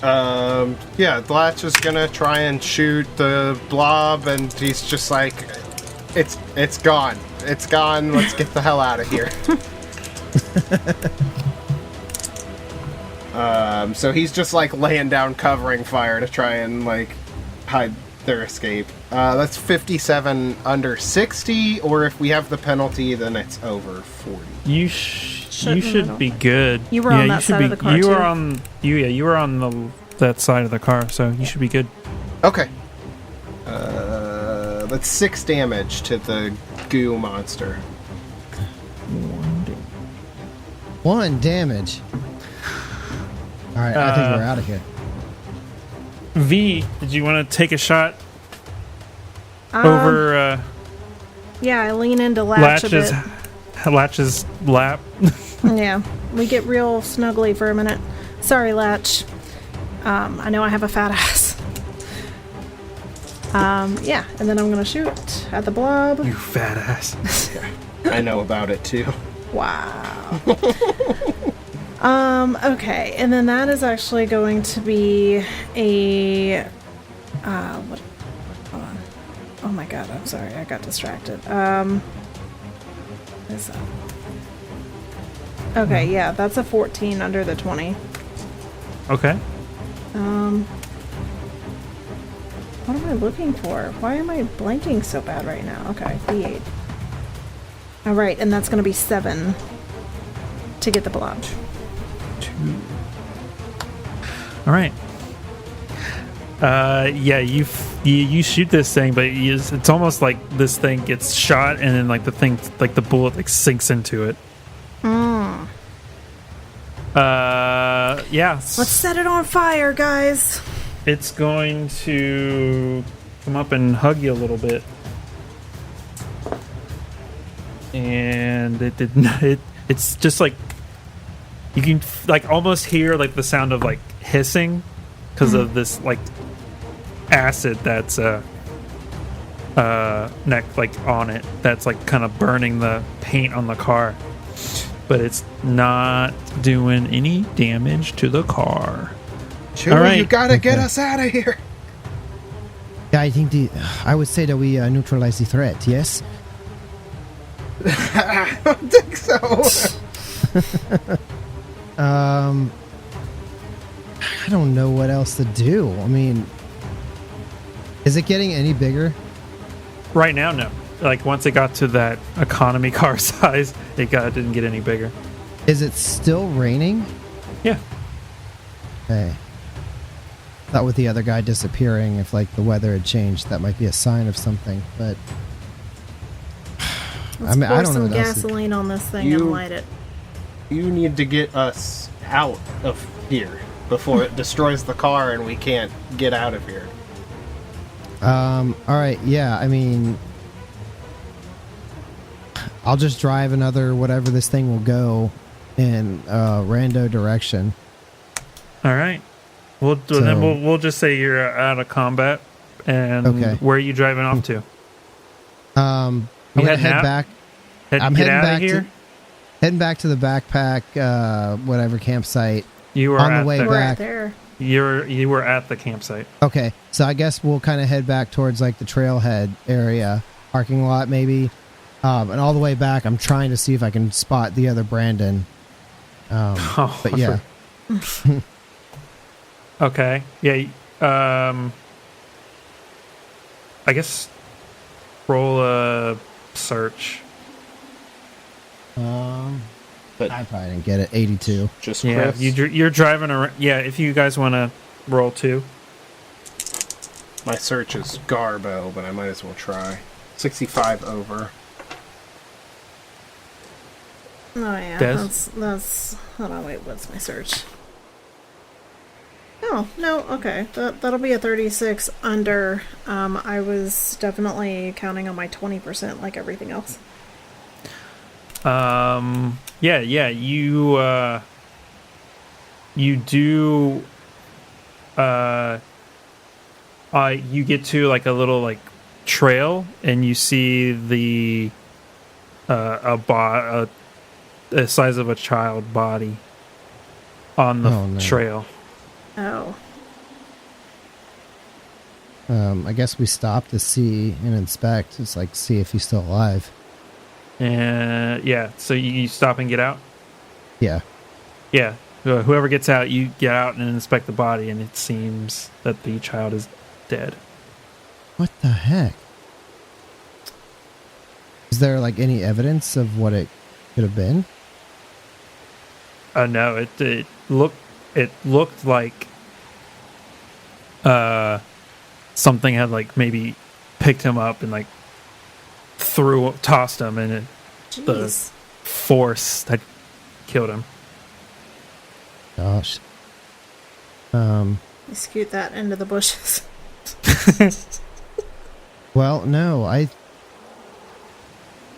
Yeah, Latch is gonna try and shoot the blob, and he's just like, it's gone. It's gone. Let's get the hell out of here. So he's just like laying down covering fire to try and like hide their escape. That's 57 under 60, or if we have the penalty, then it's over 40. You should be good. You were on that side of the car, You too. were on you were on that side of the car, so you should be good. Okay. That's 6 damage to the goo monster. 1 damage. All right, I think we're out of here. V, did you want to take a shot over Yeah, I lean into Latch a bit. Latch's lap? Yeah, we get real snuggly for a minute. Sorry, Latch. I know I have a fat ass. Yeah, and then I'm gonna shoot at the blob. You fat ass. I know about it too. Wow. Okay, and then that is actually going to be a what? Hold on. Oh my god, I'm sorry, I got distracted. What is that? Okay, yeah, that's a 14 under the 20. Okay. What am I looking for? Why am I blanking so bad right now? Okay, D8. Alright, and that's going to be 7 to get the blob. 2. All right. Yeah, you shoot this thing, but it's almost like this thing gets shot, and then like the bullet like sinks into it. Yeah. Let's set it on fire, guys. It's going to come up and hug you a little bit. And it did not, it's just like you can like almost hear like the sound of like hissing because of this like acid that's neck like on it that's like kind of burning the paint on the car. But it's not doing any damage to the car. Chewie, All right. you gotta get us out of here. Yeah, I would say that we neutralize the threat. Yes. I don't think so. I don't know what else to do. I mean, Is it getting any bigger? Right now, no. Like once it got to that economy car size, it didn't get any bigger. Is it still raining? Yeah. Okay. Thought with the other guy disappearing, if like the weather had changed, that might be a sign of something. But Let's I mean, pour I don't know some what else to- gasoline on this thing and light it. You need to get us out of here before it destroys the car and we can't get out of here. All right. Yeah. I mean, I'll just drive another whatever this thing will go in rando direction. All right. Then we'll just say you're out of combat. And Okay. where are you driving off to? I'm You gonna heading head out? back. I'm Get heading out back of here. Heading back to the backpack, whatever campsite. You were on the at way We're back. right there. You were at the campsite. Okay, so I guess we'll kind of head back towards like the trailhead area, parking lot maybe, and all the way back. I'm trying to see if I can spot the other Brandon. But yeah, Okay. Yeah. I guess roll a search. But I probably didn't get it. 82. just Yeah. Chris, You're driving around. Yeah. If you guys want to roll 2. my search is Garbo, but I might as well try. 65 over. Oh yeah, Des? that's. Hold on, wait. What's my search? Oh no, okay. That'll be a 36 under. I was definitely counting on my 20% like everything else. Yeah. You do. You get to like a little like trail, and you see the the size of a child body on the Oh, no. trail. Oh. I guess we stop to see and inspect. It's like see if he's still alive. And yeah, so you stop and get out. Yeah. Yeah, whoever gets out, you get out and inspect the body, and it seems that the child is dead. What the heck? Is there like any evidence of what it could have been? No, it looked like something had like maybe picked him up and like tossed him, and the Jeez. force had killed him. Gosh. You scoot that into the bushes. Well, no, I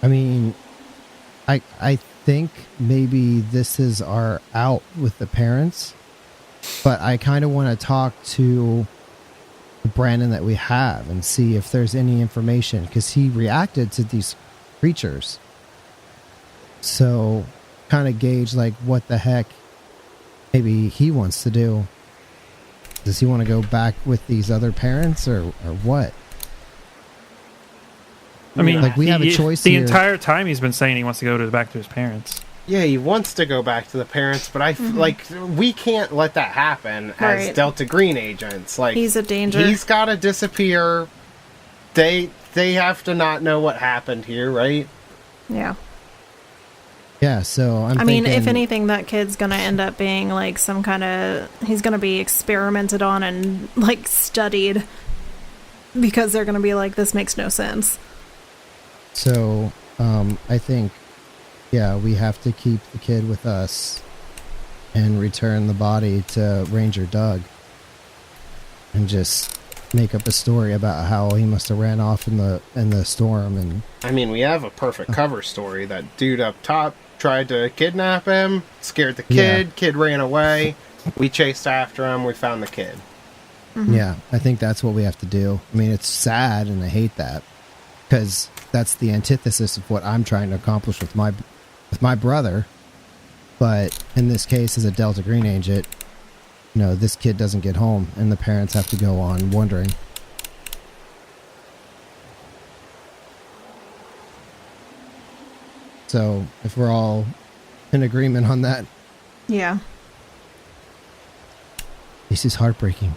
mean, I think maybe this is our out with the parents, but I kind of want to talk to the Brandon that we have and see if there's any information, because he reacted to these creatures. So kind of gauge like what the heck maybe he wants to do. Does he want to go back with these other parents or what? I mean, Like, we have a choice the here. entire time he's been saying he wants to go back to his parents. Yeah, he wants to go back to the parents, but like we can't let that happen as Right. Delta Green agents. Like He's a danger. He's got to disappear. They have to not know what happened here, right? Yeah. Yeah, so I mean, if thinking- anything, that kid's gonna end up being like some kind of. He's gonna be experimented on and like studied because they're gonna be like, this makes no sense. So, I think, yeah, we have to keep the kid with us and return the body to Ranger Doug and just make up a story about how he must have ran off in the storm. And I mean, we have a perfect cover story. That dude up top tried to kidnap him, scared the kid, Yeah. kid ran away. We chased after him, we found the kid. yeah, I think that's what we have to do. I mean, it's sad and I hate that because that's the antithesis of what I'm trying to accomplish with my brother. But in this case, as a Delta Green agent, you know, this kid doesn't get home and the parents have to go on wondering. So if we're all in agreement on that, Yeah. this is heartbreaking.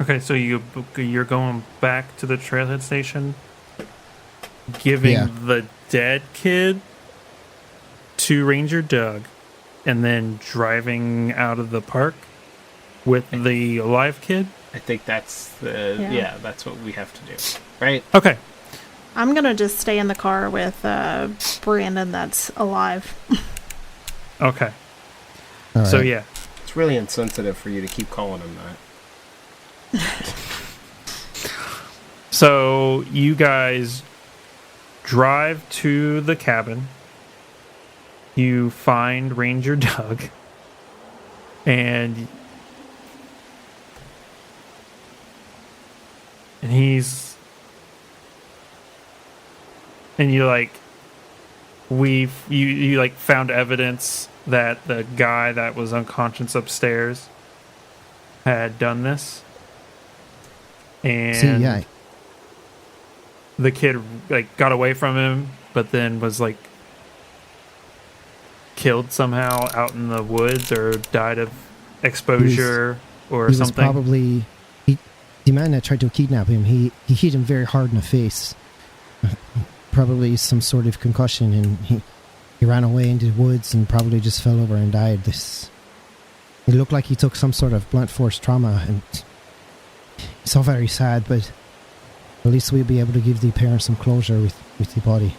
Okay, so you're going back to the trailhead station, giving the dead kid to Ranger Doug, and then driving out of the park with the alive kid? I think that's that's what we have to do. Right? Okay. I'm gonna just stay in the car with Brandon that's alive. Okay. All So right. yeah. It's really insensitive for you to keep calling him that. So you guys drive to the cabin. You find Ranger Doug, and he's, and you like, you like found evidence that the guy that was unconscious upstairs had done this, and the kid like got away from him, but then was like killed somehow out in the woods or died of exposure or he something. Was probably the man that tried to kidnap him. He hit him very hard in the face. Probably some sort of concussion, and he ran away into the woods and probably just fell over and died. It looked like he took some sort of blunt force trauma, and it's all very sad, but at least we'll be able to give the parents some closure with the body.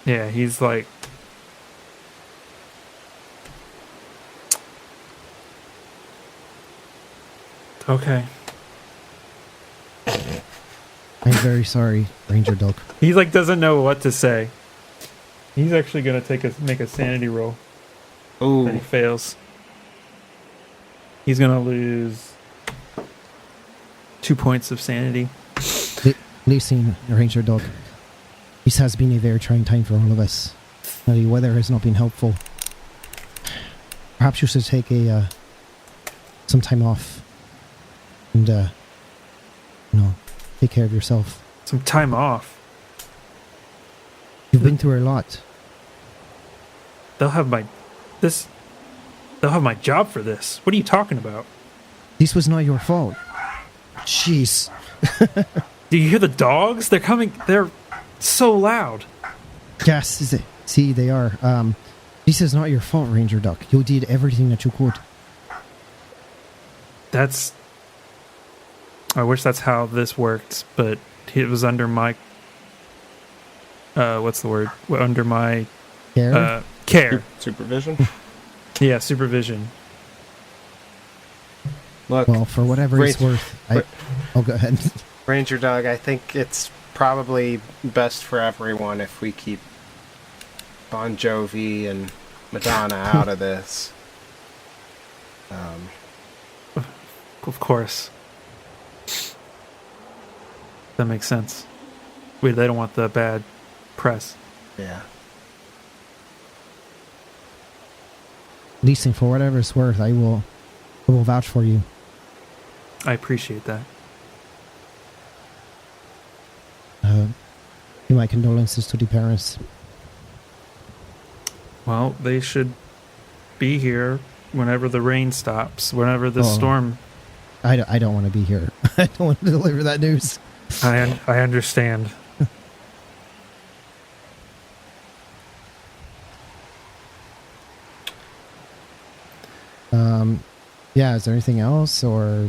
Yeah, he's like, okay. I'm very sorry, Ranger Doug. He like doesn't know what to say. He's actually gonna make a sanity roll. Ooh. That he fails. He's gonna lose 2 points of sanity. Listen, Ranger Doug. This has been a very trying time for all of us. Now, the weather has not been helpful. Perhaps you should take some time off and take care of yourself. Some time off. You've been through a lot. They'll have my job for this. What are you talking about? This was not your fault. Jeez. Do you hear the dogs? They're coming. They're so loud. Yes, see, they are. This is not your fault, Ranger Doug. You did everything that you could. I wish that's how this worked, but it was under my what's the word? Under my Care? care. Supervision? Yeah, supervision. Look, Well, for whatever it's worth, I'll go ahead. Ranger Doug, I think it's probably best for everyone if we keep Bon Jovi and Madonna out of this. Of course. That makes sense. They don't want the bad press. Yeah. Listen, for whatever it's worth, I will vouch for you. I appreciate that. My condolences to the parents. Well, they should be here whenever the rain stops, whenever the storm. I don't want to be here. I don't want to deliver that news. I understand. Yeah, is there anything else, or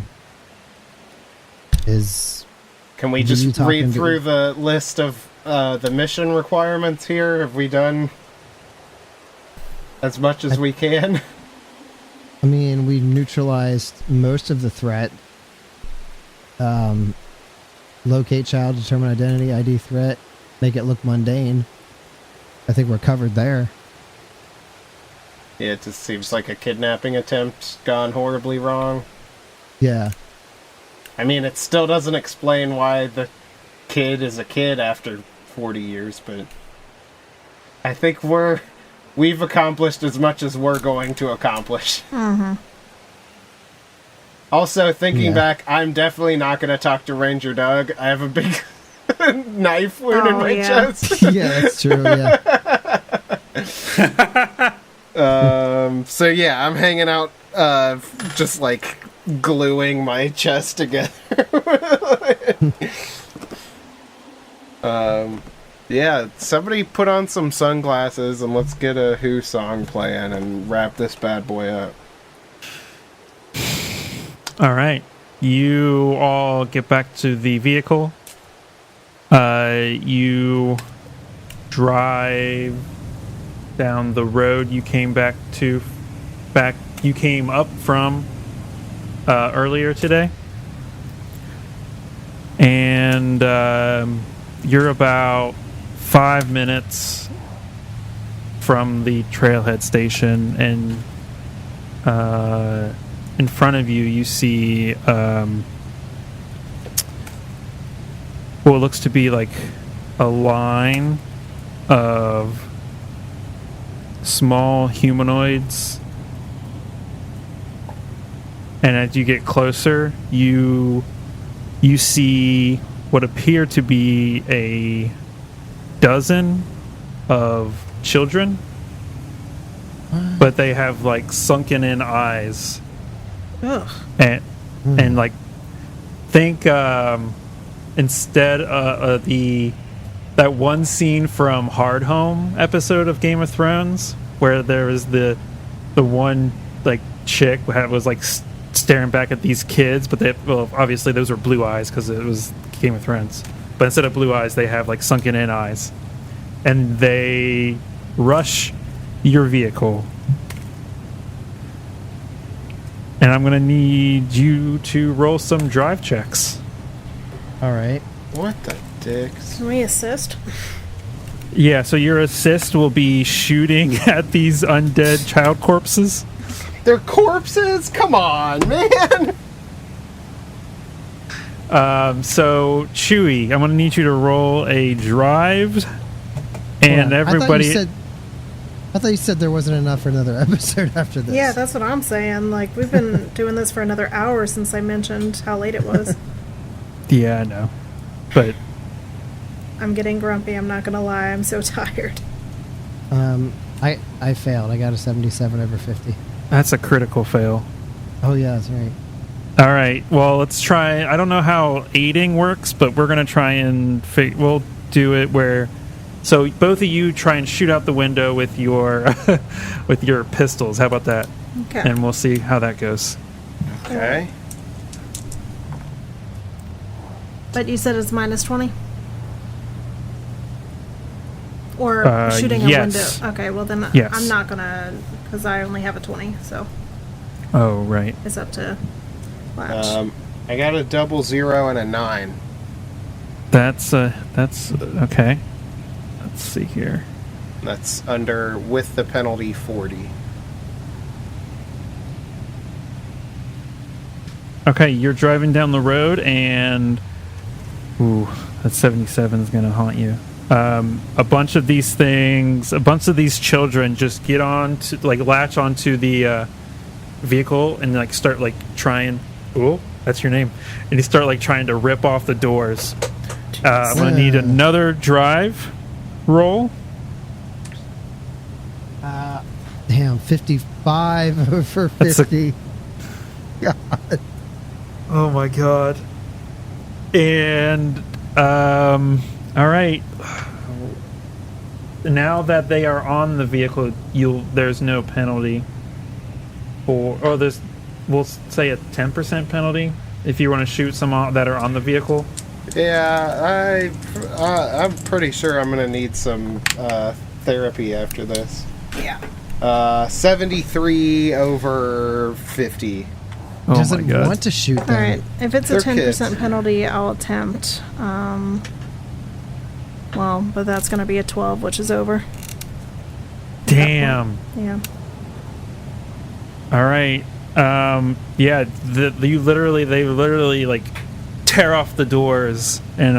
Can we you just talking read to- through the list of the mission requirements here? Have we done as much as we can? I mean, we neutralized most of the threat. Locate child, determine identity, ID threat, make it look mundane. I think we're covered there. Yeah, it just seems like a kidnapping attempt gone horribly wrong. Yeah. I mean, it still doesn't explain why the kid is a kid after 40 years, but I think we've accomplished as much as we're going to accomplish. Mm-hmm. Also, thinking back, I'm definitely not going to talk to Ranger Doug. I have a big knife wound in my chest. Yeah, that's true, yeah. So yeah, I'm hanging out, just like gluing my chest together. Yeah, somebody put on some sunglasses and let's get a Who song playing and wrap this bad boy up. All right. You all get back to the vehicle. You drive down the road you came you came up from earlier today. And you're about 5 minutes from the trailhead station, and in front of you see what looks to be like a line of small humanoids, and as you get closer you see what appear to be a dozen of children, but they have like sunken in eyes. Ugh. And like think instead that one scene from Hard Home episode of Game of Thrones where there was the one like chick was like staring back at these kids, but obviously those were blue eyes because it was Game of Thrones. But instead of blue eyes, they have like sunken in eyes, and they rush your vehicle. And I'm gonna need you to roll some drive checks. All right. What the dicks? Can we assist? Yeah, so your assist will be shooting at these undead child corpses. They're corpses? Come on, man! So Chewy, I'm gonna need you to roll a drive, and everybody. I thought you said there wasn't enough for another episode after this. Yeah, that's what I'm saying. Like, we've been doing this for another hour since I mentioned how late it was. Yeah, I know, but I'm getting grumpy, I'm not gonna lie. I'm so tired. I failed. I got a 77 over 50. that's a critical fail. Oh yeah, that's right. All right. Well, let's try. I don't know how aiding works, but we're gonna try and we'll do it where. So both of you try and shoot out the window with your with your pistols. How about that? Okay. And we'll see how that goes. Okay. But you said it's minus 20? Or shooting a yes. window? Okay, well then Yes. I'm not gonna, because I only have a 20, so Oh, right. it's up to Latch. I got a 00 and a 9. That's okay. Let's see here. That's under, with the penalty, 40. Okay, you're driving down the road, and ooh, that 77 is gonna haunt you. A bunch of these children just get on to latch onto the vehicle and start trying. Oh, that's your name. And you start trying to rip off the doors. I'm gonna need another drive roll. Damn, 55 over 50. God. Oh my god. And all right. Now that they are on the vehicle, there's no penalty for, we'll say a 10% penalty if you want to shoot some that are on the vehicle. Yeah, I'm pretty sure I'm gonna need some therapy after this. Yeah. 73 over 50. Oh Doesn't my god. want to shoot them. All right. If it's a They're 10% kids. penalty, I'll attempt. Well, but that's going to be a 12, which is over. Damn. Yeah. All right. Yeah. They literally tear off the doors, and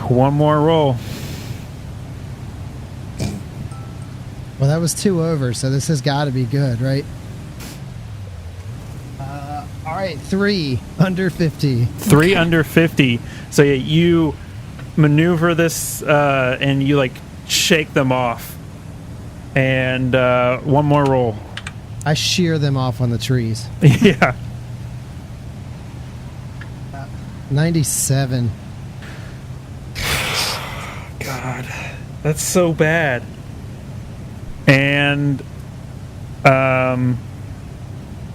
one more roll. Well, that was 2 over, so this has got to be good, right? All right, 3 under 50. 3 under 50. So yeah, you maneuver this, and you shake them off, And one more roll. I shear them off on the trees. Yeah. 97. God, that's so bad. And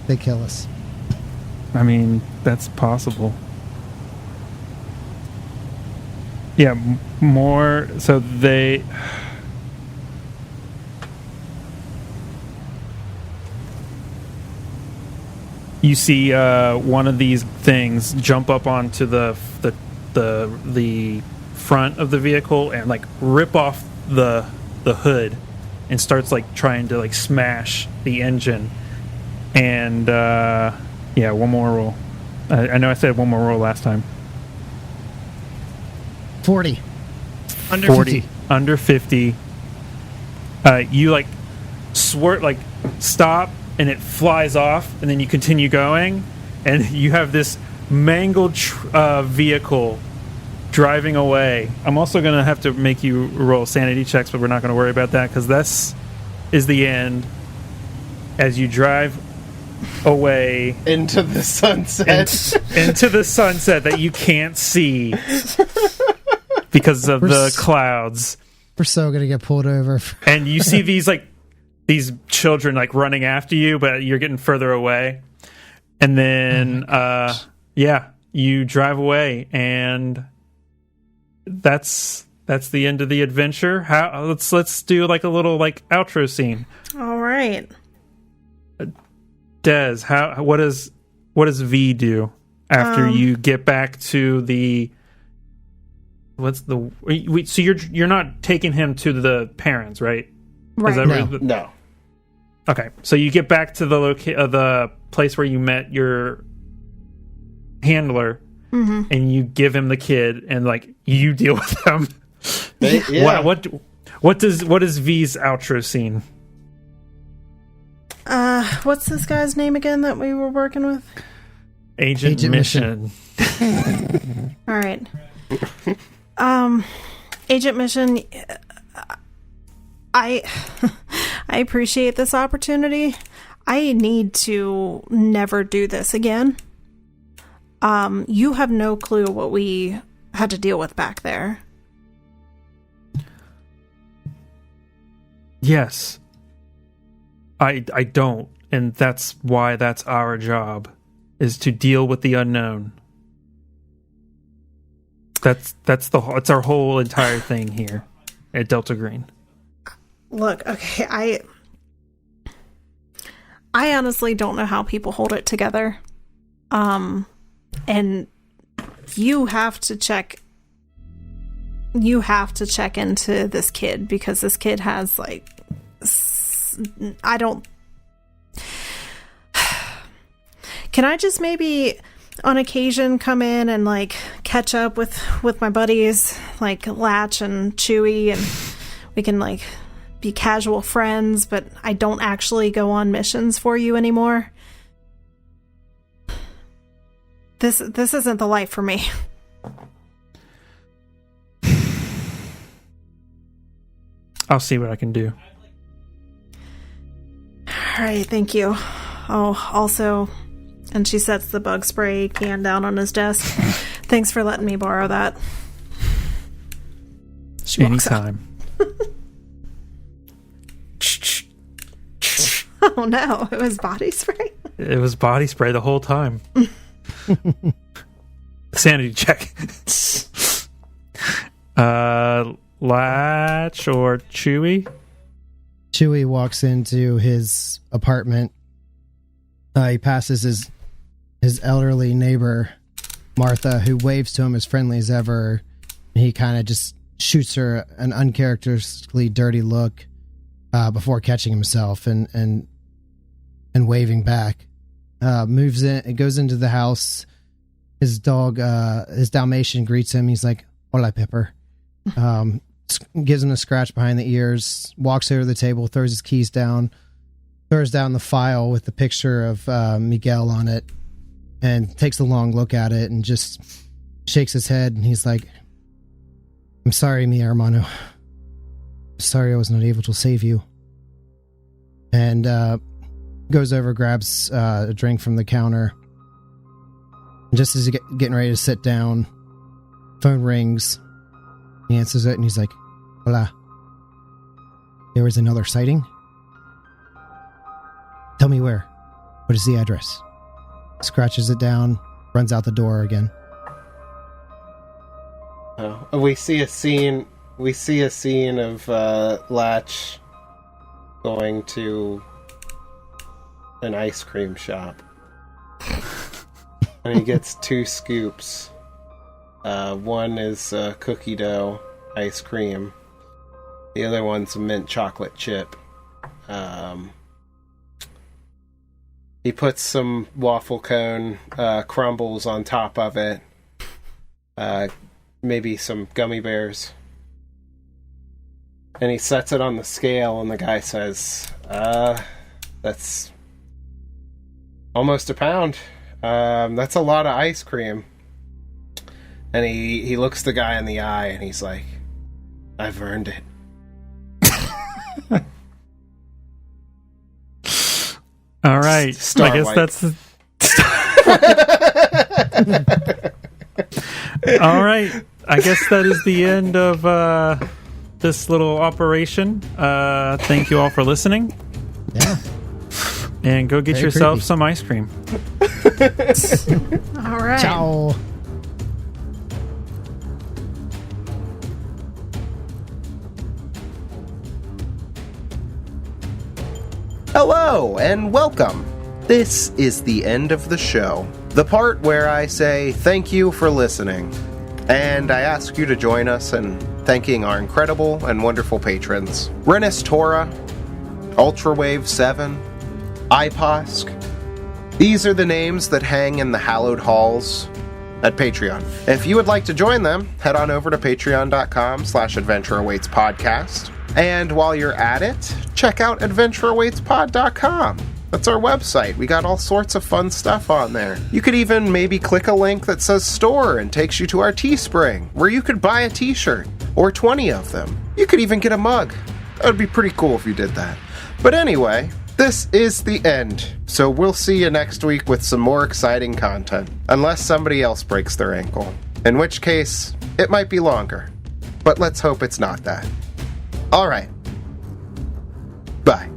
They kill us. I mean, that's possible. Yeah, more. So they. You see one of these things jump up onto the front of the vehicle and like rip off the hood and starts like trying to like smash the engine. And yeah, one more roll. I know I said one more roll last time. 40. Under 40. 50. Under 50. You like like stop and it flies off, and then you continue going, and you have this mangled vehicle driving away. I'm also going to have to make you roll sanity checks, but we're not going to worry about that because this is the end. As you drive away into the sunset, into the sunset that you can't see because of the clouds. We're so going to get pulled over. And you see these children like running after you, but you're getting further away. And then yeah, you drive away, and that's the end of the adventure. Let's do like a little like outro scene. All right. Des, what does V do after you get back to the so you're not taking him to the parents, right? Right. Is that No. right? no. Okay, so you get back to the place where you met your handler, and you give him the kid, and like you deal with them. Yeah. What does V's outro scene? What's this guy's name again that we were working with? Agent Mission. All right. Agent Mission, I appreciate this opportunity. I need to never do this again. You have no clue what we had to deal with back there. Yes. I don't, and that's why that's our job, is to deal with the unknown. It's our whole entire thing here at Delta Green. Look, okay, I honestly don't know how people hold it together. And you have to check into this kid, because this kid has like Can I just maybe on occasion come in and like catch up with my buddies like Latch and Chewy, and we can like be casual friends, but I don't actually go on missions for you anymore? This isn't the life for me. I'll see what I can do. All right, thank you. Oh, also, and she sets the bug spray can down on his desk. Thanks for letting me borrow that. She walks out. Anytime. Oh no, it was body spray? It was body spray the whole time. Sanity check. Latch or Chewy? Chewy walks into his apartment. He passes his elderly neighbor, Martha, who waves to him as friendly as ever. He kind of just shoots her an uncharacteristically dirty look before catching himself and waving back. Moves in, it goes into the house. His dog, his Dalmatian, greets him. He's like, "Hola, Pepper." Gives him a scratch behind the ears, walks over to the table, throws his keys down, throws down the file with the picture of Miguel on it, and takes a long look at it and just shakes his head. And he's like, "I'm sorry, mi hermano. Sorry I was not able to save you." and goes over, grabs a drink from the counter. And just as he's getting ready to sit down, phone rings. He answers it, and he's like, "Hola. There was another sighting? Tell me where. What is the address?" Scratches it down, runs out the door again. We see a scene. We see a scene of Latch going to an ice cream shop, and he gets 2 scoops. One is cookie dough ice cream. The other one's a mint chocolate chip. He puts some waffle cone crumbles on top of it. Maybe some gummy bears. And he sets it on the scale, and the guy says, that's almost a pound. That's a lot of ice cream. And he looks the guy in the eye, and he's like, "I've earned it." All right. Star I guess wipe. that's... All right. I guess that is the end of this little operation. Thank you all for listening. Yeah. And go get Very yourself creepy. some ice cream. All right. Ciao. Hello, and welcome. This is the end of the show. The part where I say thank you for listening. And I ask you to join us in thanking our incredible and wonderful patrons. Rennis Tora, Ultrawave 7, iPosk. These are the names that hang in the hallowed halls at Patreon. If you would like to join them, head on over to patreon.com/adventureawaitspodcast. And while you're at it, check out adventureawaitspod.com. That's our website. We got all sorts of fun stuff on there. You could even maybe click a link that says store and takes you to our Teespring, where you could buy a t-shirt, or 20 of them. You could even get a mug. That would be pretty cool if you did that. But anyway, this is the end. So we'll see you next week with some more exciting content. Unless somebody else breaks their ankle. In which case, it might be longer. But let's hope it's not that. Alright. Bye.